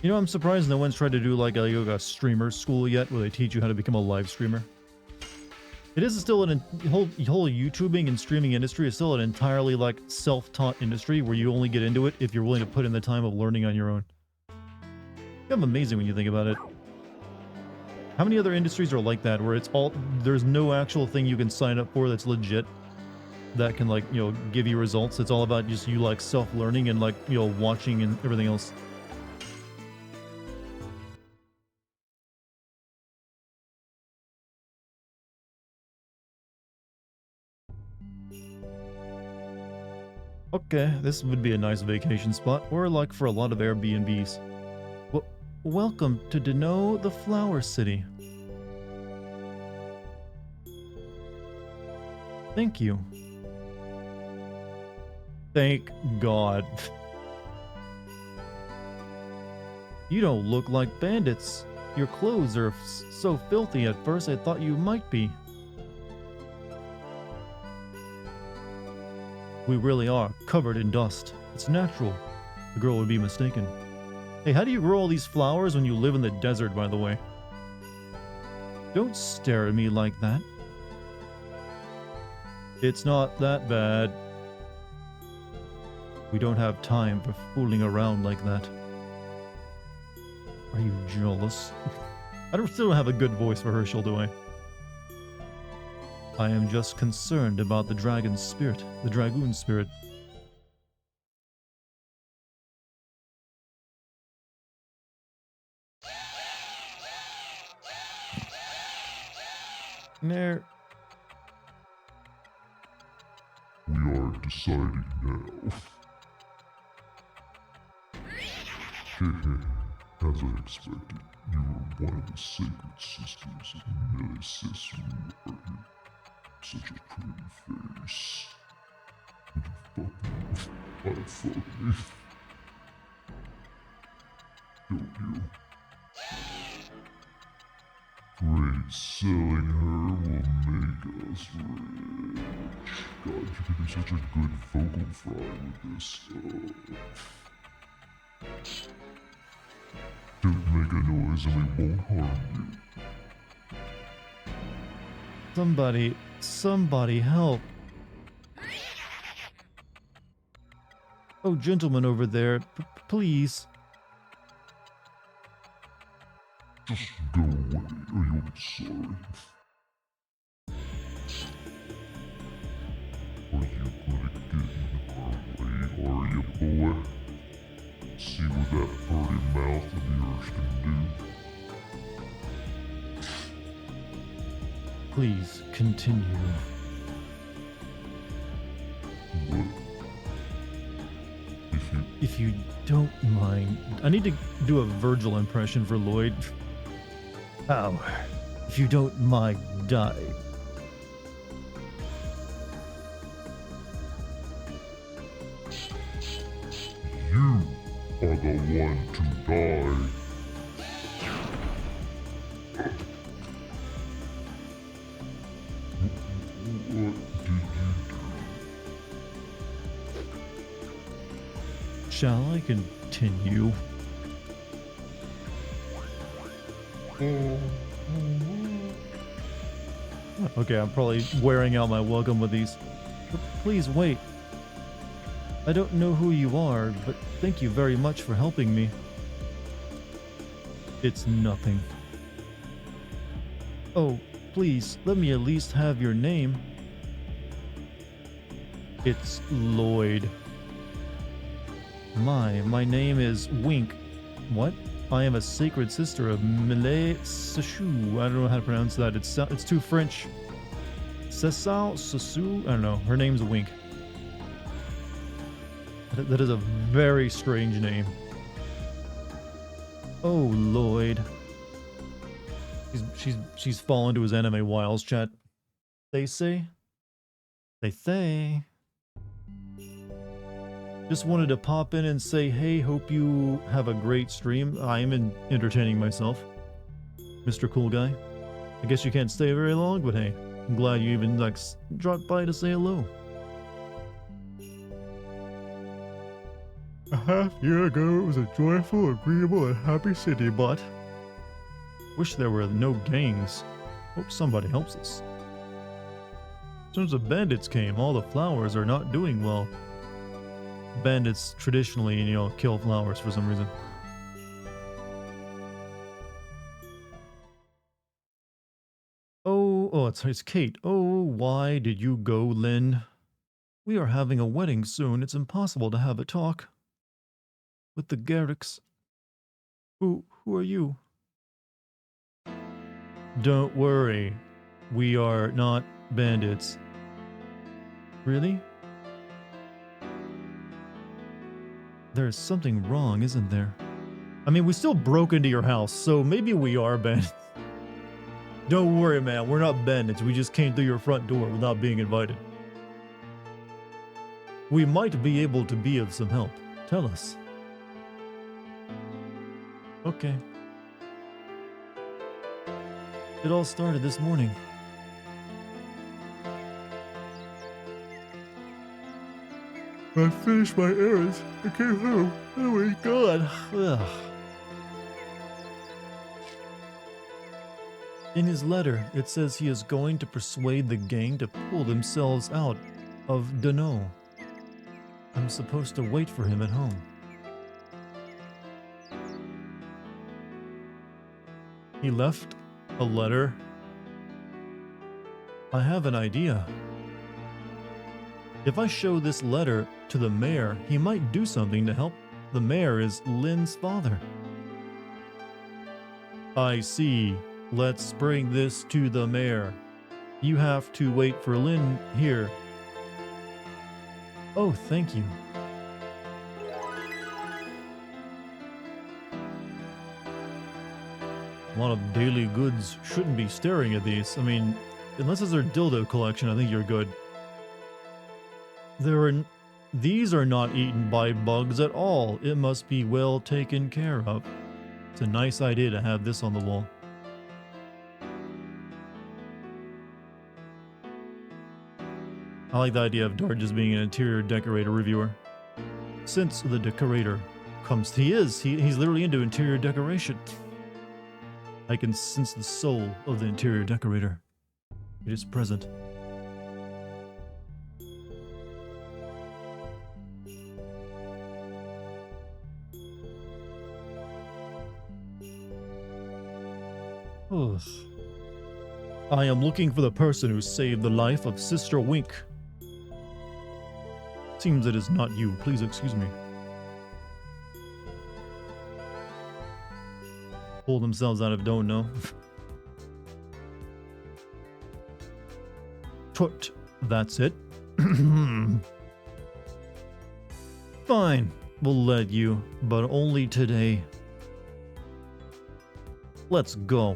You know, I'm surprised no one's tried to do like a streamer school yet where they teach you how to become a live streamer. It is still whole YouTubing and streaming industry is still an entirely like self-taught industry where you only get into it if you're willing to put in the time of learning on your own. Kind of amazing when you think about it. How many other industries are like that where it's all, there's no actual thing you can sign up for that's legit that can like, you know, give you results. It's all about just you like self-learning and like, you know, watching and everything else. Okay, this would be a nice vacation spot, or like for a lot of Airbnbs. Welcome to Deno, the Flower City. Thank you. Thank God. You don't look like bandits. Your clothes are so filthy at first I thought you might be. We really are covered in dust. It's natural. The girl would be mistaken. Hey, how do you grow all these flowers when you live in the desert, by the way? Don't stare at me like that. It's not that bad. We don't have time for fooling around like that. Are you jealous? I still don't have a good voice for Herschel, do I? I am just concerned about the dragon's spirit, the Dragoon spirit. There. We are deciding now. As I expected, you were one of the sacred sisters of Melissus Ruler. Such a pretty face. Would you fuck me? Fuck me. Don't you? Great, selling her will make us rich. God, you can do such a good vocal fry with this stuff. Don't make a noise and we won't harm you. Somebody help. Oh, gentleman over there, please. Just go away or you'll be sorry. Are you gonna get in our way, are you, boy? See what that pretty mouth of yours can do? Please continue. What? If you don't mind, I need to do a Virgil impression for Lloyd. Ow. If you don't mind, die. You are the one to die. What did you do? Shall I continue? Okay, I'm probably wearing out my welcome with these. But please wait. I don't know who you are, but thank you very much for helping me. It's nothing. Oh, please, let me at least have your name. It's Lloyd. My name is Wink. What? I am a sacred sister of Millet Sachou. I don't know how to pronounce that. It's too French. Cesau Sasu? I don't know. Her name's Wink. That is a very strange name. Oh, Lloyd. She's fallen to his anime wiles, chat. They say. Just wanted to pop in and say, hey, hope you have a great stream. I am entertaining myself. Mr. Cool Guy. I guess you can't stay very long, but hey, I'm glad you even like dropped by to say hello. A half year ago, it was a joyful, agreeable, and happy city, but wish there were no gangs. Hope somebody helps us. Since the bandits came, all the flowers are not doing well. Bandits traditionally, you know, kill flowers for some reason. Oh, it's Kate. Oh, why did you go, Lynn? We are having a wedding soon. It's impossible to have a talk with the Garricks. Who are you? Don't worry. We are not bandits. Really? There's something wrong, isn't there? I mean, we still broke into your house, so maybe we are bandits. Don't worry, man. We're not bandits. We just came through your front door without being invited. We might be able to be of some help. Tell us. Okay. It all started this morning. I finished my errands. I came home. Oh my god. Ugh. In his letter, it says he is going to persuade the gang to pull themselves out of Dano. I'm supposed to wait for him at home. He left a letter. I have an idea. If I show this letter to the mayor, he might do something to help. The mayor is Lynn's father. I see. Let's bring this to the mayor. You have to wait for Lynn here. Oh, thank you. A lot of daily goods shouldn't be staring at these. I mean, unless it's their dildo collection, I think you're good. These are not eaten by bugs at all. It must be well taken care of. It's a nice idea to have this on the wall. I like the idea of Dart just being an interior decorator reviewer. Since the decorator comes, he's literally into interior decoration. I can sense the soul of the interior decorator. It is present. Ugh. I am looking for the person who saved the life of Sister Wink. Seems it is not you. Please excuse me. Pull themselves out of don't know. Tut. That's it. Fine. We'll let you, but only today. Let's go.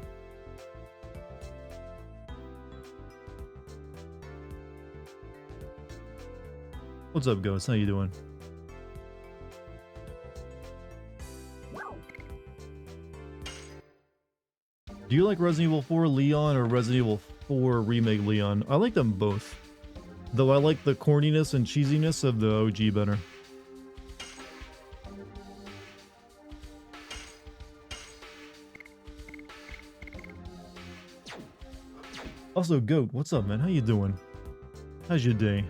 What's up, Ghost? How you doing? Do you like Resident Evil 4 Leon or Resident Evil 4 Remake Leon? I like them both. Though I like the corniness and cheesiness of the OG better. Also, Goat, what's up, man? How you doing? How's your day?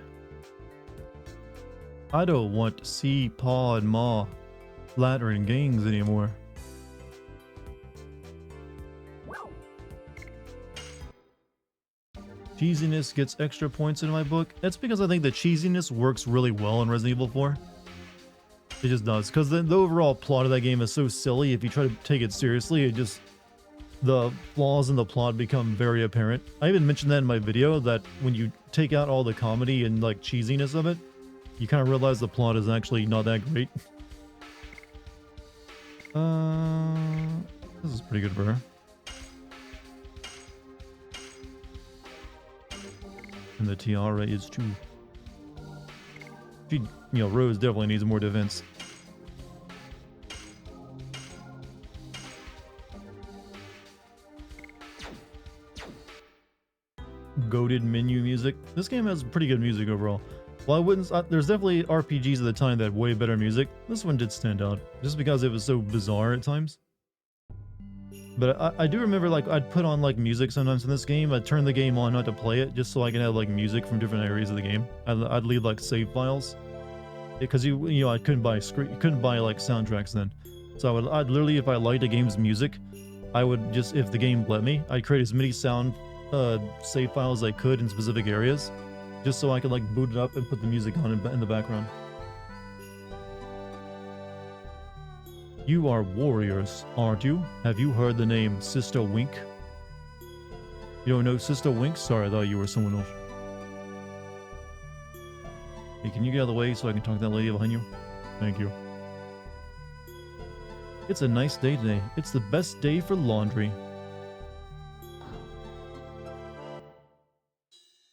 I don't want to see Pa and Ma flattering gangs anymore. Cheesiness gets extra points in my book. That's because I think the cheesiness works really well in Resident Evil 4. It just does, because the overall plot of that game is so silly. If you try to take it seriously, it just, the flaws in the plot become very apparent. I even mentioned that in my video, that when you take out all the comedy and like cheesiness of it, you kind of realize the plot is actually not that great. This is pretty good for her. And the tiara is too. She, Rose definitely needs more defense. Goated menu music. This game has pretty good music overall. Well, I wouldn't. There's definitely RPGs at the time that had way better music. This one did stand out, just because it was so bizarre at times. But I do remember, like, I'd put on like music sometimes in this game. I'd turn the game on not to play it, just so I can have like music from different areas of the game. I'd leave like save files, because I couldn't buy like soundtracks then. So I'd literally, if I liked a game's music, I would just, if the game let me, I'd create as many sound save files as I could in specific areas, just so I could like boot it up and put the music on in the background. You are warriors, aren't you? Have you heard the name Sister Wink? You don't know Sister Wink? Sorry, I thought you were someone else. Hey, can you get out of the way so I can talk to that lady behind you? Thank you. It's a nice day today. It's the best day for laundry.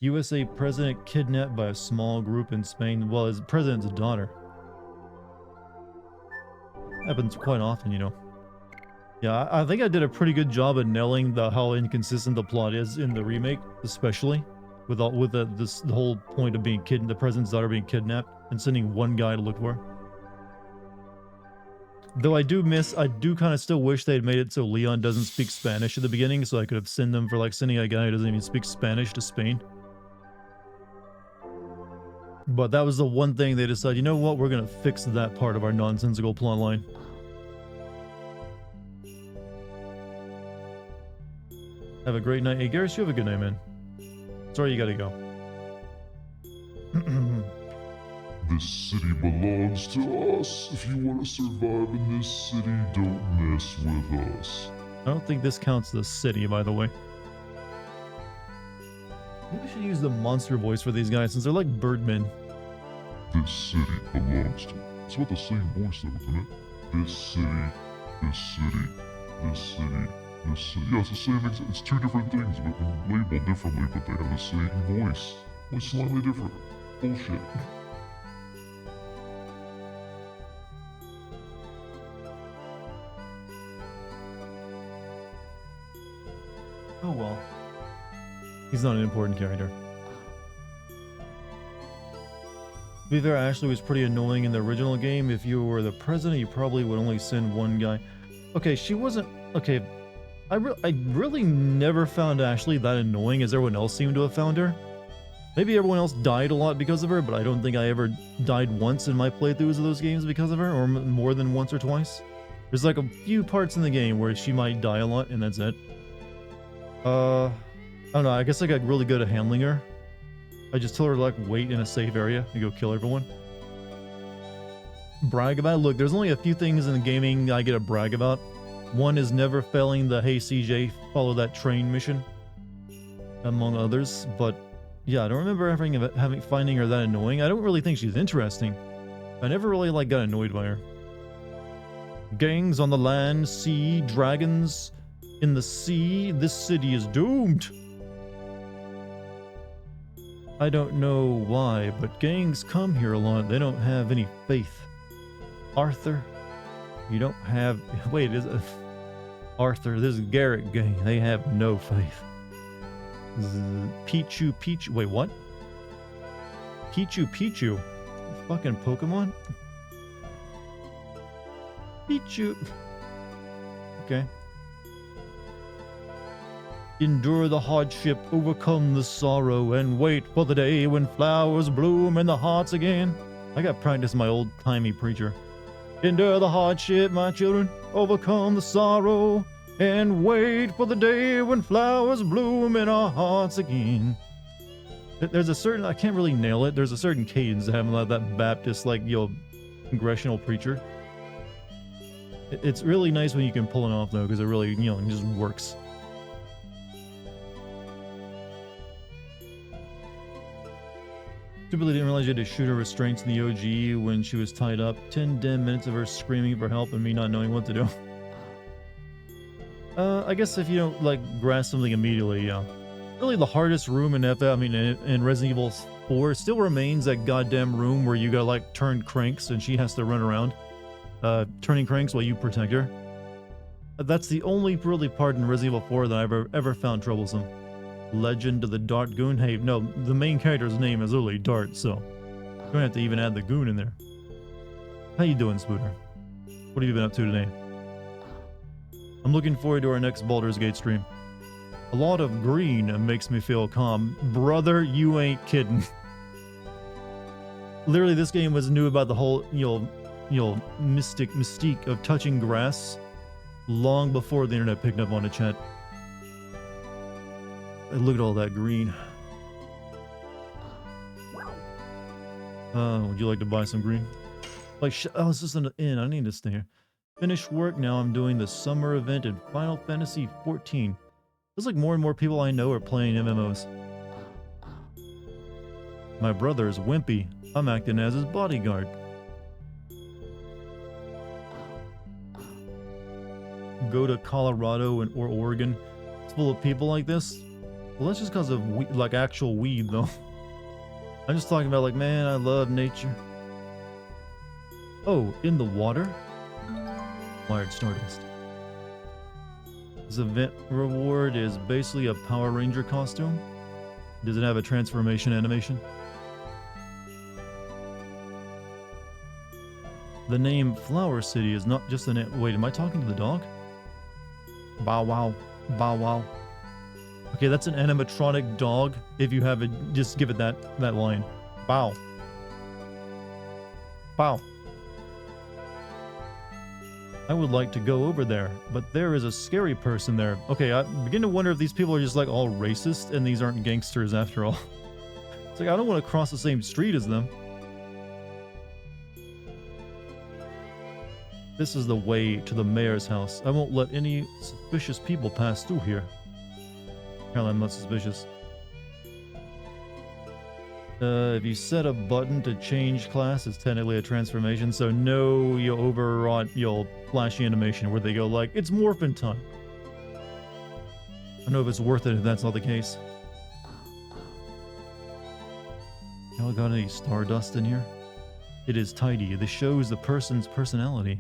USA president kidnapped by a small group in Spain. Well, his president's daughter. Happens quite often, Yeah, I think I did a pretty good job of nailing how inconsistent the plot is in the remake, especially with the whole point of being the president's daughter being kidnapped and sending one guy to look for her. Though I do kind of still wish they had made it so Leon doesn't speak Spanish at the beginning, so I could have sent them for like sending a guy who doesn't even speak Spanish to Spain. But that was the one thing they decided, you know what, we're gonna fix that part of our nonsensical plotline. Have a great night. Hey, Garrus, you have a good night, man. Sorry you gotta go. This city belongs to us. If you want to survive in this city, don't mess with us. I don't think this counts as a city, by the way. Maybe we should use the monster voice for these guys, since they're like birdmen. This city belongs to... It's about the same voice though, isn't it? This city, this city, this city, this city. Yeah, it's the same exact... It's two different things, but they're labeled differently, but they have the same voice. Only slightly different. Bullshit. Oh well. He's not an important character. To be fair, Ashley was pretty annoying in the original game. If you were the president, you probably would only send one guy. Okay, she wasn't... Okay, I really never found Ashley that annoying as everyone else seemed to have found her. Maybe everyone else died a lot because of her, but I don't think I ever died once in my playthroughs of those games because of her, or more than once or twice. There's like a few parts in the game where she might die a lot, and that's it. I don't know, I guess I got really good at handling her. I just told her to like wait in a safe area and go kill everyone. Brag about it. Look, there's only a few things in the gaming I get to brag about. One is never failing the hey CJ, follow that train mission, among others. But yeah, I don't remember finding her that annoying. I don't really think she's interesting. I never really like got annoyed by her. Gangs on the land, sea, dragons in the sea. This city is doomed. I don't know why, but gangs come here a lot. They don't have any faith. Arthur, you don't have... Wait, is it... Arthur, this is Garrett gang. They have no faith. Pichu. Wait, what? Pichu. Fucking Pokemon? Pichu. Okay. Endure the hardship, overcome the sorrow, and wait for the day when flowers bloom in the hearts again. I got practice my old-timey preacher. Endure the hardship, my children, overcome the sorrow, and wait for the day when flowers bloom in our hearts again. There's a certain, I can't really nail it, there's a certain cadence to having like that Baptist, like, congressional preacher. It's really nice when you can pull it off, though, because it really, you know, it just works. Stupidly didn't realize you had to shoot her restraints in the OG when she was tied up. 10 damn minutes of her screaming for help and me not knowing what to do. I guess if you don't, like, grasp something immediately, yeah. Really the hardest room in in Resident Evil 4 still remains that goddamn room where you gotta, like, turn cranks and she has to run around. Turning cranks while you protect her. That's the only really part in Resident Evil 4 that I've ever found troublesome. Legend of the Dartgoon. Hey, no, the main character's name is literally Dart, so you don't have to even add the goon in there. How you doing, Spooter? What have you been up to today? I'm looking forward to our next Baldur's Gate stream. A lot of green makes me feel calm. Brother, you ain't kidding. Literally, this game was new about the whole, mystique of touching grass long before the internet picked up on it, chat. Look at all that green. Would you like to buy some green? Like, oh, it's just an inn. I need to stay here. Finished work. Now I'm doing the summer event in Final Fantasy 14. Feels like more and more people I know are playing MMOs. My brother is wimpy. I'm acting as his bodyguard. Go to Colorado or Oregon. It's full of people like this. Well, that's just because of like actual weed, though. I'm just talking about like, man, I love nature. Oh, in the water? Wired Stardust. This event reward is basically a Power Ranger costume. Does it have a transformation animation? The name Flower City is not just a name. Wait, am I talking to the dog? Bow wow. Bow wow. Okay, that's an animatronic dog. If you have it, just give it that line. Bow. Bow. I would like to go over there, but there is a scary person there. Okay, I begin to wonder if these people are just like all racist and these aren't gangsters after all. It's like, I don't want to cross the same street as them. This is the way to the mayor's house. I won't let any suspicious people pass through here. Apparently I'm not suspicious. If you set a button to change class, it's technically a transformation, so no overwrought, flashy animation where they go like, it's morphin' time. I don't know if it's worth it if that's not the case. Y'all got any stardust in here? It is tidy. This shows the person's personality.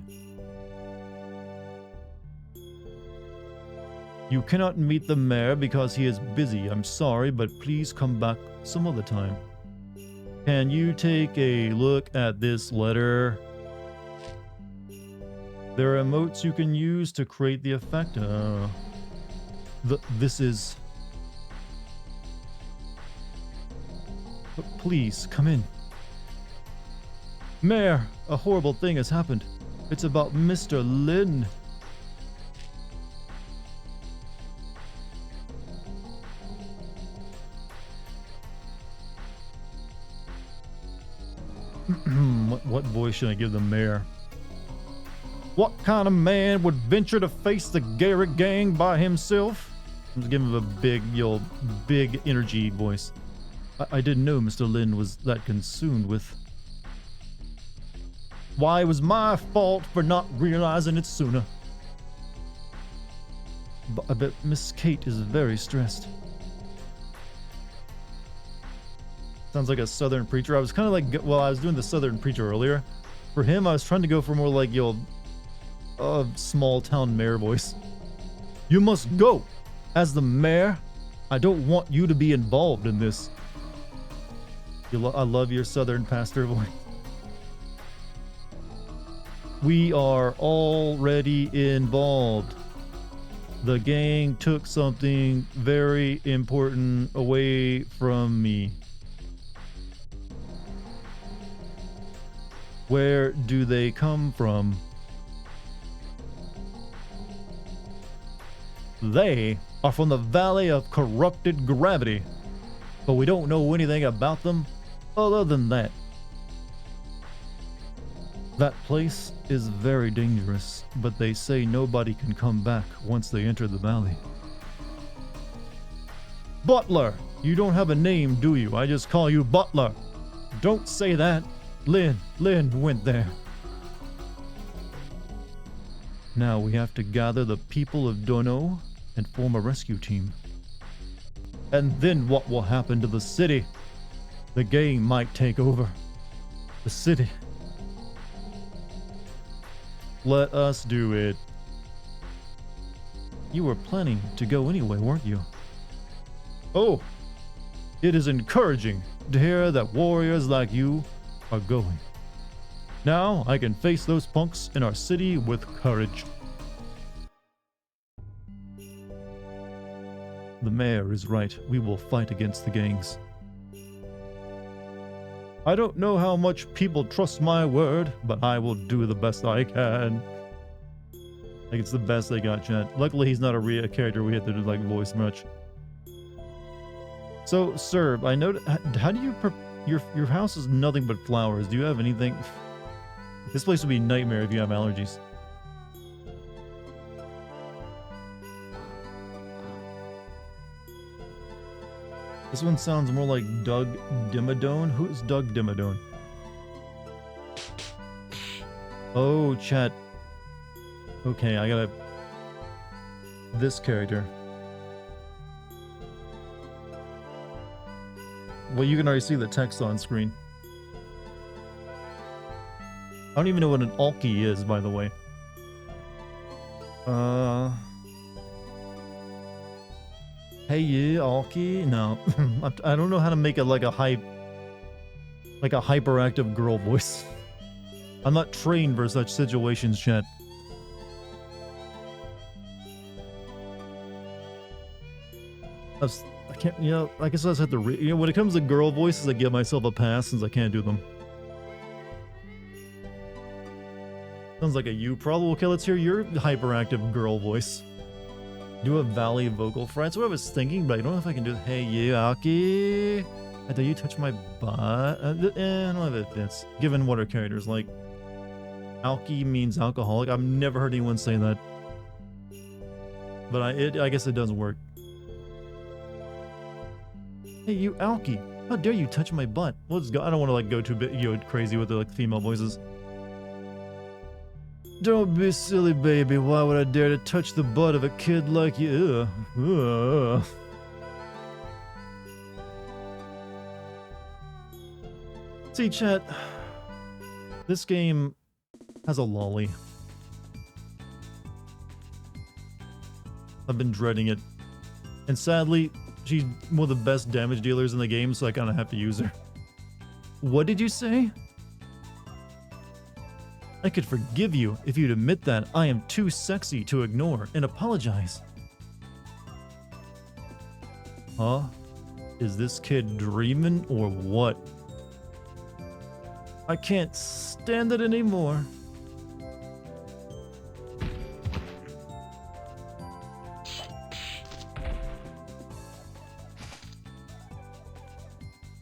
You cannot meet the mayor because he is busy. I'm sorry, but please come back some other time. Can you take a look at this letter? There are emotes you can use to create the effect. This is... Please, come in. Mayor, a horrible thing has happened. It's about Mr. Lin. What voice should I give the mayor? What kind of man would venture to face the Garrett gang by himself? I'm just giving him a big energy voice. I didn't know Mr. Lin was that consumed with... Why, it was my fault for not realizing it sooner. But I bet Miss Kate is very stressed. Sounds like a southern preacher. I was kind of like, well, I was doing the southern preacher earlier. For him, I was trying to go for more like, small town mayor voice. You must go. As the mayor, I don't want you to be involved in this. I love your southern pastor voice. We are already involved. The gang took something very important away from me. Where do they come from? They are from the Valley of Corrupted Gravity, but we don't know anything about them other than that. That place is very dangerous, but they say nobody can come back once they enter the valley. Butler! You don't have a name, do you? I just call you Butler. Don't say that. Lynn went there. Now we have to gather the people of Dono and form a rescue team. And then what will happen to the city? The gang might take over the city. Let us do it. You were planning to go anyway, weren't you? Oh, it is encouraging to hear that warriors like you are going. Now I can face those punks in our city with courage. The mayor is right. We will fight against the gangs. I don't know how much people trust my word, but I will do the best I can. Like, it's the best they got, chat. Luckily, he's not a real character we have to do, like, voice much. So, sir, I know. How do you... Your house is nothing but flowers. Do you have anything? This place would be a nightmare if you have allergies. This one sounds more like Doug Dimmadome. Who is Doug Dimmadome? Oh, chat. Okay, I gotta... This character. Well, you can already see the text on screen. I don't even know what an Alki is, by the way. Hey, yeah, Alki? No. I don't know how to make it like a hyperactive girl voice. I'm not trained for such situations, chat. I can't, you know, I guess I just have to when it comes to girl voices, I give myself a pass since I can't do them. Sounds like a you problem. Okay, let's hear your hyperactive girl voice. Do a valley vocal fry. That's what I was thinking, but I don't know if I can do it. Hey, you, Alki. I thought you touched my butt. I don't know if it fits. Given what our character's like. Alki means alcoholic. I've never heard anyone say that. But I guess it does work. Hey, you, Alki. How dare you touch my butt? Let's go. I don't want to like go too crazy with the like female voices. Don't be silly, baby. Why would I dare to touch the butt of a kid like you? Ugh. See, chat. This game has a lolly. I've been dreading it. And sadly, she's one of the best damage dealers in the game, so I kind of have to use her. What did you say? I could forgive you if you'd admit that I am too sexy to ignore and apologize. Huh? Is this kid dreaming or what? I can't stand it anymore.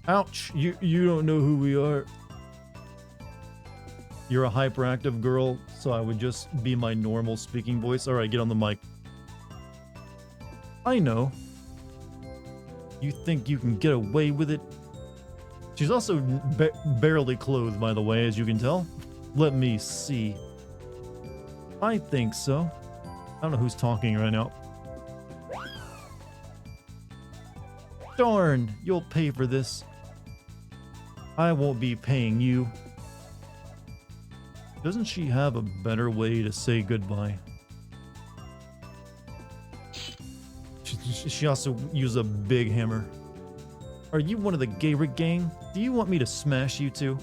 Ouch, you don't know who we are. You're a hyperactive girl, so I would just be my normal speaking voice. Alright, get on the mic. I know. You think you can get away with it? She's also barely clothed, by the way, as you can tell. Let me see. I think so. I don't know who's talking right now. Darn, you'll pay for this. I won't be paying you. Doesn't she have a better way to say goodbye? She also used a big hammer. Are you one of the Gayrick gang? Do you want me to smash you two?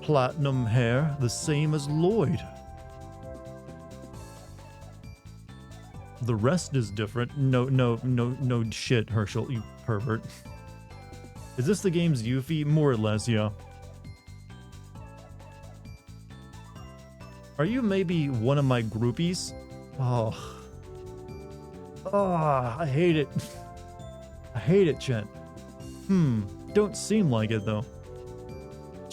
Platinum hair, the same as Lloyd. The rest is different. No shit, Herschel, you pervert. Is this the game's Yuffie? More or less, yeah. Are you maybe one of my groupies? Oh, I hate it. I hate it, Chet. Don't seem like it, though.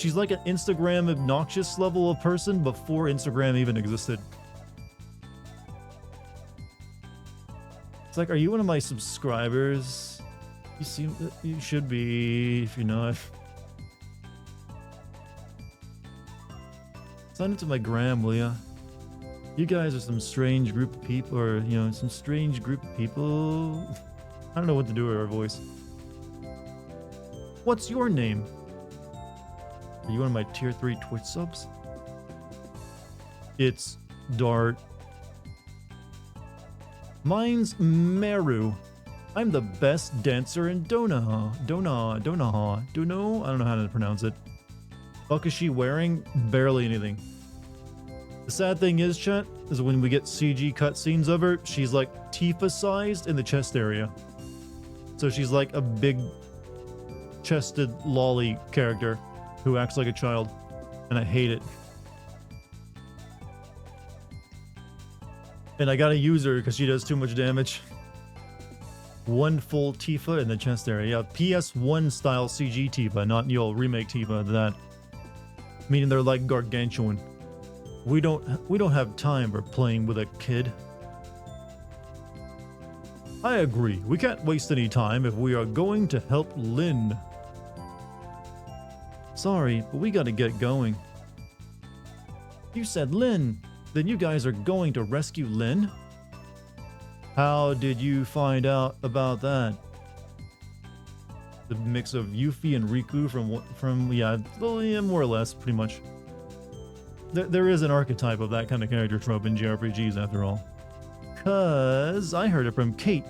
She's like an Instagram obnoxious level of person before Instagram even existed. It's like, are you one of my subscribers? You seem you should be if you're not. Sign into my gram, will ya? You guys are some strange group of people, or you know, some strange group of people. I don't know what to do with her voice. What's your name? Are you one of my tier 3 Twitch subs? It's Dart. Mine's Meru. I'm the best dancer in Donaha. Donaha. I don't know how to pronounce it. Fuck is she wearing? Barely anything. The sad thing is, chat, is when we get CG cutscenes of her, she's like Tifa sized in the chest area. So she's like a big chested lolly character who acts like a child, and I hate it. And I gotta use her because she does too much damage. One full Tifa in the chest area. Yeah, PS1 style CG Tifa, not your remake Tifa. That meaning they're like gargantuan. We don't have time for playing with a kid. I agree. We can't waste any time if we are going to help Lynn. Sorry, but we gotta get going. You said Lynn. Then you guys are going to rescue Lynn? How did you find out about that? The mix of Yuffie and Riku from yeah, more or less, pretty much. There is an archetype of that kind of character trope in JRPGs after all. 'Cause I heard it from Kate.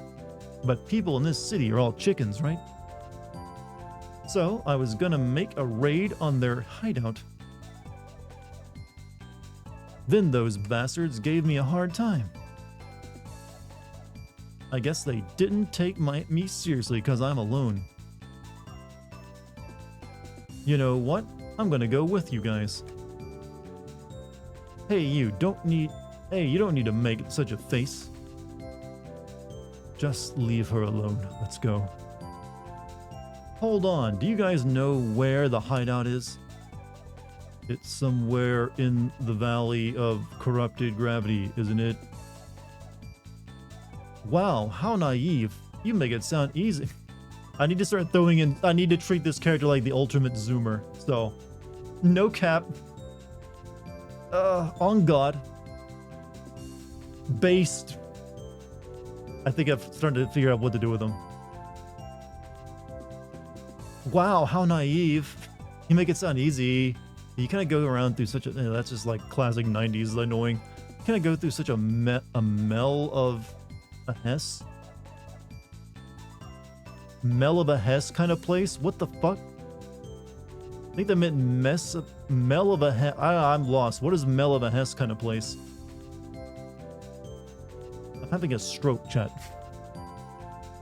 But people in this city are all chickens, right? So I was gonna make a raid on their hideout. Then those bastards gave me a hard time. I guess they didn't take me seriously because I'm alone. You know what? I'm gonna go with you guys. Hey, you don't need to make such a face. Just leave her alone. Let's go. Hold on, do you guys know where the hideout is? It's somewhere in the Valley of Corrupted Gravity, isn't it? Wow, how naive. You make it sound easy. I need to start throwing in... I need to treat this character like the ultimate zoomer. So, no cap. On God. Based. I think I've started to figure out what to do with them. Wow, how naive. You make it sound easy. You kind of go around through such a... that's just like classic 90s annoying. You kind of go through such a mell of a Hess. Mell of a Hess kind of place? What the fuck? I think that meant Mell of a Hess. I'm lost. What is Mell of a Hess kind of place? I'm having a stroke, chat.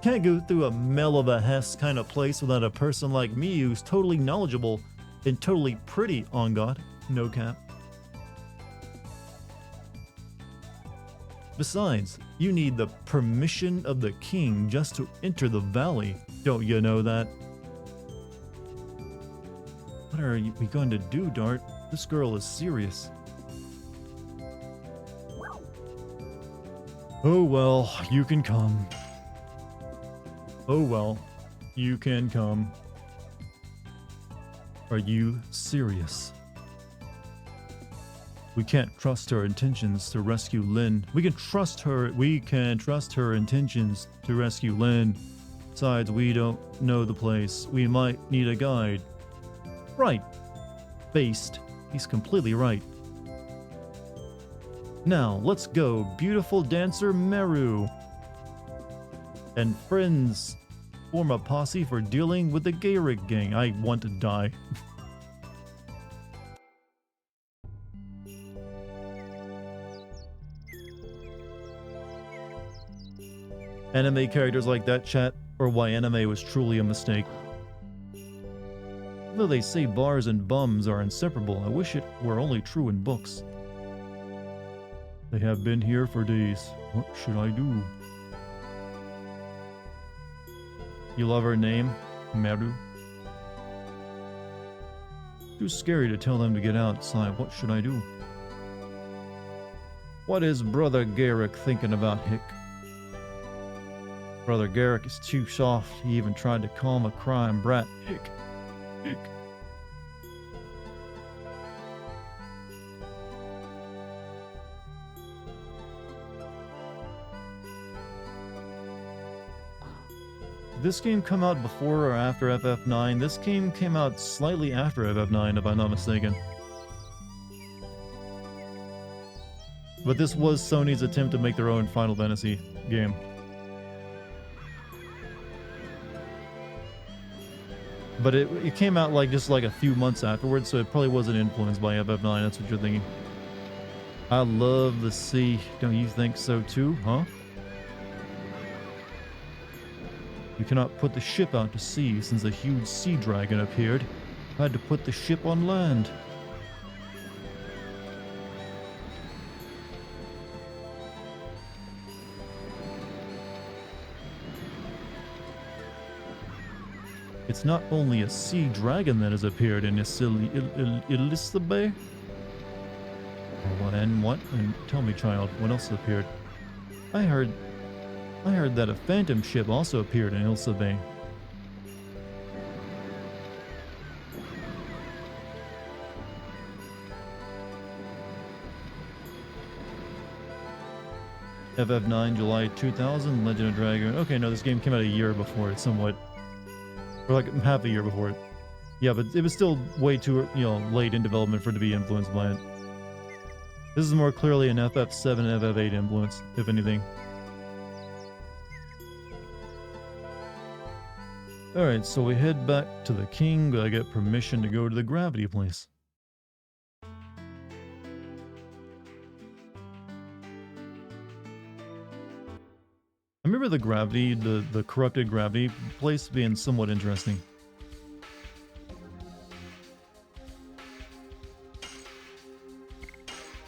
Can't go through a Mell of a Hess kind of place without a person like me who's totally knowledgeable and totally pretty, on God. No cap. Besides, you need the permission of the king just to enter the valley. Don't you know that? What are we going to do, Dart? This girl is serious. Oh well, you can come. Oh well, you can come. Are you serious? We can't trust her intentions to rescue Lynn. We can trust her intentions to rescue Lynn. Besides, we don't know the place. We might need a guide. Right. Based. He's completely right. Now, let's go, beautiful dancer Meru. And friends, form a posse for dealing with the Gayrig gang. I want to die. Anime characters like that, chat, or why anime was truly a mistake. Though they say bars and bums are inseparable, I wish it were only true in books. They have been here for days. What should I do? You love her name? Meru? Too scary to tell them to get outside. What should I do? What is Brother Garrick thinking about, Hick? Brother Garrick is too soft. He even tried to calm a crying brat. Hick. Hick. Did this game come out before or after FF9? This game came out slightly after FF9, if I'm not mistaken. But this was Sony's attempt to make their own Final Fantasy game. But it came out like just like a few months afterwards, so it probably wasn't influenced by FF9, that's what you're thinking. I love the sea. Don't you think so too, huh? You cannot put the ship out to sea since a huge sea dragon appeared. I had to put the ship on land. It's not only a sea dragon that has appeared in Ilissa Bay. And what? And tell me, child, what else appeared? I heard that a phantom ship also appeared in Ilissa Bay. FF9, July 2000, Legend of Dragoon. Okay, no, this game came out a year before it, somewhat. Or like half a year before it. Yeah, but it was still way too, late in development for it to be influenced by it. This is more clearly an FF7 and FF8 influence, if anything. Alright, so we head back to the king, but I get permission to go to the gravity place. I remember the gravity, the corrupted gravity place being somewhat interesting.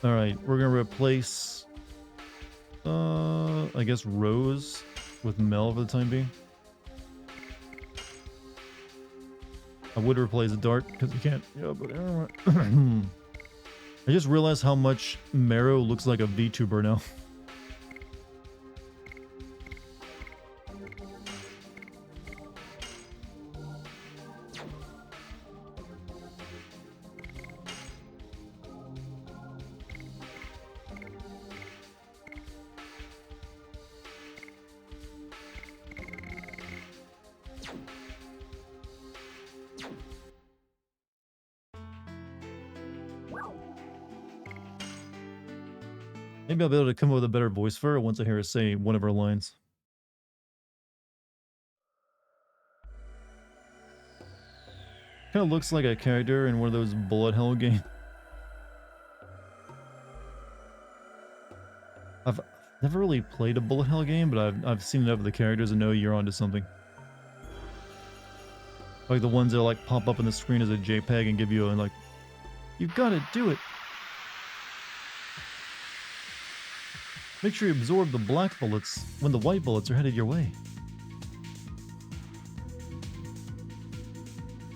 Alright, we're gonna replace, I guess Rose with Mel for the time being. I would replace Dart, because you can't, but I just realized how much Marrow looks like a VTuber now. Maybe I'll be able to come up with a better voice for her once I hear her say one of her lines. Kind of looks like a character in one of those bullet hell games. I've never really played a bullet hell game, but I've seen enough of the characters and know you're onto something. Like the ones that like pop up on the screen as a JPEG and give you a like, you gotta do it. Make sure you absorb the black bullets when the white bullets are headed your way.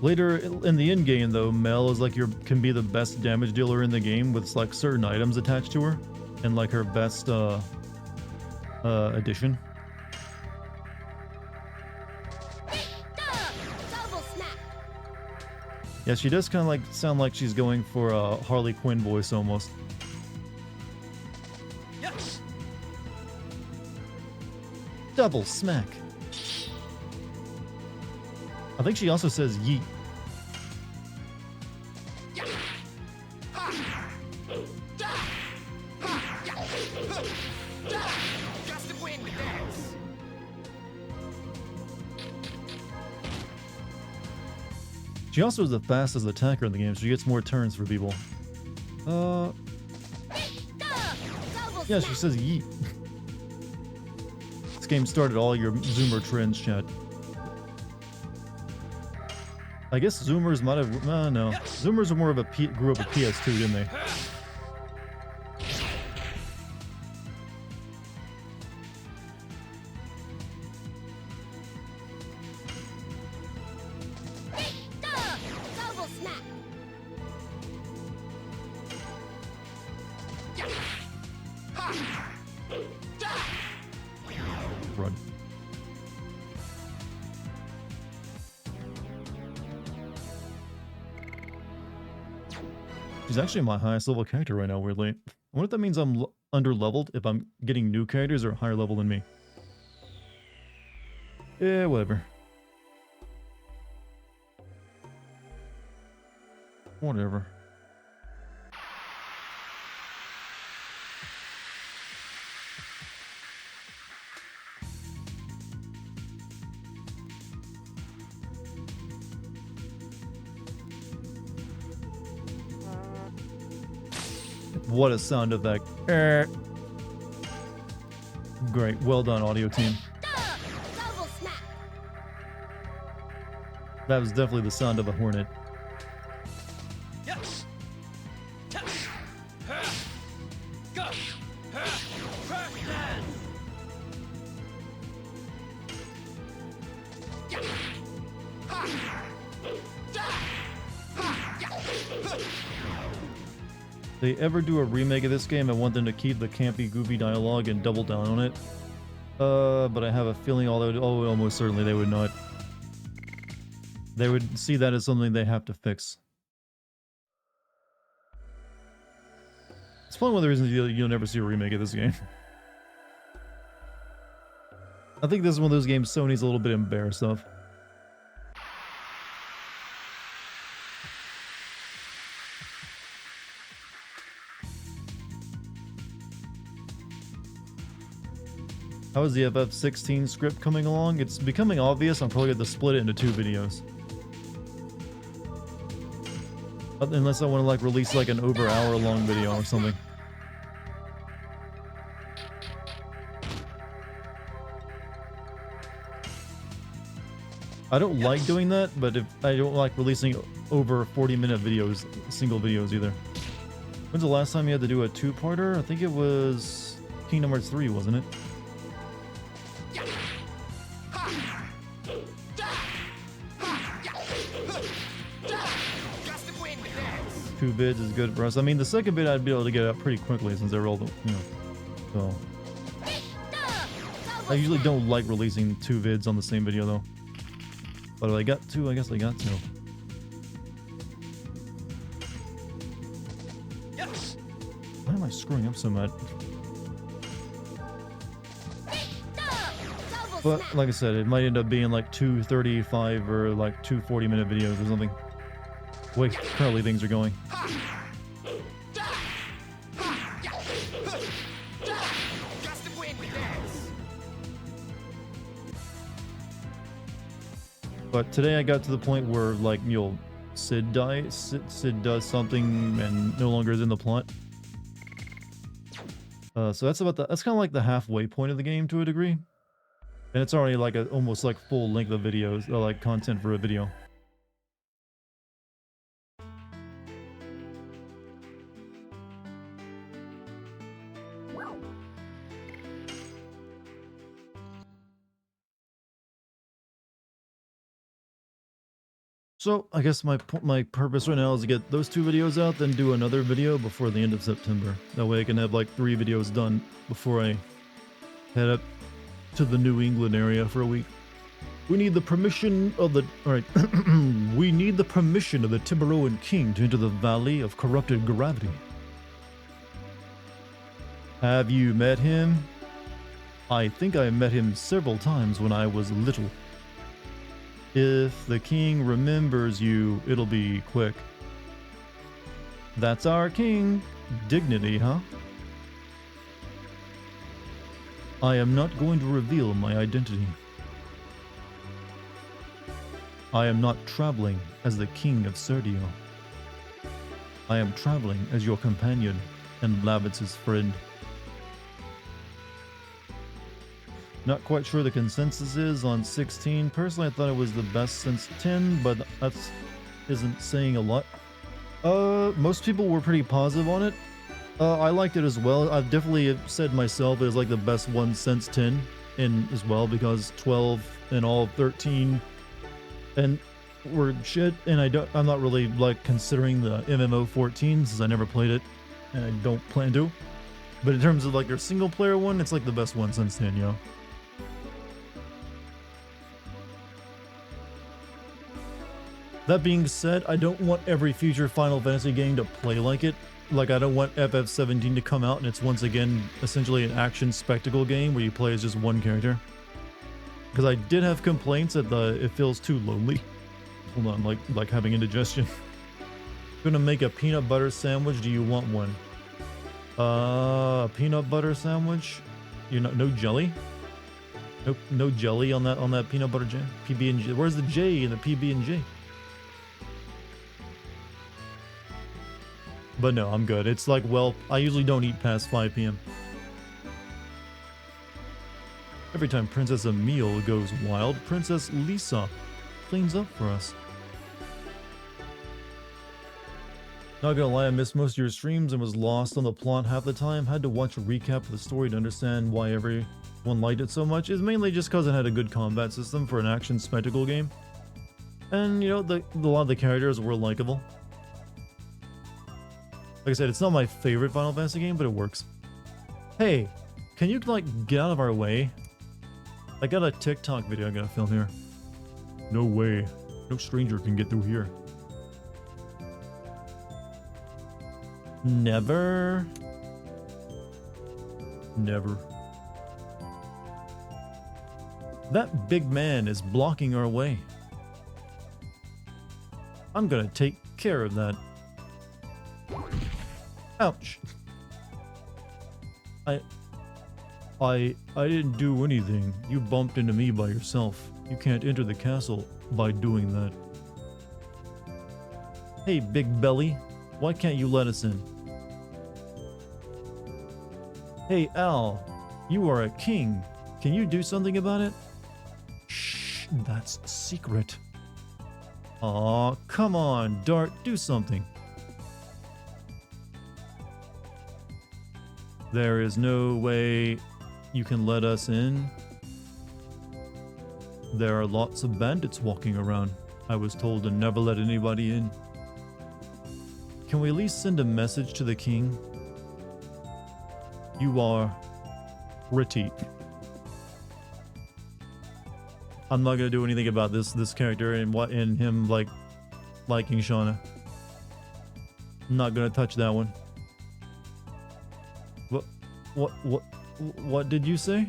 Later in the end game though, Mel is like can be the best damage dealer in the game with like certain items attached to her and like her best addition. Yeah, she does kind of like sound like she's going for a Harley Quinn voice almost. Double smack. I think she also says yeet. She also is the fastest attacker in the game, so she gets more turns for people. Yeah, she says yeet. This game started all your Zoomer trends, chat. I guess Zoomers might have... no. Zoomers are more of a grew up with PS2, didn't they? Run. She's actually my highest level character right now, weirdly. I wonder if that means I'm under leveled if I'm getting new characters that are higher level than me. Yeah, whatever. Whatever. What a sound effect. Great. Well done, audio team. Double snap. That was definitely the sound of a hornet. Yes. Touch. Go. Crack dance. If they ever do a remake of this game, I want them to keep the campy, goofy dialogue and double down on it. But I have a feeling almost certainly they would not. They would see that as something they have to fix. It's probably one of the reasons you'll never see a remake of this game. I think this is one of those games Sony's a little bit embarrassed of. How is the FF16 script coming along? It's becoming obvious. I'm probably going to split it into 2 videos. Unless I want to like release like an over hour long video or something. I don't like doing that, but if I don't like releasing over 40-minute videos, single videos either. When's the last time you had to do a 2-parter? I think it was Kingdom Hearts 3, wasn't it? Two bids is good for us. I mean, the second bid I'd be able to get out pretty quickly since they're all the, so. I usually don't like releasing 2 vids on the same video though. But if I got 2, I guess I got 2. Why am I screwing up so much? But like I said, it might end up being like 2 35 or like 2 40-minute videos or something. Way currently things are going. But today I got to the point where like Sid dies, Sid does something and no longer is in the plot. So that's kind of like the halfway point of the game to a degree. And it's already like almost like full length of videos, like content for a video. So I guess my purpose right now is to get those 2 videos out, then do another video before the end of September. That way I can have like 3 videos done before I head up to the New England area for a week. We need the permission of the... Alright. We need the permission of the Tiburoan King to enter the Valley of Corrupted Gravity. Have you met him? I think I met him several times when I was little. If the king remembers you, it'll be quick. That's our king. Dignity, huh? I am not going to reveal my identity. I am not traveling as the king of Serdio. I am traveling as your companion and Lavitz's friend. Not quite sure the consensus is on 16. Personally, I thought it was the best since 10, but that isn't saying a lot. Most people were pretty positive on it. I liked it as well. I've definitely said myself it was like the best one since 10, and as well because 12 and all 13 and were shit. And I'm not really like considering the MMO 14 since I never played it, and I don't plan to. But in terms of like their single player one, it's like the best one since 10, yo. That being said, I don't want every future Final Fantasy game to play like it. Like, I don't want FF17 to come out and it's once again essentially an action spectacle game where you play as just one character. Because I did have complaints that it feels too lonely. Hold on, like having indigestion. Gonna make a peanut butter sandwich. Do you want one? A peanut butter sandwich? You know, no jelly? Nope, no jelly on that peanut butter jam. PB and J. Where's the J in the PB and J? But no, I'm good. It's like, well, I usually don't eat past 5 p.m. Every time Princess Emile goes wild, Princess Lisa cleans up for us. Not gonna lie, I missed most of your streams and was lost on the plot half the time. Had to watch a recap of the story to understand why everyone liked it so much. It's mainly just because it had a good combat system for an action spectacle game. And, you know, a lot of the characters were likable. Like I said, it's not my favorite Final Fantasy game, but it works. Hey, can you, like, get out of our way? I got a TikTok video I gotta film here. No way. No stranger can get through here. Never. Never. That big man is blocking our way. I'm gonna take care of that. Ouch. I didn't do anything. You bumped into me by yourself. You can't enter the castle by doing that. Hey, big belly. Why can't you let us in? Hey, Al. You are a king. Can you do something about it? Shh, that's a secret. Aw, come on, Dart, do something. There is no way you can let us in. There are lots of bandits walking around. I was told to never let anybody in. Can we at least send a message to the king? You are pretty. I'm not gonna do anything about this character and him liking Shauna. I'm not gonna touch that one. What did you say?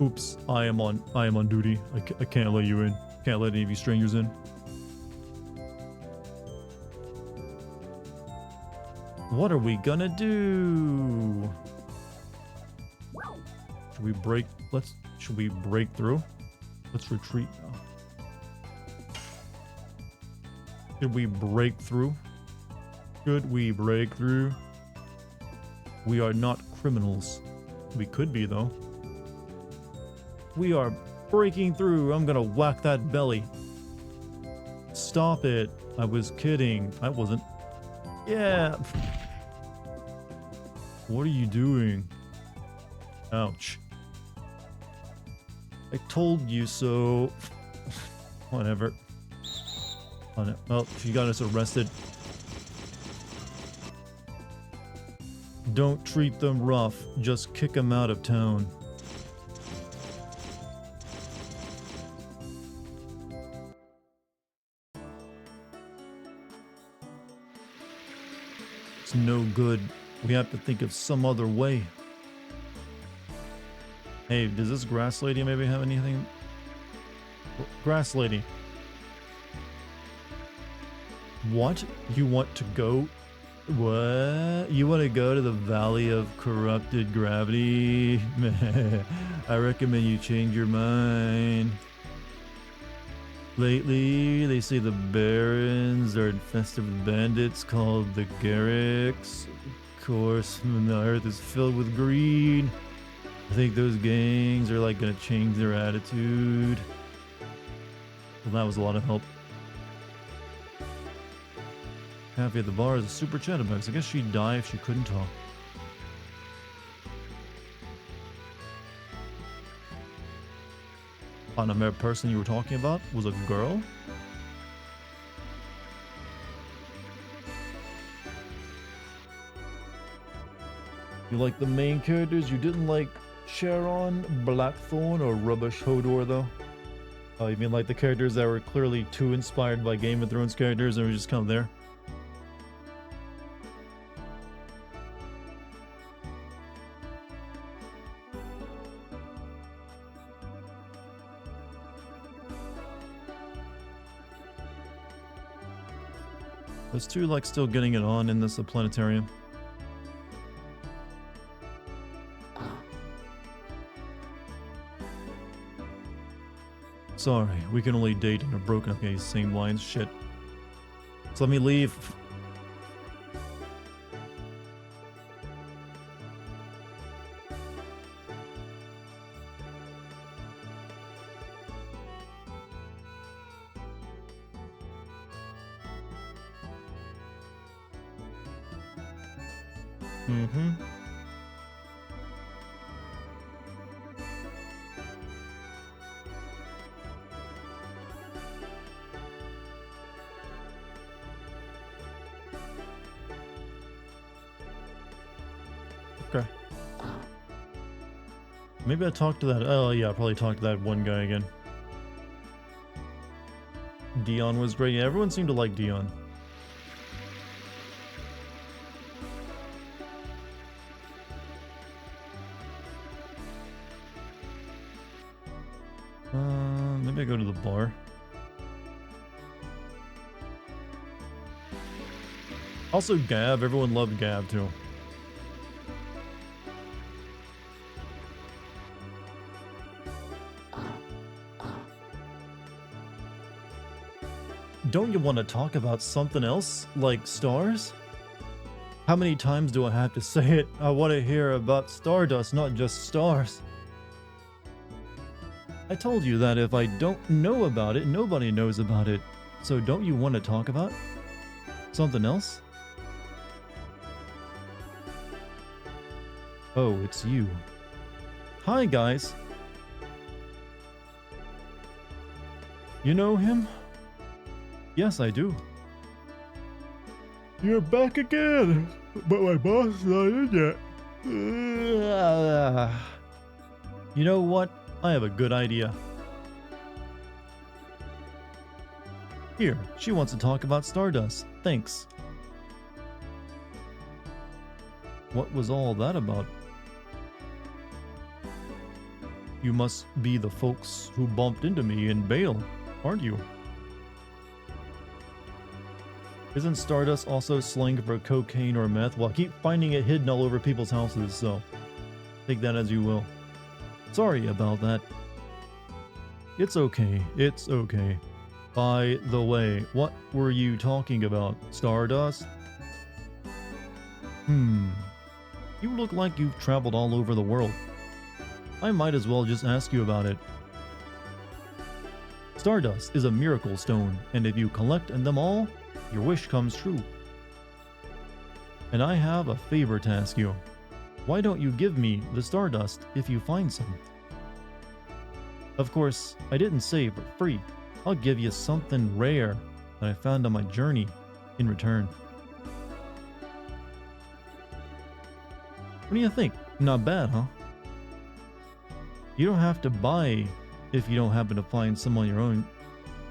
Oops, I am on duty. I can't let you in. Can't let any of you strangers in. What are we gonna do? Should we break? Should we break through? Let's retreat now. Should we break through? Should we break through? We are not criminals. We could be, though. We are breaking through. I'm gonna whack that belly. Stop it. I was kidding. I wasn't. Yeah. What are you doing? Ouch. I told you so. Whatever. Oh, she got us arrested. Don't treat them rough. Just kick them out of town. It's no good. We have to think of some other way. Hey, does this grass lady maybe have anything? Grass lady. What? You want to go? What? You want to go to the Valley of Corrupted Gravity? I recommend you change your mind. Lately, they say the Barons are infested with bandits called the Garrix. Of course, when the earth is filled with greed, I think those gangs are like gonna change their attitude. Well, that was a lot of help. Happy at the bar is a super chatterbox. I guess she'd die if she couldn't talk. Unaware person you were talking about was a girl? You like the main characters? You didn't like Charon, Blackthorn, or Rubbish Hodor, though? Oh, you mean like the characters that were clearly too inspired by Game of Thrones characters and were just kind of there? Those two like still getting it on in this planetarium. Sorry, we can only date in a broken up case. Same lines, shit. So let me leave. Mm-hmm. Okay. Maybe I talked to that. Oh, yeah, I probably talked to that one guy again. Dion was great. Yeah, everyone seemed to like Dion. Maybe I go to the bar. Also, Gab. Everyone loved Gab, too. Don't you want to talk about something else, like stars? How many times do I have to say it? I want to hear about Stardust, not just stars. I told you that if I don't know about it, nobody knows about it. So don't you want to talk about something else? Oh, it's you. Hi, guys. You know him? Yes, I do. You're back again, but my boss is not in yet. You know what? I have a good idea. Here, she wants to talk about Stardust. Thanks. What was all that about? You must be the folks who bumped into me in Bale, aren't you? Isn't Stardust also slang for cocaine or meth? Well, I keep finding it hidden all over people's houses, so take that as you will. Sorry about that. It's okay. It's okay. By the way, what were you talking about? Stardust? You look like you've traveled all over the world. I might as well just ask you about it. Stardust is a miracle stone, and if you collect them all, your wish comes true. And I have a favor to ask you. Why don't you give me the Stardust if you find some? Of course, I didn't say for free. I'll give you something rare that I found on my journey in return. What do you think? Not bad, huh? You don't have to buy if you don't happen to find some on your own.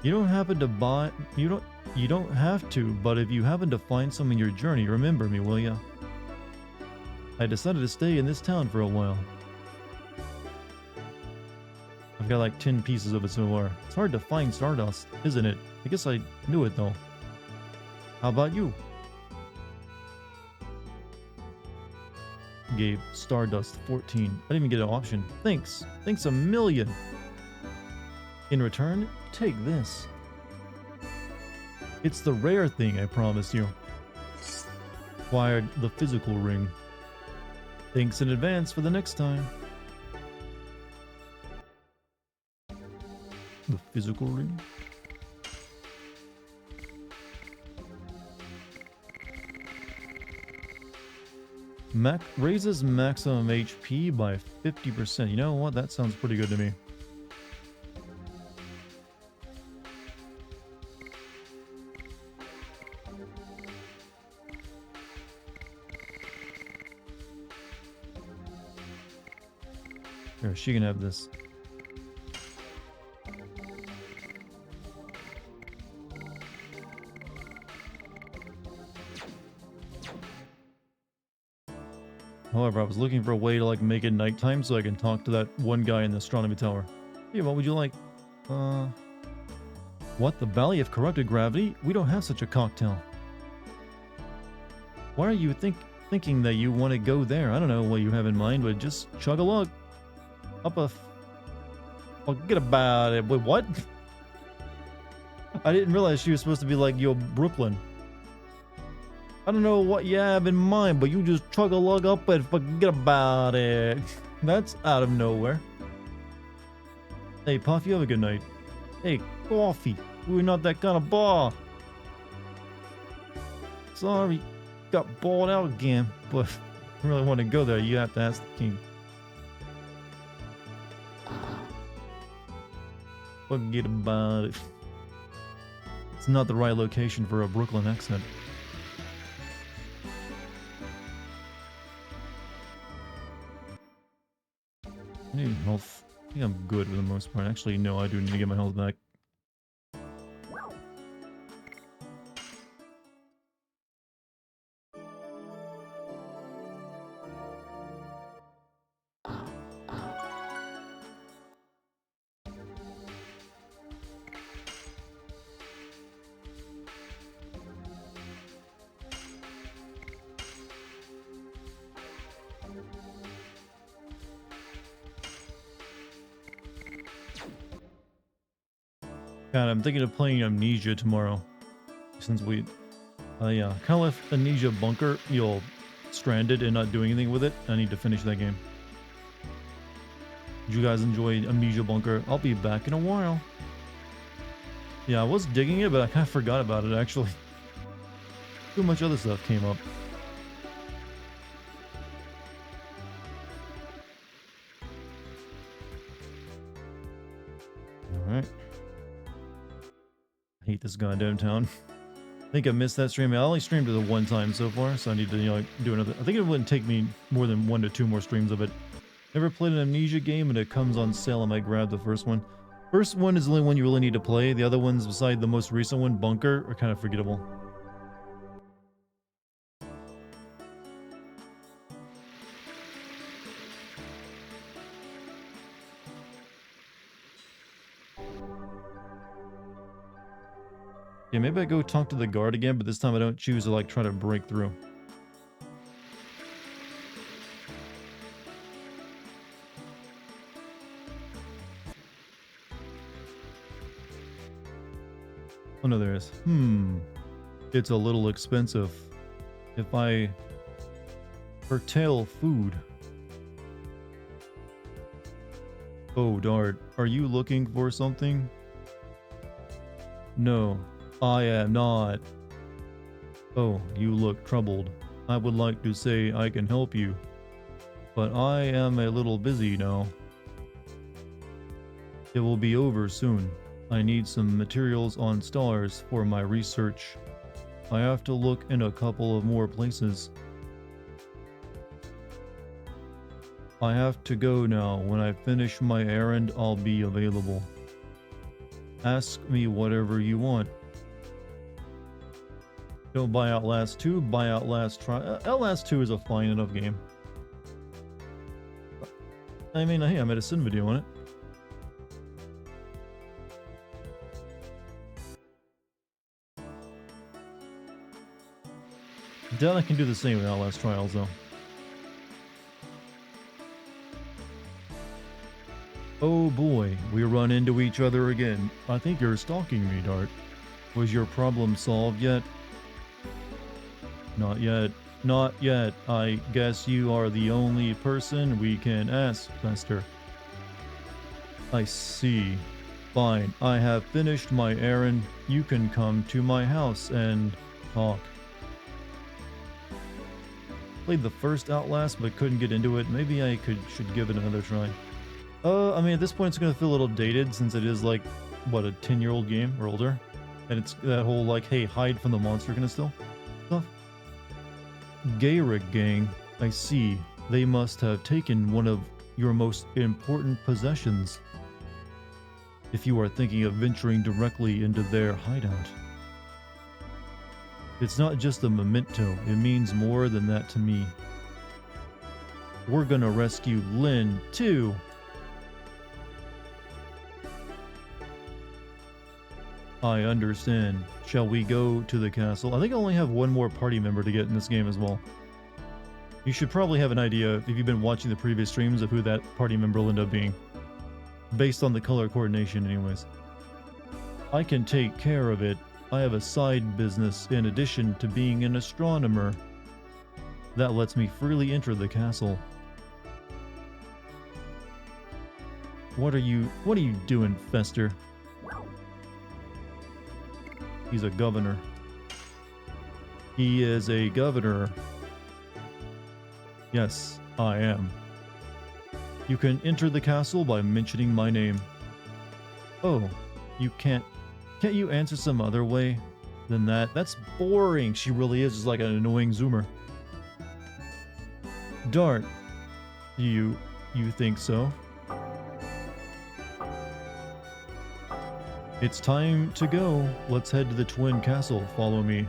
You don't happen to buy, you don't have to, but if you happen to find some in your journey, remember me, will ya? I decided to stay in this town for a while. I've got like 10 pieces of it so far. It's hard to find Stardust, isn't it? I guess I knew it though. How about you? Gave Stardust 14. I didn't even get an option. Thanks. Thanks a million. In return, take this. It's the rare thing I promised you. Acquired the physical ring. Thanks in advance for the next time. The physical ring? Raises maximum HP by 50%. You know what? That sounds pretty good to me. Here, she can have this. However, I was looking for a way to like make it nighttime so I can talk to that one guy in the astronomy tower. Hey, what would you like? What? The Valley of Corrupted Gravity? We don't have such a cocktail. Why are you thinking that you want to go there? I don't know what you have in mind, but just chug a lug. Up a... Forget about it. Wait, what? I didn't realize she was supposed to be like, yo, Brooklyn. I don't know what you have in mind, but you just chug a lug up and forget about it. That's out of nowhere. Hey, Puff, you have a good night. Hey, coffee. We're not that kind of bar. Sorry, got bought out again, but if you really want to go there, you have to ask the king. Forget about it. It's not the right location for a Brooklyn accent. I need health. I think I'm good for the most part. Actually, no, I do need to get my health back. God, I'm thinking of playing Amnesia tomorrow. Since we... yeah, kind of left Amnesia Bunker, stranded and not doing anything with it. I need to finish that game. Did you guys enjoy Amnesia Bunker? I'll be back in a while. Yeah, I was digging it, but I kind of forgot about it, actually. Too much other stuff came up. Alright. I hate this goddamn town. I think I missed that stream. I only streamed it the one time so far, so I need to, do another. I think it wouldn't take me more than 1 to 2 more streams of it. Never played an Amnesia game, and it comes on sale. I might grab the first one. First one is the only one you really need to play. The other ones, beside the most recent one, Bunker, are kind of forgettable. Yeah, maybe I go talk to the guard again, but this time I don't choose to, try to break through. Oh no, there is. It's a little expensive. If I curtail food. Oh, Dart, are you looking for something? No, I am not. Oh, you look troubled. I would like to say I can help you, but I am a little busy now. It will be over soon. I need some materials on stars for my research. I have to look in a couple of more places. I have to go now. When I finish my errand, I'll be available. Ask me whatever you want. Don't buy Outlast 2, buy Outlast Outlast 2 is a fine enough game. I mean, hey, I made a Sin video on it. Doubt I can do the same with Outlast Trials, though. Oh boy, we run into each other again. I think you're stalking me, Dart. Was your problem solved yet? Not yet. Not yet. I guess you are the only person we can ask, Lester. I see. Fine. I have finished my errand. You can come to my house and talk. Played the first Outlast, but couldn't get into it. Maybe I should give it another try. I mean, at this point, it's gonna feel a little dated since it is like, what, a 10-year-old game or older, and it's that whole hey, hide from the monster kind of stuff. Gayrick gang, I see. They must have taken one of your most important possessions. If you are thinking of venturing directly into their hideout. It's not just a memento, it means more than that to me. We're gonna rescue Lynn, too. I understand. Shall we go to the castle? I think I only have one more party member to get in this game as well. You should probably have an idea, if you've been watching the previous streams, of who that party member will end up being. Based on the color coordination anyways. I can take care of it. I have a side business in addition to being an astronomer. That lets me freely enter the castle. What are you doing, Fester? He's a governor. He is a governor. Yes, I am. You can enter the castle by mentioning my name. Oh, you can't you answer some other way than that? That's boring. She really is just like an annoying zoomer. Dart, you think so? It's time to go. Let's head to the Twin Castle. Follow me.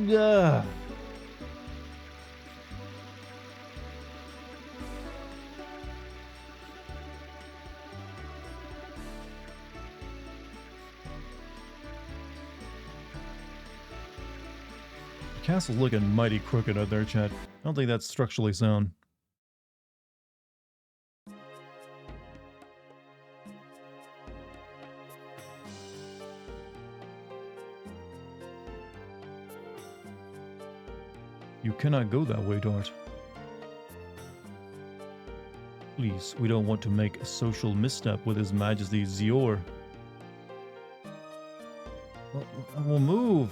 Yeah. The castle's looking mighty crooked out there, chat. I don't think that's structurally sound. You cannot go that way, Dart. Please, we don't want to make a social misstep with His Majesty Zior. We'll move.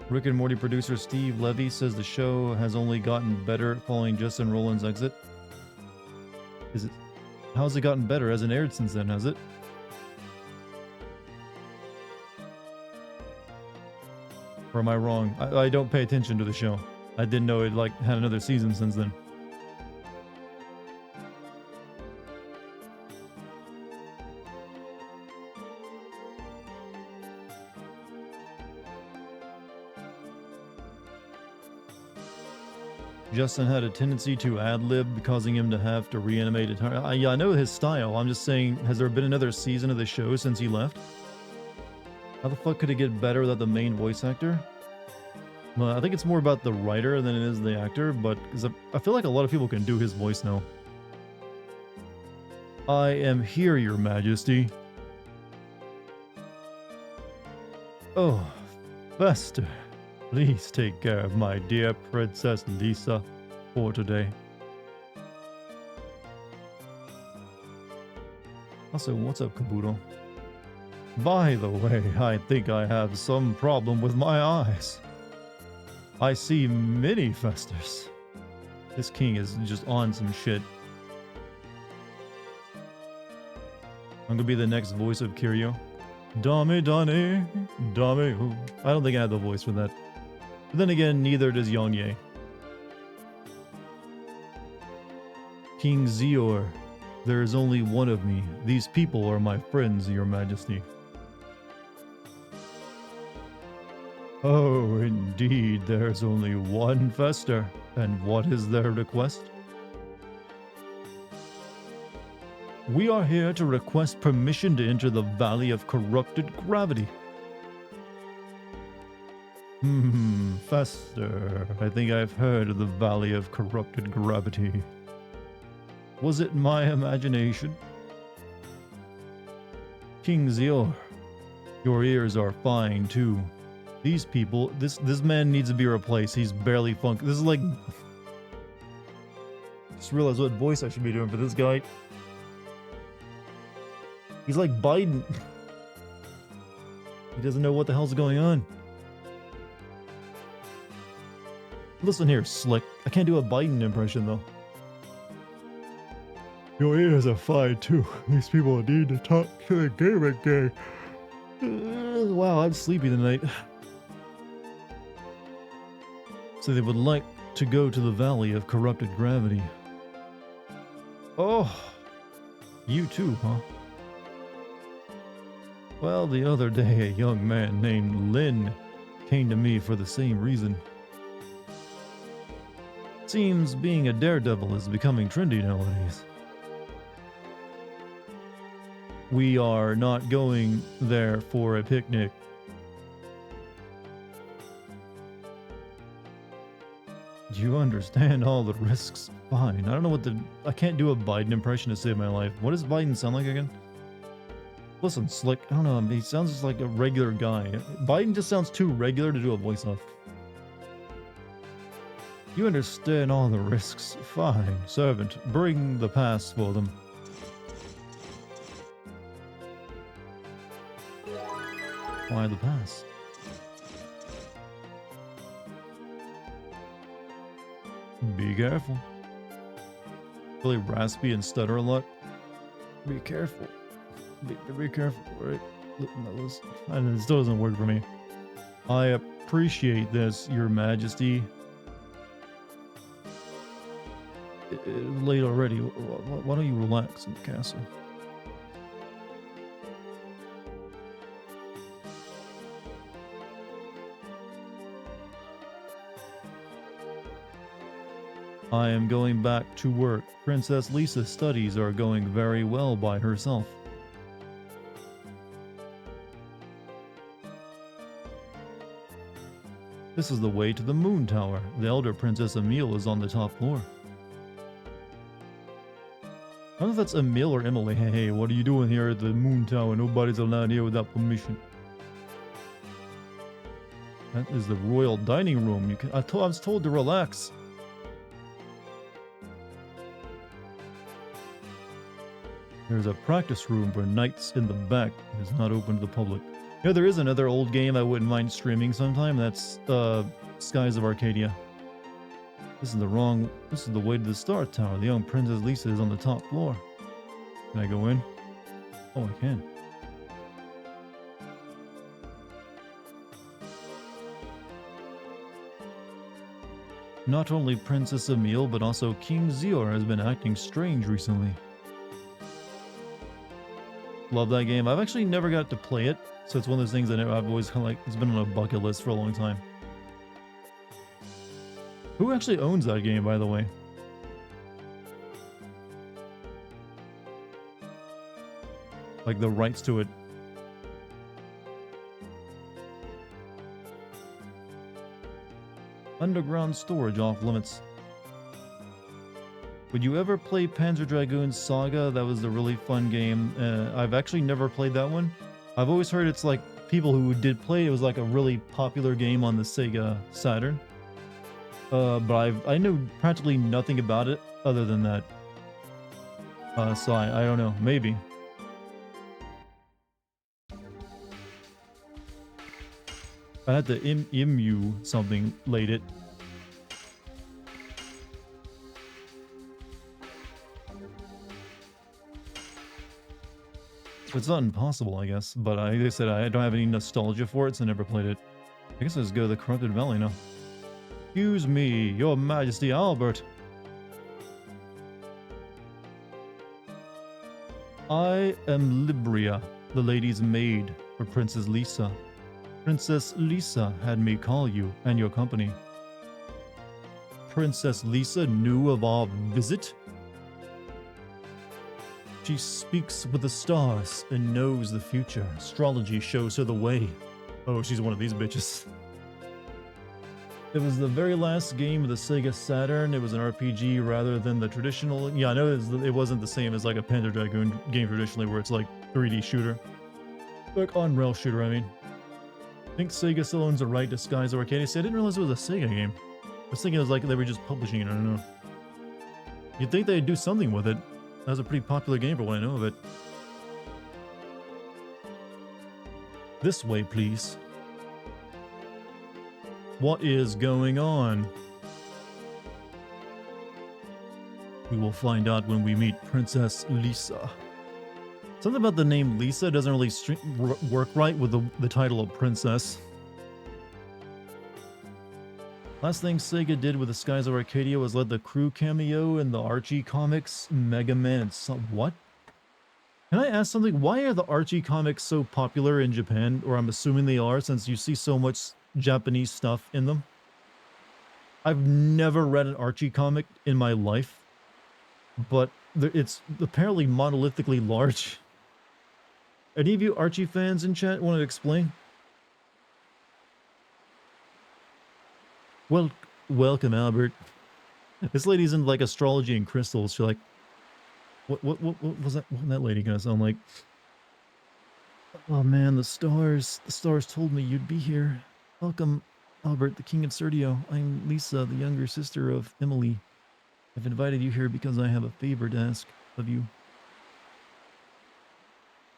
Rick and Morty producer Steve Levy says the show has only gotten better following Justin Roland's exit. Is it? How's it gotten better? Hasn't aired since then, has it? Or am I wrong? I don't pay attention to the show. I didn't know it like had another season since then. Justin had a tendency to ad-lib, causing him to have to reanimate it. Yeah, I know his style. I'm just saying, has there been another season of the show since he left? How the fuck could it get better without the main voice actor? Well, I think it's more about the writer than it is the actor, but I feel like a lot of people can do his voice now. I am here, Your Majesty. Oh, Fester. Please take care of my dear Princess Lisa for today. Also, what's up, Kabuto? By the way, I think I have some problem with my eyes. I see many Festers. This king is just on some shit. I'm gonna be the next voice of Kiryu. Dame Dane, Dame. I don't think I have the voice for that. But then again, neither does Yongye. King Zior, there is only one of me. These people are my friends, Your Majesty. Oh, indeed, there's only one Fester. And what is their request? We are here to request permission to enter the Valley of Corrupted Gravity. Fester, I think I've heard of the Valley of Corrupted Gravity. Was it my imagination? King Zior, your ears are fine too. These people, this man needs to be replaced. He's barely funk. This is like... Just realized what voice I should be doing for this guy. He's like Biden. He doesn't know what the hell's going on. Listen here, Slick. I can't do a Biden impression, though. Your ears are fine, too. These people need to talk to the gaming gang. Wow, I'm sleepy tonight. So they would like to go to the Valley of Corrupted Gravity. Oh, you too, huh? Well, the other day, a young man named Lin came to me for the same reason. Seems being a daredevil is becoming trendy nowadays. We are not going there for a picnic. Do you understand all the risks? Fine. I don't know what I can't do a Biden impression to save my life. What does Biden sound like again? Listen, Slick, I don't know, he sounds just like a regular guy. Biden just sounds too regular to do a voice off. You understand all the risks. Fine. Servant, bring the pass for them. Why the pass? Be careful. Really raspy and stutter a lot. Be careful. Be careful, right? And it still doesn't work for me. I appreciate this, Your Majesty. It's late already. Why don't you relax in the castle? I am going back to work. Princess Lisa's studies are going very well by herself. This is the way to the Moon Tower. The elder Princess Emile is on the top floor. I don't know if that's Emile or Emily. Hey, what are you doing here at the Moon Tower? Nobody's allowed here without permission. That is the royal dining room. I was told to relax. There's a practice room for knights in the back. It is not open to the public. You know, there is another old game I wouldn't mind streaming sometime. That's Skies of Arcadia. This is the way to the Star Tower. The young Princess Lisa is on the top floor. Can I go in? Oh, I can. Not only Princess Emile, but also King Zior has been acting strange recently. Love that game. I've actually never got to play it, so it's one of those things I've always kind of like, it's been on a bucket list for a long time. Who actually owns that game, by the way? Like the rights to it. Underground storage off limits. Would you ever play Panzer Dragoon Saga? That was a really fun game. I've actually never played that one. I've always heard it's like people who did play it was like a really popular game on the Sega Saturn. But I know practically nothing about it other than that. So I don't know. Maybe. I had to imu something late it. It's not impossible, I guess, but like I said, I don't have any nostalgia for it, so I never played it. I guess I'll just go to the Corrupted Valley now. Excuse me, Your Majesty Albert. I am Libria, the lady's maid for Princess Lisa. Princess Lisa had me call you and your company. Princess Lisa knew of our visit? She speaks with the stars and knows the future. Astrology shows her the way. Oh, she's one of these bitches. It was the very last game of the Sega Saturn. It was an RPG rather than the traditional... Yeah, I know it wasn't the same as like a Panzer Dragoon game traditionally where it's like 3D shooter. Like on-rail shooter, I mean. I think Sega still owns the right to Skies of Arcadia. See, I didn't realize it was a Sega game. I was thinking it was like they were just publishing it, I don't know. You'd think they'd do something with it. That was a pretty popular game for what I know of it. This way, please. What is going on? We will find out when we meet Princess Lisa. Something about the name Lisa doesn't really work right with the title of princess. Last thing Sega did with the Skies of Arcadia was let the crew cameo in the Archie comics, Mega Man, and some what? Can I ask something? Why are the Archie comics so popular in Japan? Or I'm assuming they are, since you see so much Japanese stuff in them. I've never read an Archie comic in my life, but it's apparently monolithically large. Any of you Archie fans in chat want to explain? Well, welcome, Albert. This lady's into like astrology and crystals. She's like, what was that? What was that lady gonna sound like? Oh man, the stars told me you'd be here. Welcome, Albert, the King of Serdio. I'm Lisa, the younger sister of Emily. I've invited you here because I have a favor to ask of you.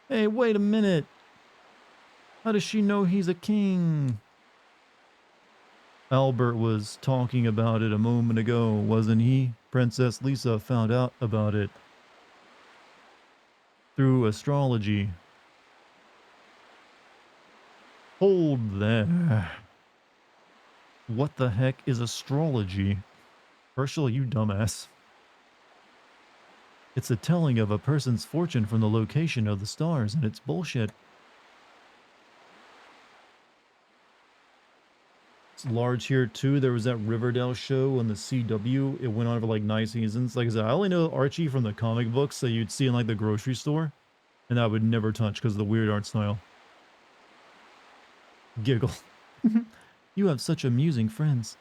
Hey, wait a minute. How does she know he's a king? Albert was talking about it a moment ago, wasn't he? Princess Lisa found out about it through astrology. Hold there. What the heck is astrology? Herschel, you dumbass. It's a telling of a person's fortune from the location of the stars, and it's bullshit. It's large here too. There was that Riverdale show on the CW. It went on for like 9 seasons. Like I said, I only know Archie from the comic books that you'd see in like the grocery store, and that I would never touch because of the weird art style. Giggle. You have such amusing friends.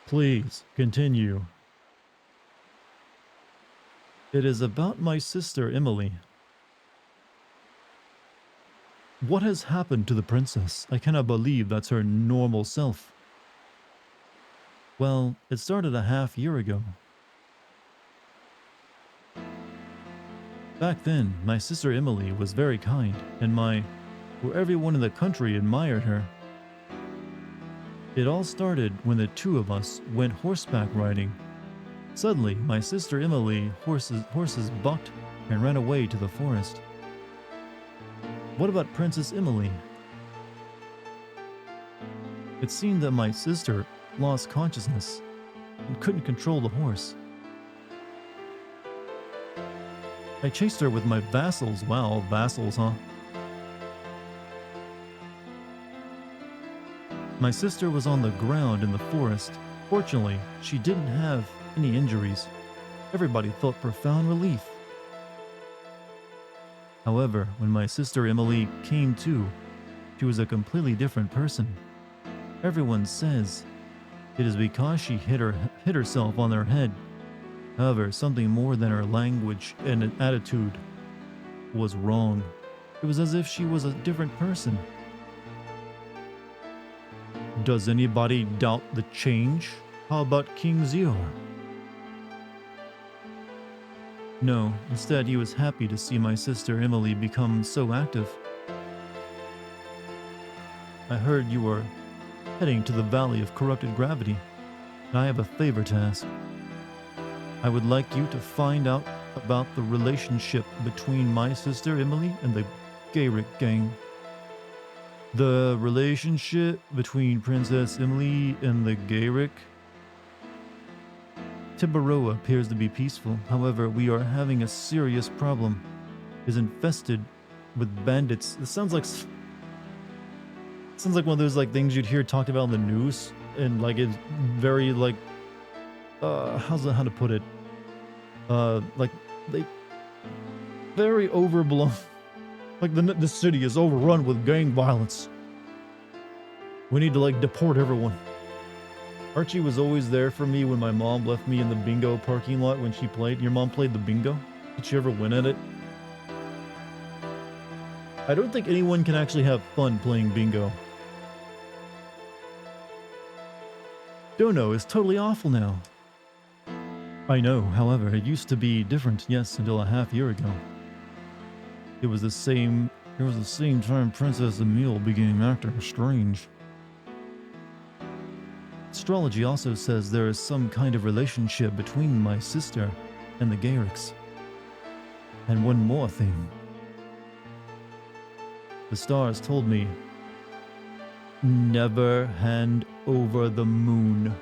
Please, continue. It is about my sister Emily. What has happened to the princess? I cannot believe that's her normal self. Well, it started a half year ago. Back then, my sister Emily was very kind, and everyone in the country admired her. It all started when the two of us went horseback riding. Suddenly, my sister Emily horses bucked and ran away to the forest. What about Princess Emily? It seemed that my sister lost consciousness and couldn't control the horse. I chased her with my vassals. Wow, vassals, huh? My sister was on the ground in the forest. Fortunately, she didn't have any injuries. Everybody felt profound relief. However, when my sister Emily came to, she was a completely different person. Everyone says it is because she hit herself on her head. However, something more than her language and attitude was wrong. It was as if she was a different person. Does anybody doubt the change? How about King Zior? No, instead he was happy to see my sister Emily become so active. I heard you were heading to the Valley of Corrupted Gravity, and I have a favor to ask. I would like you to find out about the relationship between my sister Emily and the Gayrick gang. The relationship between Princess Emily and the Gayrick? Tibaroa appears to be peaceful. However, we are having a serious problem. It is infested with bandits. This sounds like one of those like things you'd hear talked about in the news, and like it's very like how to put it? Like they very overblown. Like the city is overrun with gang violence. We need to like deport everyone. Archie was always there for me when my mom left me in the bingo parking lot when she played. Your mom played the bingo? Did she ever win at it? I don't think anyone can actually have fun playing bingo. Dono is totally awful now. I know, however, it used to be different, yes, until a half year ago. It was the same time Princess Emile became acting strange. Astrology also says there is some kind of relationship between my sister and the Gayricks. And one more thing. The stars told me, never hand over the moon.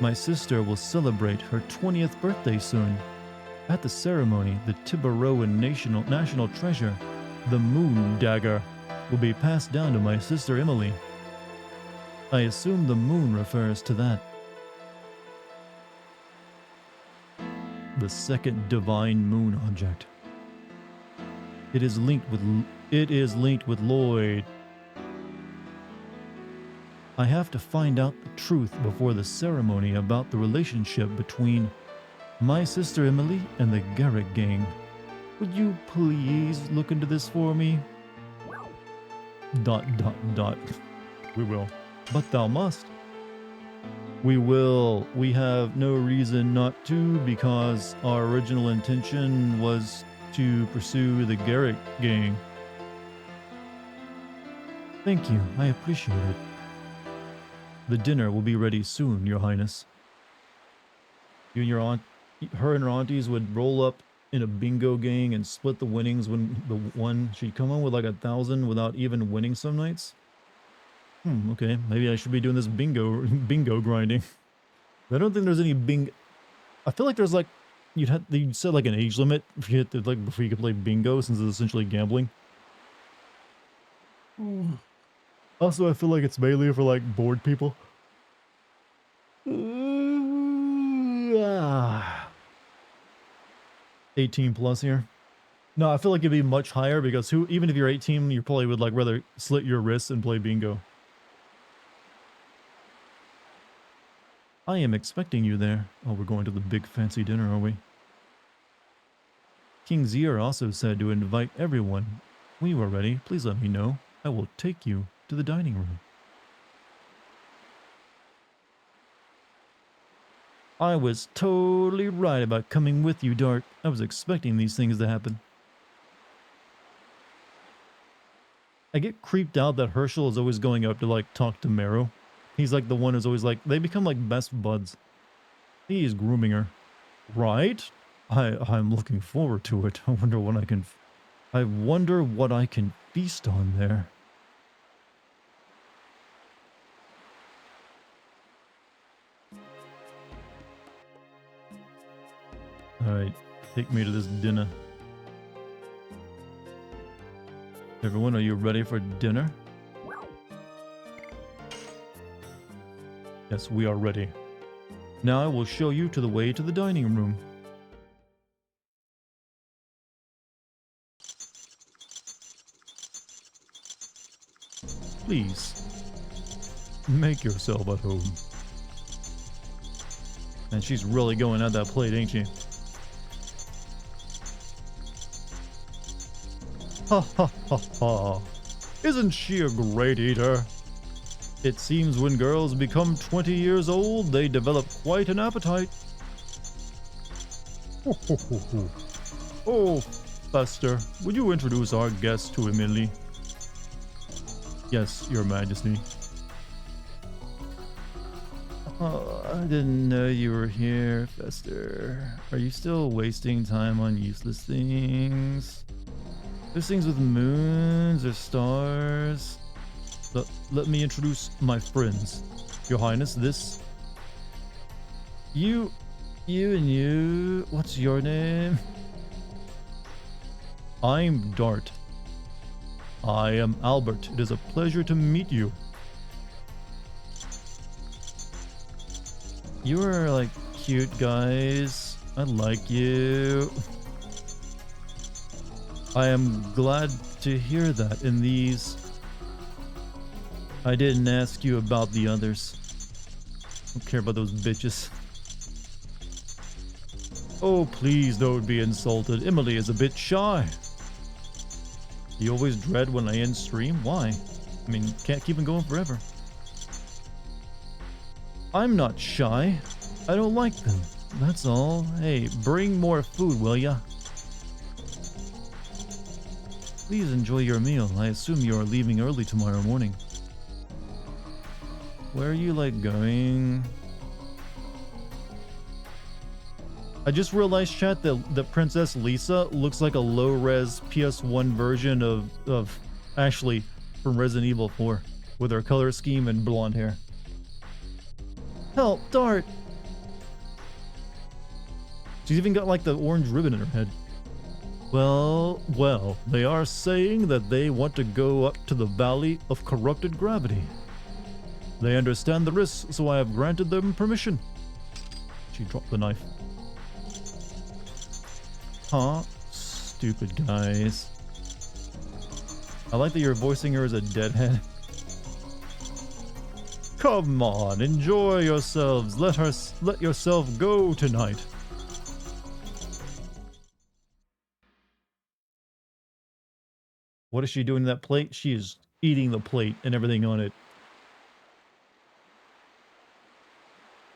My sister will celebrate her 20th birthday soon. At the ceremony, the Tiburoan national treasure, the moon dagger, will be passed down to my sister Emily. I assume the moon refers to that. The second divine moon object. It is linked with Lloyd. I have to find out the truth before the ceremony about the relationship between my sister Emily and the Garrick gang. Would you please look into this for me? ... We will. But thou must. We will. We have no reason not to, because our original intention was to pursue the Garrick gang. Thank you. I appreciate it. The dinner will be ready soon, Your Highness. You and your aunt, her and her aunties would roll up in a bingo gang and split the winnings when the one she'd come home with like 1,000 without even winning some nights. Okay, maybe I should be doing this bingo grinding. I don't think there's any I feel like there's like you said like an age limit if you hit the, like before you could play bingo, since it's essentially gambling. Also, I feel like it's mainly for like bored people. 18 plus here. No, I feel like it'd be much higher because even if you're 18, you probably would like rather slit your wrists and play bingo. I am expecting you there. Oh, we're going to the big fancy dinner, are we? King Zier also said to invite everyone. When you are ready, please let me know. I will take you to the dining room. I was totally right about coming with you, Dart. I was expecting these things to happen. I get creeped out that Herschel is always going up to like talk to Meryl. He's like the one who's always like, they become like best buds. He is grooming her. Right? I'm looking forward to it. I wonder what I can feast on there. Alright, take me to this dinner. Everyone, are you ready for dinner? Yes, we are ready. Now I will show you to the way to the dining room. Please, make yourself at home. And she's really going at that plate, ain't she? Ha ha ha ha. Isn't she a great eater? It seems when girls become 20 years old, they develop quite an appetite. Ho, ho, ho, ho. Oh, Fester, would you introduce our guest to Emily? Yes, Your Majesty. Oh, I didn't know you were here, Fester. Are you still wasting time on useless things? Those things with moons or stars? Let me introduce my friends. Your Highness, this... You and you... What's your name? I'm Dart. I am Albert. It is a pleasure to meet you. You are like cute guys. I like you. I am glad to hear that in these... I didn't ask you about the others. Don't care about those bitches. Oh, please don't be insulted. Emily is a bit shy. You always dread when I end stream? Why? I mean, can't keep it going forever. I'm not shy. I don't like them. That's all. Hey, bring more food, will ya? Please enjoy your meal. I assume you are leaving early tomorrow morning. Where are you, like, going? I just realized, chat, that Princess Lisa looks like a low-res PS1 version of Ashley from Resident Evil 4 with her color scheme and blonde hair. Help, Dart! She's even got like the orange ribbon in her head. Well, they are saying that they want to go up to the Valley of Corrupted Gravity. They understand the risks, so I have granted them permission. She dropped the knife. Huh? Stupid guys. I like that you're voicing her as a deadhead. Come on, enjoy yourselves. Let yourself go tonight. What is she doing to that plate? She is eating the plate and everything on it.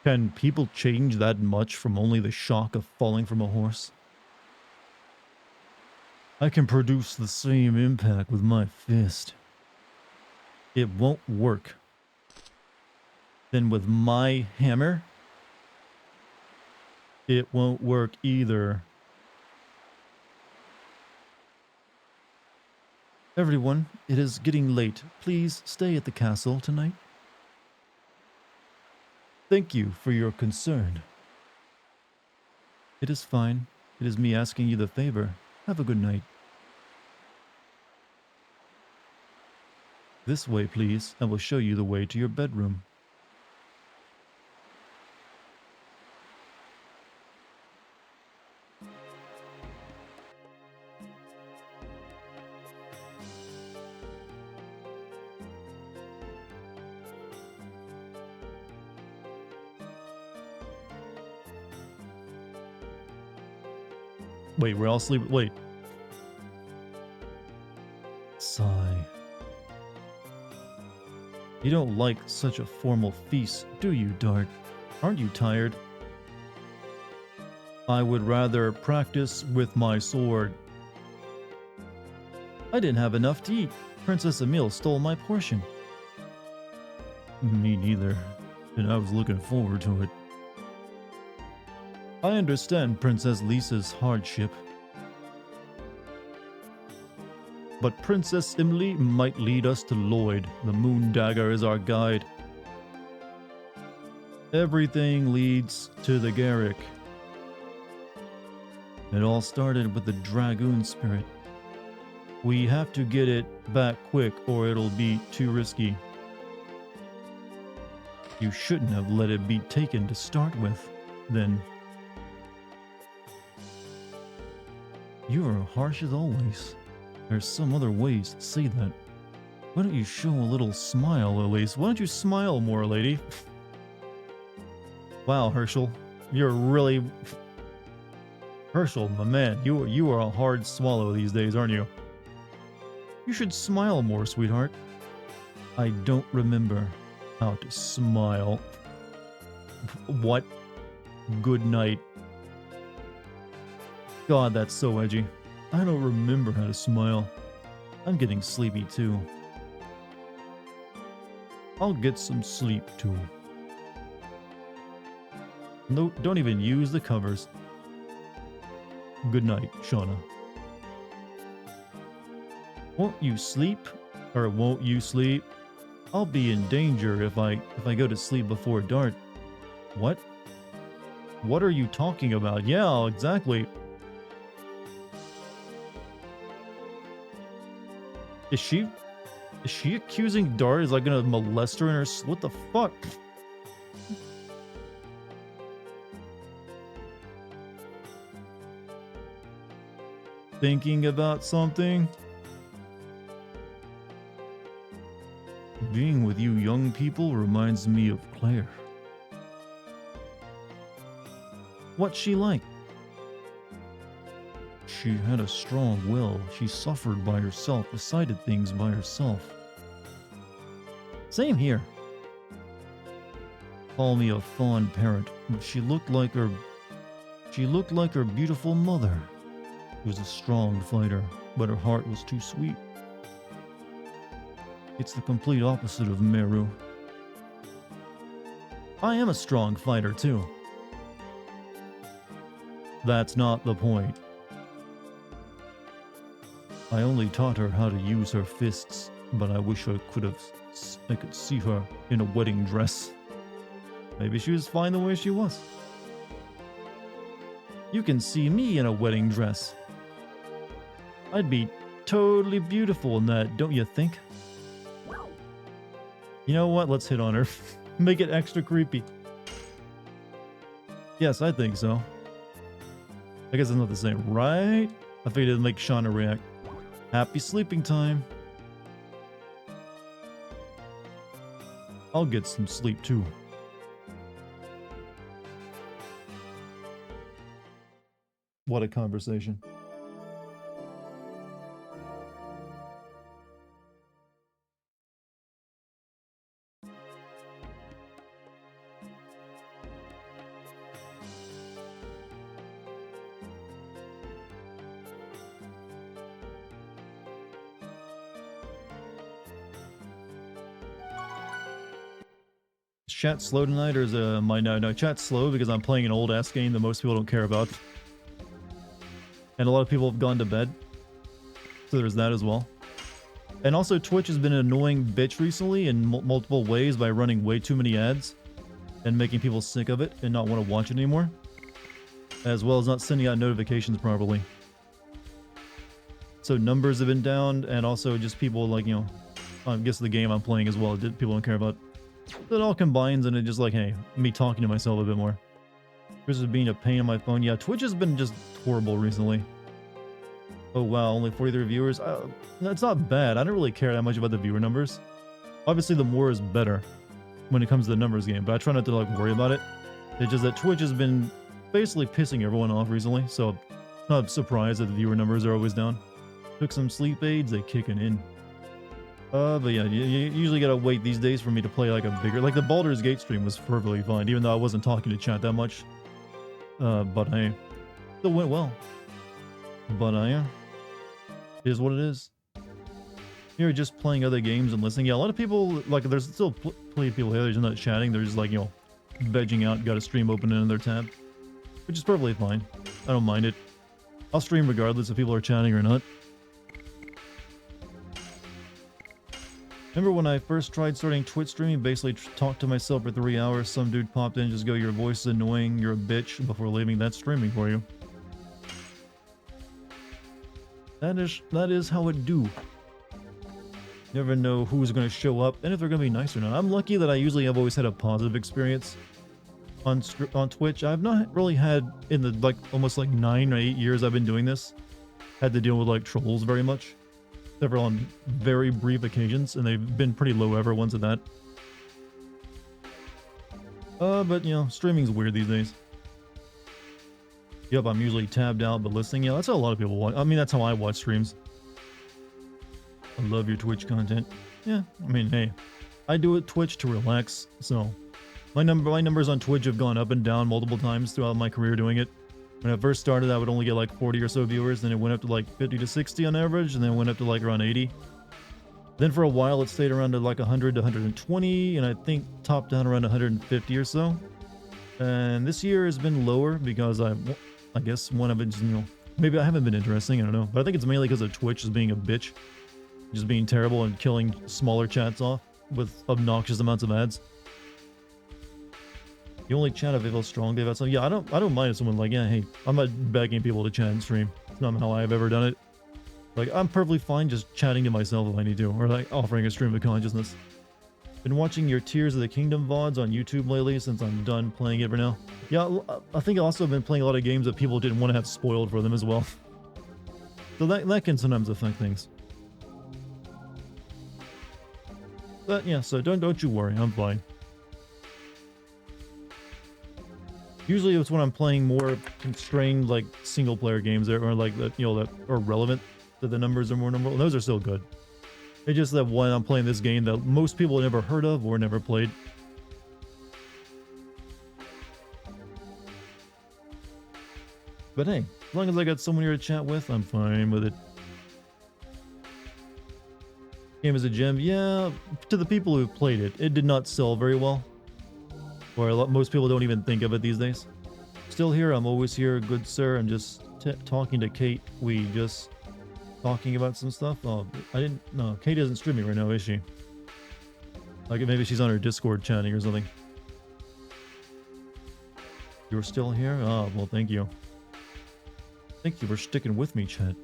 Can people change that much from only the shock of falling from a horse? I can produce the same impact with my fist. It won't work. Then with my hammer, it won't work either. Everyone, it is getting late. Please stay at the castle tonight. Thank you for your concern. It is fine. It is me asking you the favor. Have a good night. This way, please. I will show you the way to your bedroom. Wait, we're all sleeping. Wait. Sigh. You don't like such a formal feast, do you, Dart? Aren't you tired? I would rather practice with my sword. I didn't have enough to eat. Princess Emile stole my portion. Me neither, and I was looking forward to it. I understand Princess Lisa's hardship. But Princess Emily might lead us to Lloyd. The moon dagger is our guide. Everything leads to the Garrick. It all started with the Dragoon spirit. We have to get it back quick or it'll be too risky. You shouldn't have let it be taken to start with, then. You are harsh as always. There's some other ways to say that. Why don't you show a little smile, at least? Why don't you smile more, lady? Wow, Herschel. You're really... Herschel, my man, you are a hard swallow these days, aren't you? You should smile more, sweetheart. I don't remember how to smile. What? Good night. God, that's so edgy. I don't remember how to smile. I'm getting sleepy too. I'll get some sleep too. No, don't even use the covers. Good night, Shauna. Won't you sleep? Or won't you sleep? I'll be in danger if I go to sleep before dark. What? What are you talking about? Yeah, exactly. Is she accusing Dart? Is like gonna molest her in her what the fuck? Thinking about something? Being with you young people reminds me of Claire. What's she like? She had a strong will. She suffered by herself, decided things by herself. Same here. Call me a fond parent, but she looked like her beautiful mother. She was a strong fighter, but her heart was too sweet. It's the complete opposite of Meru. I am a strong fighter too. That's not the point. I only taught her how to use her fists, but I wish I could see her in a wedding dress. Maybe she was fine the way she was. You can see me in a wedding dress. I'd be totally beautiful in that, don't you think? You know what? Let's hit on her. Make it extra creepy. Yes, I think so. I guess it's not the same, right? I figured it'd make Shauna react. Happy sleeping time. I'll get some sleep too. What a conversation. Is chat slow tonight, or is my no chat's slow because I'm playing an old ass game that most people don't care about, and a lot of people have gone to bed, so there's that as well. And also Twitch has been an annoying bitch recently in multiple ways by running way too many ads and making people sick of it and not want to watch it anymore, as well as not sending out notifications properly. So numbers have been down, and also just people like, you know, I guess the game I'm playing as well, people don't care about. It all combines, and it just like, hey, me talking to myself a bit more. This is being a pain on my phone. Yeah, Twitch has been just horrible recently. Oh wow, only 43 viewers. That's not bad. I don't really care that much about the viewer numbers. Obviously, the more is better when it comes to the numbers game, but I try not to like worry about it. It's just that Twitch has been basically pissing everyone off recently, so it's not a surprise that the viewer numbers are always down. Took some sleep aids, they kicking in. But yeah, you usually gotta wait these days for me to play like a bigger, like the Baldur's Gate stream was perfectly fine, even though I wasn't talking to chat that much. But I still went well. But yeah, it is what it is. You're just playing other games and listening. Yeah, a lot of people, like, there's still plenty of people here. They're just not chatting. They're just like, you know, vegging out, got a stream open in another tab, which is perfectly fine. I don't mind it. I'll stream regardless if people are chatting or not. Remember when I first tried starting Twitch streaming, basically talked to myself for 3 hours, some dude popped in and just go, your voice is annoying, you're a bitch, before leaving. That's streaming for you. That is how it do. Never know who's going to show up and if they're going to be nice or not. I'm lucky that I usually have always had a positive experience on Twitch. I've not really had, in the like almost like 9 or 8 years I've been doing this, had to deal with like trolls very much. Except for on very brief occasions, and they've been pretty low ever ones at that. But you know, streaming's weird these days. Yep, I'm usually tabbed out but listening. Yeah, that's how a lot of people watch. I mean, that's how I watch streams. I love your Twitch content. Yeah, I mean, hey, I do it Twitch to relax. So my numbers on Twitch have gone up and down multiple times throughout my career doing it. When I first started, I would only get like 40 or so viewers, then it went up to like 50 to 60 on average, and then it went up to like around 80. Then for a while, it stayed around to like 100 to 120, and I think topped down around 150 or so. And this year has been lower because I guess one of it's, you know, maybe I haven't been interesting, I don't know. But I think it's mainly because of Twitch just being a bitch. Just being terrible and killing smaller chats off with obnoxious amounts of ads. You only chat if they feel strong, Dave. So yeah, I don't mind if someone like, yeah, hey, I'm not begging people to chat and stream. It's not how I've ever done it. Like, I'm perfectly fine just chatting to myself if I need to, or like offering a stream of consciousness. Been watching your Tears of the Kingdom VODs on YouTube lately since I'm done playing it for now. Yeah, I think I also have been playing a lot of games that people didn't want to have spoiled for them as well. So that can sometimes affect things. But yeah, so don't you worry, I'm fine. Usually it's when I'm playing more constrained, like, single-player games that are like that, you know, that are relevant, that the numbers are more numberable. Those are still good. It's just that when I'm playing this game that most people have never heard of or never played. But hey, as long as I got someone here to chat with, I'm fine with it. Game is a gem. Yeah, to the people who played it, it did not sell very well. Or most people don't even think of it these days. Still here. I'm always here, good sir. I'm just talking to Kate. We just talking about some stuff. Oh, I didn't. No, Kate isn't streaming right now, is she? Like maybe she's on her Discord chatting or something. You're still here? Oh, well, thank you. Thank you for sticking with me, chat.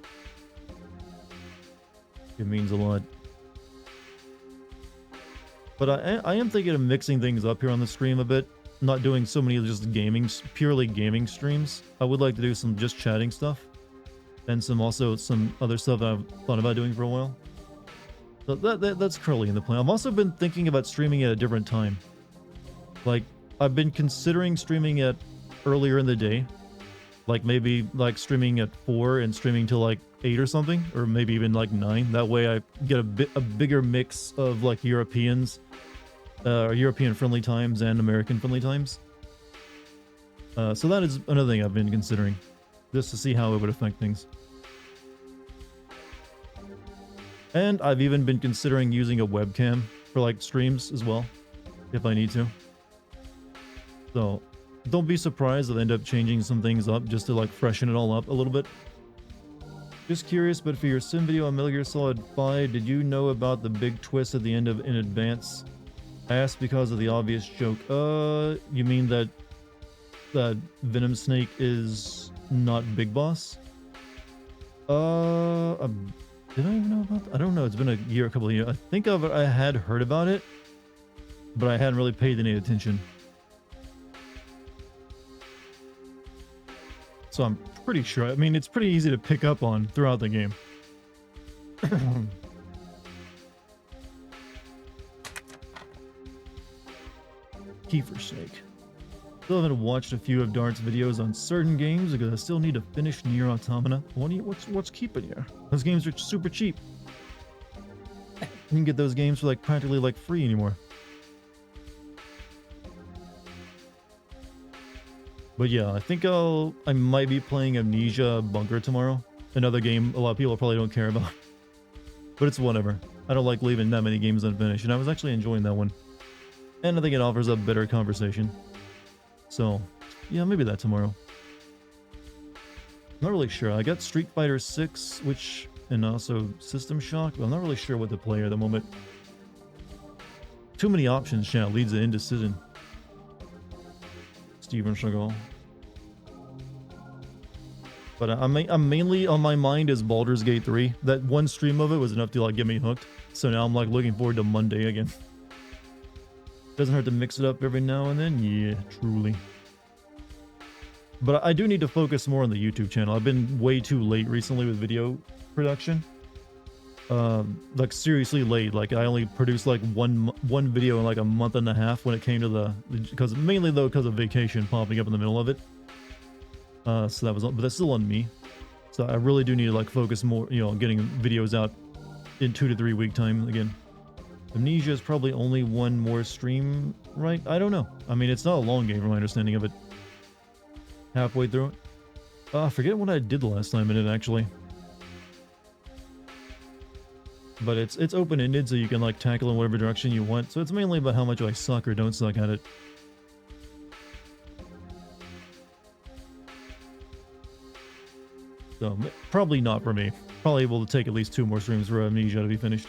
It means a lot. But I am thinking of mixing things up here on the stream a bit. Not doing so many just gaming, purely gaming streams. I would like to do some just chatting stuff. And some other stuff that I've thought about doing for a while. So that's currently in the plan. I've also been thinking about streaming at a different time. Like, I've been considering streaming at earlier in the day. Like maybe like streaming at 4 and streaming till like 8 or something, or maybe even like 9. That way I get a bigger mix of like European friendly times and American friendly times. So that is another thing I've been considering, just to see how it would affect things. And I've even been considering using a webcam for like streams as well, if I need to. So don't be surprised if I end up changing some things up just to like freshen it all up a little bit. Just curious, but for your sim video on Metal Gear Solid 5, did you know about the big twist at the end of In Advance? I asked because of the obvious joke. You mean that Venom Snake is not Big Boss? Did I even know about that? I don't know. It's been a couple of years. I think I had heard about it, but I hadn't really paid any attention. So I'm pretty sure. I mean, it's pretty easy to pick up on throughout the game. Kiefer Snake. Still haven't watched a few of Dart's videos on certain games because I still need to finish Nier Automata. What's keeping you? Those games are super cheap. You can get those games for like practically like free anymore. But yeah, I think I might be playing Amnesia Bunker tomorrow. Another game a lot of people probably don't care about. But it's whatever. I don't like leaving that many games unfinished, and I was actually enjoying that one. And I think it offers a better conversation. So, yeah, maybe that tomorrow. Not really sure. I got Street Fighter 6, and also System Shock, but I'm not really sure what to play at the moment. Too many options, chat, leads to indecision. Steven Chagall. But I'm mainly on my mind is Baldur's Gate 3. That one stream of it was enough to like get me hooked. So now I'm like looking forward to Monday again. Doesn't hurt to mix it up every now and then. Yeah, truly. But I do need to focus more on the YouTube channel. I've been way too late recently with video production. Like seriously late. Like I only produced like one video in like a month and a half when it came to mainly because of vacation popping up in the middle of it. So that was, but that's still on me. So I really do need to like focus more, getting videos out in 2 to 3 week time again. Amnesia is probably only one more stream, right? I don't know. I mean, it's not a long game from my understanding of it. Halfway through it. I forget what I did the last time in it actually. But it's open-ended, so you can like tackle in whatever direction you want. So it's mainly about how much I suck or don't suck at it. So probably not for me. Probably able to take at least 2 more streams for Amnesia to be finished.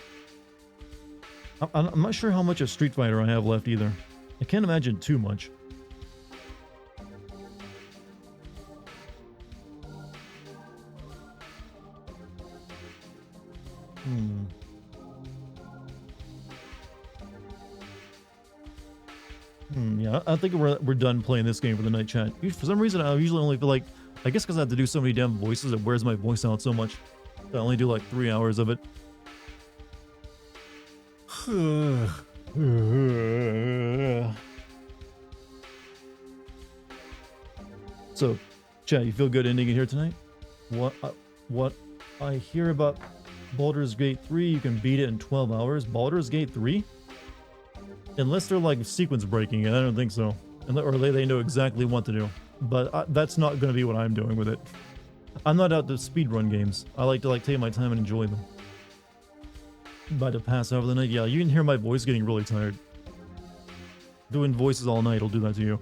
I'm not sure how much of Street Fighter I have left either. I can't imagine too much. Yeah, I think we're done playing this game for the night, chat. For some reason, I usually only feel like, I guess because I have to do so many damn voices, it wears my voice out so much. I only do like 3 hours of it. So, chat, you feel good ending it here tonight? What I hear about Baldur's Gate 3, you can beat it in 12 hours. Baldur's Gate 3? Unless they're like sequence breaking it, I don't think so. Or they know exactly what to do. But that's not going to be what I'm doing with it. I'm not out to speedrun games. I like to take my time and enjoy them. About to pass out for the night. Yeah, you can hear my voice getting really tired. Doing voices all night will do that to you.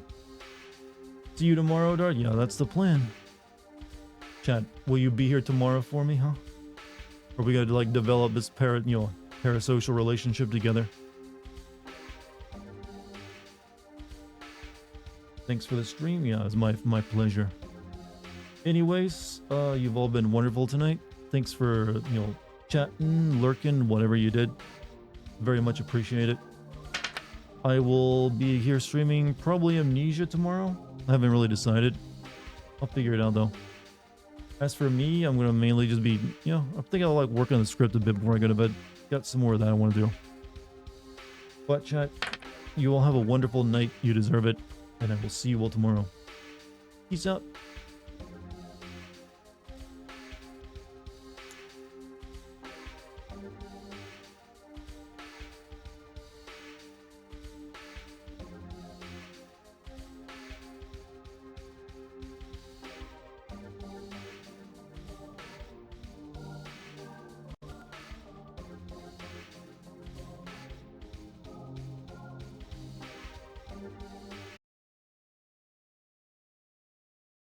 See you tomorrow, Dart? Yeah, that's the plan. Chat, will you be here tomorrow for me, huh? Or we gotta like develop this parasocial relationship together? Thanks for the stream. Yeah, it's my pleasure. Anyways, you've all been wonderful tonight. Thanks for, chatting, lurking, whatever you did. Very much appreciate it. I will be here streaming probably Amnesia tomorrow. I haven't really decided. I'll figure it out though. As for me, I'm gonna mainly just be, I think I'll like work on the script a bit before I go to bed. Got some more of that I want to do. But chat, you all have a wonderful night. You deserve it. And I will see you all tomorrow. Peace out.